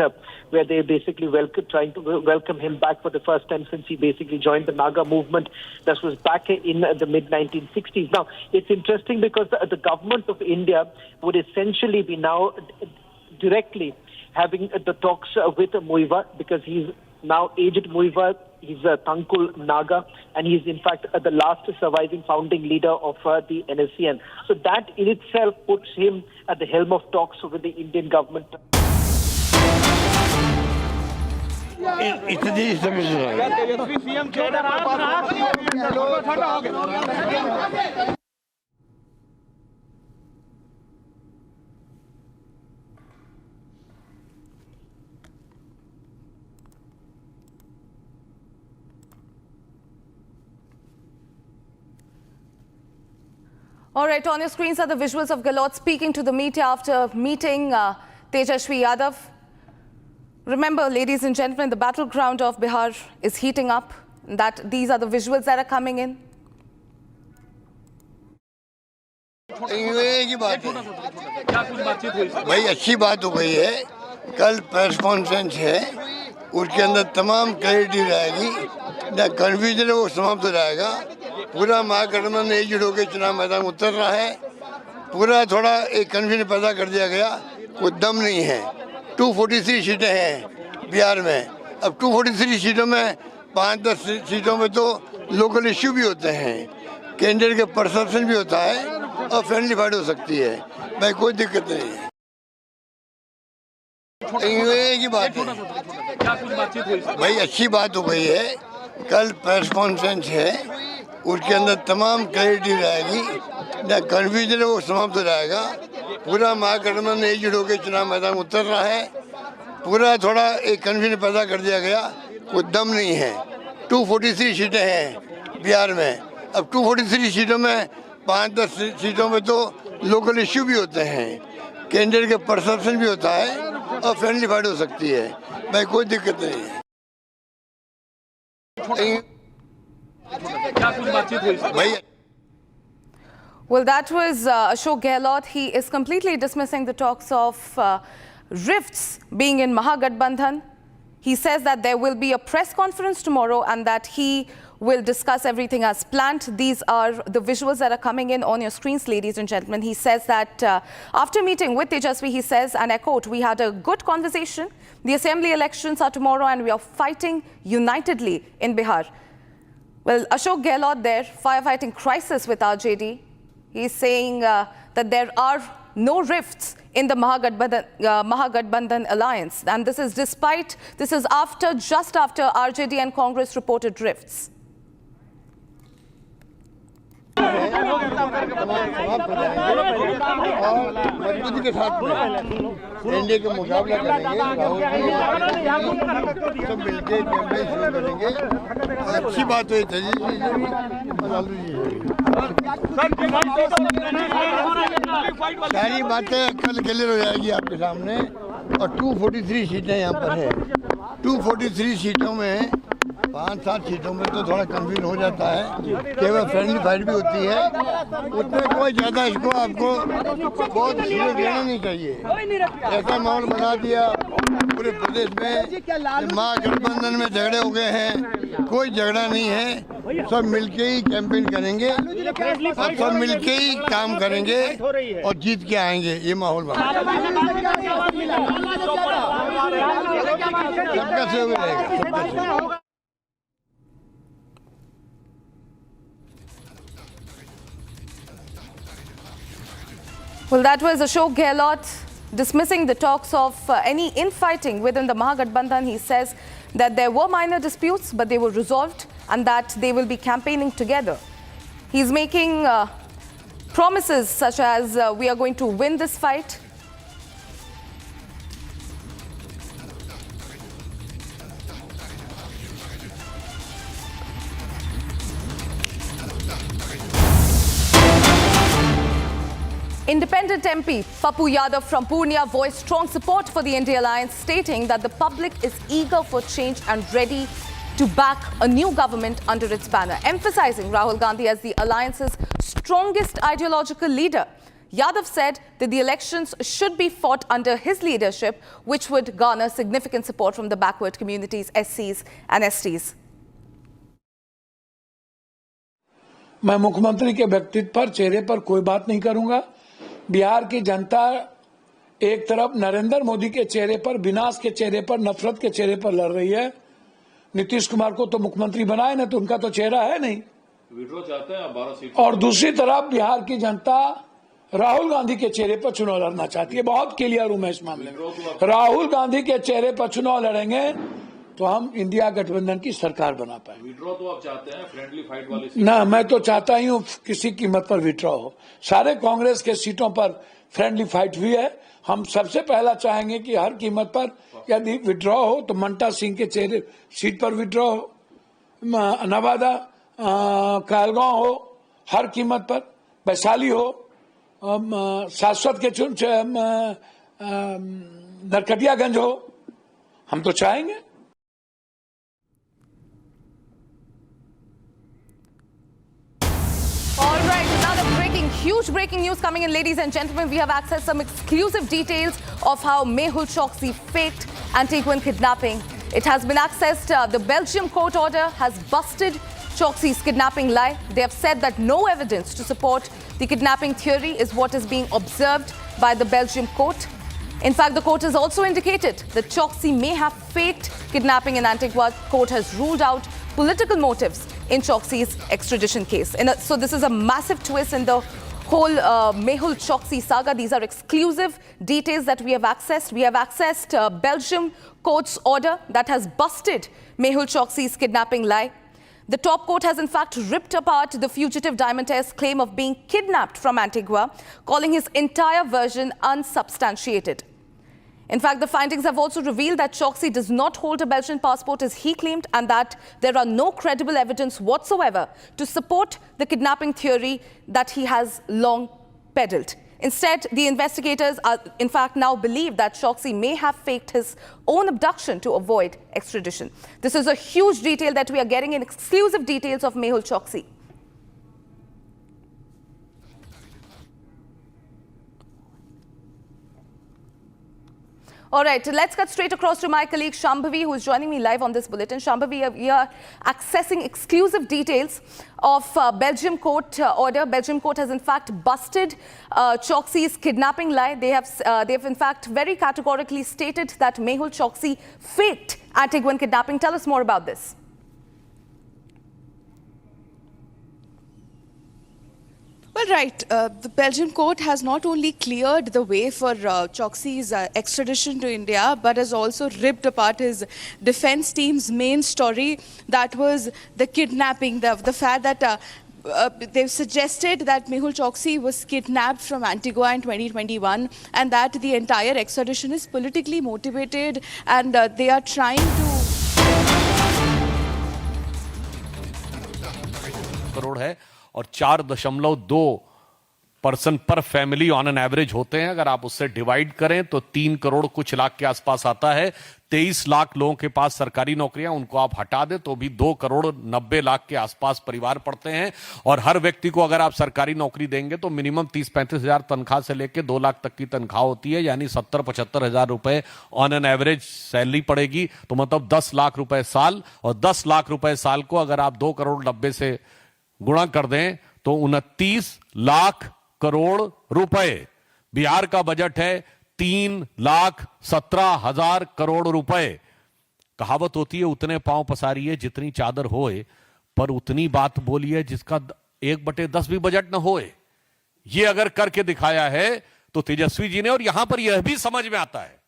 Speaker 18: where they basically trying to welcome him back for the first time since he basically joined the Naga movement that was back in the mid-1960s. Now, it's interesting because the government of India would essentially be now directly having the talks with Muiwa, because he's now aged Muiwa. He's a Thankul Naga, and he's in fact the last surviving founding leader of the NSCN. So that in itself puts him at the helm of talks with the Indian government.
Speaker 7: All right, on your screens are the visuals of Gehlot speaking to the media after meeting Tejashwi Yadav. Remember, ladies and gentlemen, the battleground of Bihar is heating up. These are the visuals that are coming in.
Speaker 10: की बात है भाई, अच्छी बात हो गई है। कल प्रेस कॉन्फ्रेंस है, उसके अंदर तमाम क्लैरिटी रहेगी, ना कन्फ्यूजन है वो समाप्त हो जाएगा। पूरा महागठबंधन एकजुट होकर चुनाव मैदान में उतर रहा है। पूरा थोड़ा एक कन्फ्यूजन पैदा कर दिया गया, कोई दम नहीं है। 243 सीटें हैं बिहार में। अब 243 सीटों में 5-10 सीटों में तो लोकल इश्यू भी होते हैं, कैंडिडेट के परसेप्शन भी होता है और फ्रेंडली फाइट हो सकती है। भाई कोई दिक्कत नहीं है। एक ही बात है भाई, अच्छी बात हो गई है। कल प्रेस कॉन्फ्रेंस है, उसके अंदर तमाम क्लैरिटी रहेगी, ना कन्फ्यूजन है वो समाप्त हो जाएगा। पूरा महागठबंधन एकजुट होकर चुनाव मैदान में उतर रहा है। पूरा थोड़ा एक कन्फ्यूजन पैदा कर दिया गया, कोई दम नहीं है। 243 सीटें हैं बिहार में। अब 243 सीटों में 5-10 सीटों में तो लोकल इश्यू भी होते हैं, कैंडिडेट के परसेप्शन भी होता है और फ्रेंडली फाइट हो सकती है। भाई कोई दिक्कत नहीं है। भाई
Speaker 7: Well, that was Ashok Gehlot. He is completely dismissing the talks of rifts being in Mahagathbandhan. He says that there will be a press conference tomorrow and that he will discuss everything as planned. These are the visuals that are coming in on your screens, ladies and gentlemen. He says that after meeting with Tejaswi, he says, and I quote, "We had a good conversation. The assembly elections are tomorrow and we are fighting unitedly in Bihar." Well, Ashok Gehlot there, firefighting crisis with RJD. He's saying that there are no rifts in the Mahagathbandhan alliance. And this is just after RJD and Congress reported rifts.
Speaker 10: मजबूती के साथ NDA का मुकाबला करेंगे। सब मिलकर campaign शुरू करेंगे। अच्छी बात हुई थी जी, सारी बातें कल क्लियर हो जाएगी आपके सामने। और 243 सीटें यहाँ पर है। 243 सीटों में 5-7 सीटों में तो थोड़ा कंफ्यूजन हो जाता है, केवल फ्रेंडली फाइट भी होती है। उसमें कोई ज़्यादा इसको आपको बहुत सीरियस लेना नहीं चाहिए। ऐसा माहौल बना दिया पूरे प्रदेश में, महागठबंधन में झगड़े हो गए हैं। कोई झगड़ा नहीं है, सब मिलके ही कैंपेन करेंगे और सब मिलके ही काम करेंगे और जीत के आएंगे। ये माहौल बना सबका सहयोग रहेगा।
Speaker 7: Well, that was Ashok Gehlot dismissing the talks of any infighting within the Mahagathbandhan. He says that there were minor disputes, but they were resolved and that they will be campaigning together. He's making promises such as we are going to win this fight. Independent MP Pappu Yadav from Purnia voiced strong support for the India alliance, stating that the public is eager for change and ready to back a new government under its banner, emphasizing Rahul Gandhi as the alliance's strongest ideological leader. Yadav said that the elections should be fought under his leadership, which would garner significant support from the backward communities, SCs and STs.
Speaker 4: मैं मुख्यमंत्री के व्यक्तित्व पर, चेहरे पर कोई बात नहीं करूंगा। बिहार की जनता एक तरफ नरेंद्र मोदी के चेहरे पर, विनाश के चेहरे पर, नफरत के चेहरे पर लड़ रही है। नीतीश कुमार को तो मुख्यमंत्री बनाए ना, तो उनका तो चेहरा है नहीं, विड्रॉ चाहते हैं 12 सीट। और दूसरी तरफ बिहार की जनता राहुल गांधी के चेहरे पर चुनाव लड़ना चाहती है। बहुत क्लियर हूं मैं इस मामले में। राहुल गांधी के चेहरे पर चुनाव लड़ेंगे तो हम इंडिया गठबंधन की सरकार बना पाए। विड्रॉ तो आप चाहते हैं फ्रेंडली फाइट वाली? ना, मैं तो चाहता ही हूँ किसी कीमत पर विड्रॉ हो। सारे कांग्रेस के सीटों पर फ्रेंडली फाइट हुई है। हम सबसे पहला चाहेंगे कि हर कीमत पर यदि विड्रॉ हो तो मंटा सिंह के चेहरे सीट पर विड्रॉ हो, नवादा कहलगांव हो, हर कीमत पर। वैशाली हो, शाश्वत के नरकटियागंज हो, हम तो चाहेंगे।
Speaker 7: All right, another huge breaking news coming in, ladies and gentlemen. We have accessed some exclusive details of how Mehul Choksi faked Antiguan kidnapping. It has been accessed. The Belgium court order has busted Choksi's kidnapping lie. They have said that no evidence to support the kidnapping theory is what is being observed by the Belgium court. In fact, the court has also indicated that Choksi may have faked kidnapping in Antigua. Court has ruled out political motives in Choksi's extradition case. So this is a massive twist in the whole Mehul Choksi saga. These are exclusive details that we have accessed. We have accessed Belgium court's order that has busted Mehul Choksi's kidnapping lie. The top court has in fact ripped apart the fugitive diamond heir's claim of being kidnapped from Antigua, calling his entire version unsubstantiated. In fact, the findings have also revealed that Choksi does not hold a Belgian passport as he claimed, and that there are no credible evidence whatsoever to support the kidnapping theory that he has long peddled. Instead, the investigators are in fact now believe that Choksi may have faked his own abduction to avoid extradition. This is a huge detail that we are getting in exclusive details of Mehul Choksi. All right, let's cut straight across to my colleague Shambhavi, who is joining me live on this bulletin. Shambhavi, we are accessing exclusive details of Belgium court order. Belgium court has in fact busted Choksi's kidnapping lie. They have in fact very categorically stated that Mehul Choksi faked Antiguan kidnapping. Tell us more about this.
Speaker 2: Well, right. The Belgian court has not only cleared the way for Choksi's extradition to India, but has also ripped apart his defense team's main story. That was the kidnapping, the fact that they've suggested that Mehul Choksi was kidnapped from Antigua in 2021 and that the entire extradition is politically motivated, and they are trying to...
Speaker 8: crore है और 4.2 person पर family on an average होते हैं। अगर आप उससे divide करें तो 3 करोड़ कुछ लाख के आसपास आता है। 23 लाख लोगों के पास सरकारी नौकरियां, उनको आप हटा दें तो भी 2 करोड़ 90 लाख के आसपास परिवार पड़ते हैं। और हर व्यक्ति को अगर आप सरकारी नौकरी देंगे तो मिनिमम 30-35 हजार तनख्वाह से लेकर 2 लाख तक की तनख्वाह होती है, यानी 70-75 हजार रुपए ऑन एन एवरेज सैलरी पड़ेगी। तो मतलब 10 लाख रुपए साल, और 10 लाख रुपए साल को अगर आप 2 करोड़ 90 से गुणा कर दें तो 29 लाख करोड़ रुपए। बिहार का बजट है 3,17,000 करोड़ रुपए। कहावत होती है उतने पांव पसारिए जितनी चादर होए, पर उतनी बात बोलिए जिसका 1/10 भी बजट न होए। ये अगर करके दिखाया है तो तेजस्वी जी ने। और यहां पर यह भी समझ में आता है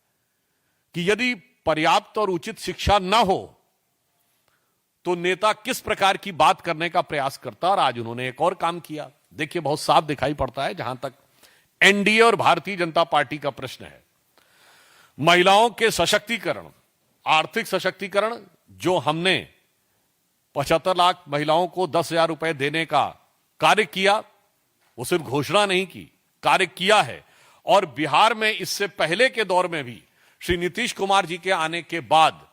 Speaker 8: कि यदि पर्याप्त और उचित शिक्षा न हो तो नेता किस प्रकार की बात करने का प्रयास करता। और आज उन्होंने एक और काम किया। देखिए, बहुत साफ दिखाई पड़ता है जहां तक एनडीए और भारतीय जनता पार्टी का प्रश्न है। महिलाओं के सशक्तिकरण, आर्थिक सशक्तिकरण, जो हमने 75 लाख महिलाओं को 10,000 रुपए देने का कार्य किया, वो सिर्फ घोषणा नहीं की, कार्य किया है। और बिहार में इससे पहले के दौर में भी श्री नीतीश कुमार जी के आने के बाद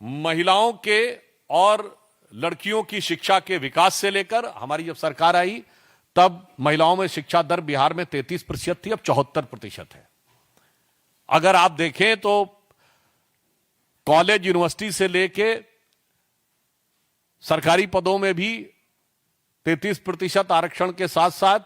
Speaker 8: महिलाओं के और लड़कियों की शिक्षा के विकास से लेकर हमारी जब सरकार आई तब महिलाओं में शिक्षा दर बिहार में 33% थी, अब 74% है। अगर आप देखें तो कॉलेज यूनिवर्सिटी से लेके सरकारी पदों में भी 33% आरक्षण के साथ साथ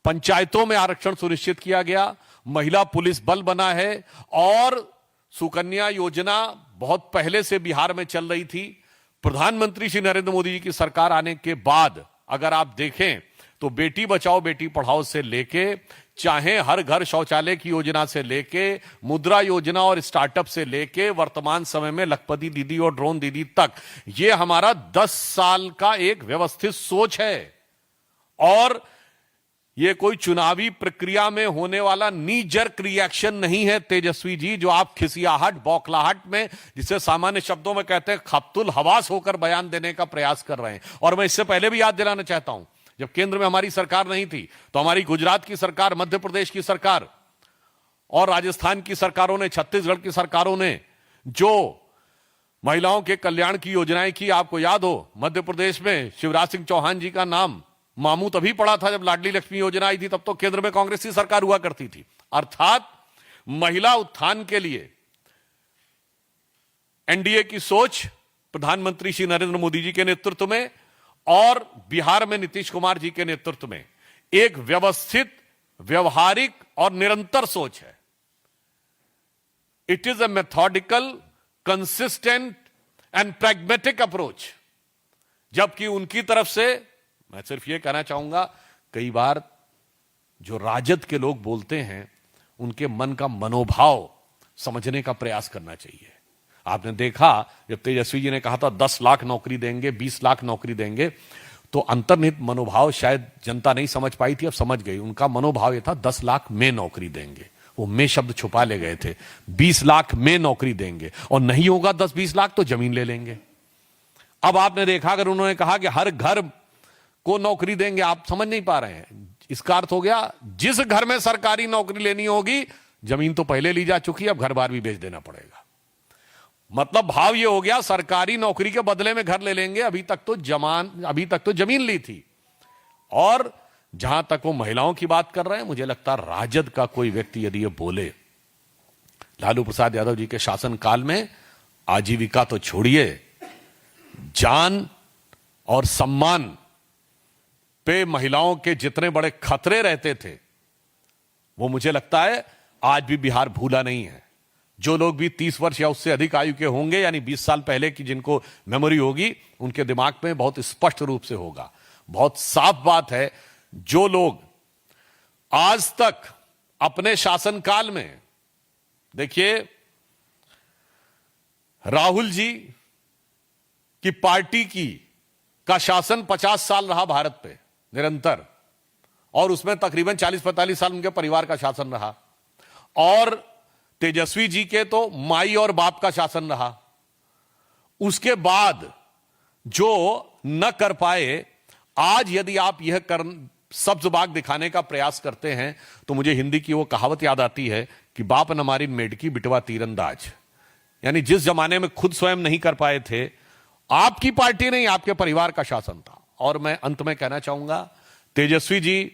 Speaker 8: पंचायतों में आरक्षण सुनिश्चित किया गया। महिला पुलिस बल बना है और सुकन्या योजना बहुत पहले से बिहार में चल रही थी। प्रधानमंत्री श्री नरेंद्र मोदी जी की सरकार आने के बाद अगर आप देखें तो बेटी बचाओ बेटी पढ़ाओ से लेके, चाहे हर घर शौचालय की योजना से लेके, मुद्रा योजना और स्टार्टअप से लेके, वर्तमान समय में लखपति दीदी और ड्रोन दीदी तक, ये हमारा 10 साल का एक व्यवस्थित सोच है। और ये कोई चुनावी प्रक्रिया में होने वाला नी जर्क रिएक्शन नहीं है तेजस्वी जी, जो आप खिसियाहट बौखलाहट में, जिसे सामान्य शब्दों में कहते हैं खप्तुल हवास होकर बयान देने का प्रयास कर रहे हैं। और मैं इससे पहले भी याद दिलाना चाहता हूं जब केंद्र में हमारी सरकार नहीं थी तो हमारी गुजरात की सरकार, मध्य प्रदेश की सरकार और राजस्थान की सरकारों ने, छत्तीसगढ़ की सरकारों ने जो महिलाओं के कल्याण की योजनाएं की, आपको याद हो मध्य प्रदेश में शिवराज सिंह चौहान जी का नाम मामू तभी पड़ा था जब लाडली लक्ष्मी योजना आई थी, तब तो केंद्र में कांग्रेस की सरकार हुआ करती थी। अर्थात महिला उत्थान के लिए एनडीए की सोच प्रधानमंत्री श्री नरेंद्र मोदी जी के नेतृत्व में और बिहार में नीतीश कुमार जी के नेतृत्व में एक व्यवस्थित, व्यवहारिक और निरंतर सोच है। It is a methodical, consistent and pragmatic approach. जबकि उनकी तरफ से मैं सिर्फ यह कहना चाहूंगा, कई बार जो राजद के लोग बोलते हैं उनके मन का मनोभाव समझने का प्रयास करना चाहिए। आपने देखा जब तेजस्वी जी ने कहा था 10 लाख नौकरी देंगे, 20 लाख नौकरी देंगे, तो अंतर्निहित मनोभाव शायद जनता नहीं समझ पाई थी, अब समझ गई। उनका मनोभाव यह था 10 लाख में नौकरी देंगे, वो में शब्द छुपा ले गए थे। 20 लाख में नौकरी देंगे और नहीं होगा 10-20 लाख तो जमीन ले लेंगे। अब आपने देखा अगर उन्होंने कहा कि हर घर को नौकरी देंगे, आप समझ नहीं पा रहे हैं। इसका अर्थ हो गया जिस घर में सरकारी नौकरी लेनी होगी, जमीन तो पहले ली जा चुकी है, अब घर बार भी बेच देना पड़ेगा। मतलब भाव ये हो गया सरकारी नौकरी के बदले में घर ले लेंगे, अभी तक तो जमीन ली थी। और जहां तक वो महिलाओं की बात कर रहे हैं, मुझे लगता है राजद का कोई व्यक्ति यदि ये बोले, लालू प्रसाद यादव जी के शासनकाल में आजीविका तो छोड़िए, जान और सम्मान पे महिलाओं के जितने बड़े खतरे रहते थे, वो मुझे लगता है आज भी बिहार भूला नहीं है। जो लोग भी 30 वर्ष या उससे अधिक आयु के होंगे, यानी 20 साल पहले की जिनको मेमोरी होगी, उनके दिमाग में बहुत स्पष्ट रूप से होगा। बहुत साफ बात है, जो लोग आज तक अपने शासनकाल में, देखिए राहुल जी की पार्टी का शासन 50 साल रहा भारत पे निरंतर, और उसमें तकरीबन 40-45 साल उनके परिवार का शासन रहा, और तेजस्वी जी के तो माई और बाप का शासन रहा। उसके बाद जो न कर पाए, आज यदि आप यह सब्ज बाग दिखाने का प्रयास करते हैं, तो मुझे हिंदी की वो कहावत याद आती है कि बाप न मारी मेढकी बिटवा तीरंदाज। यानी जिस जमाने में खुद स्वयं नहीं कर पाए थे, आपकी पार्टी नहीं, आपके परिवार का शासन था। और मैं अंत में कहना चाहूंगा, तेजस्वी जी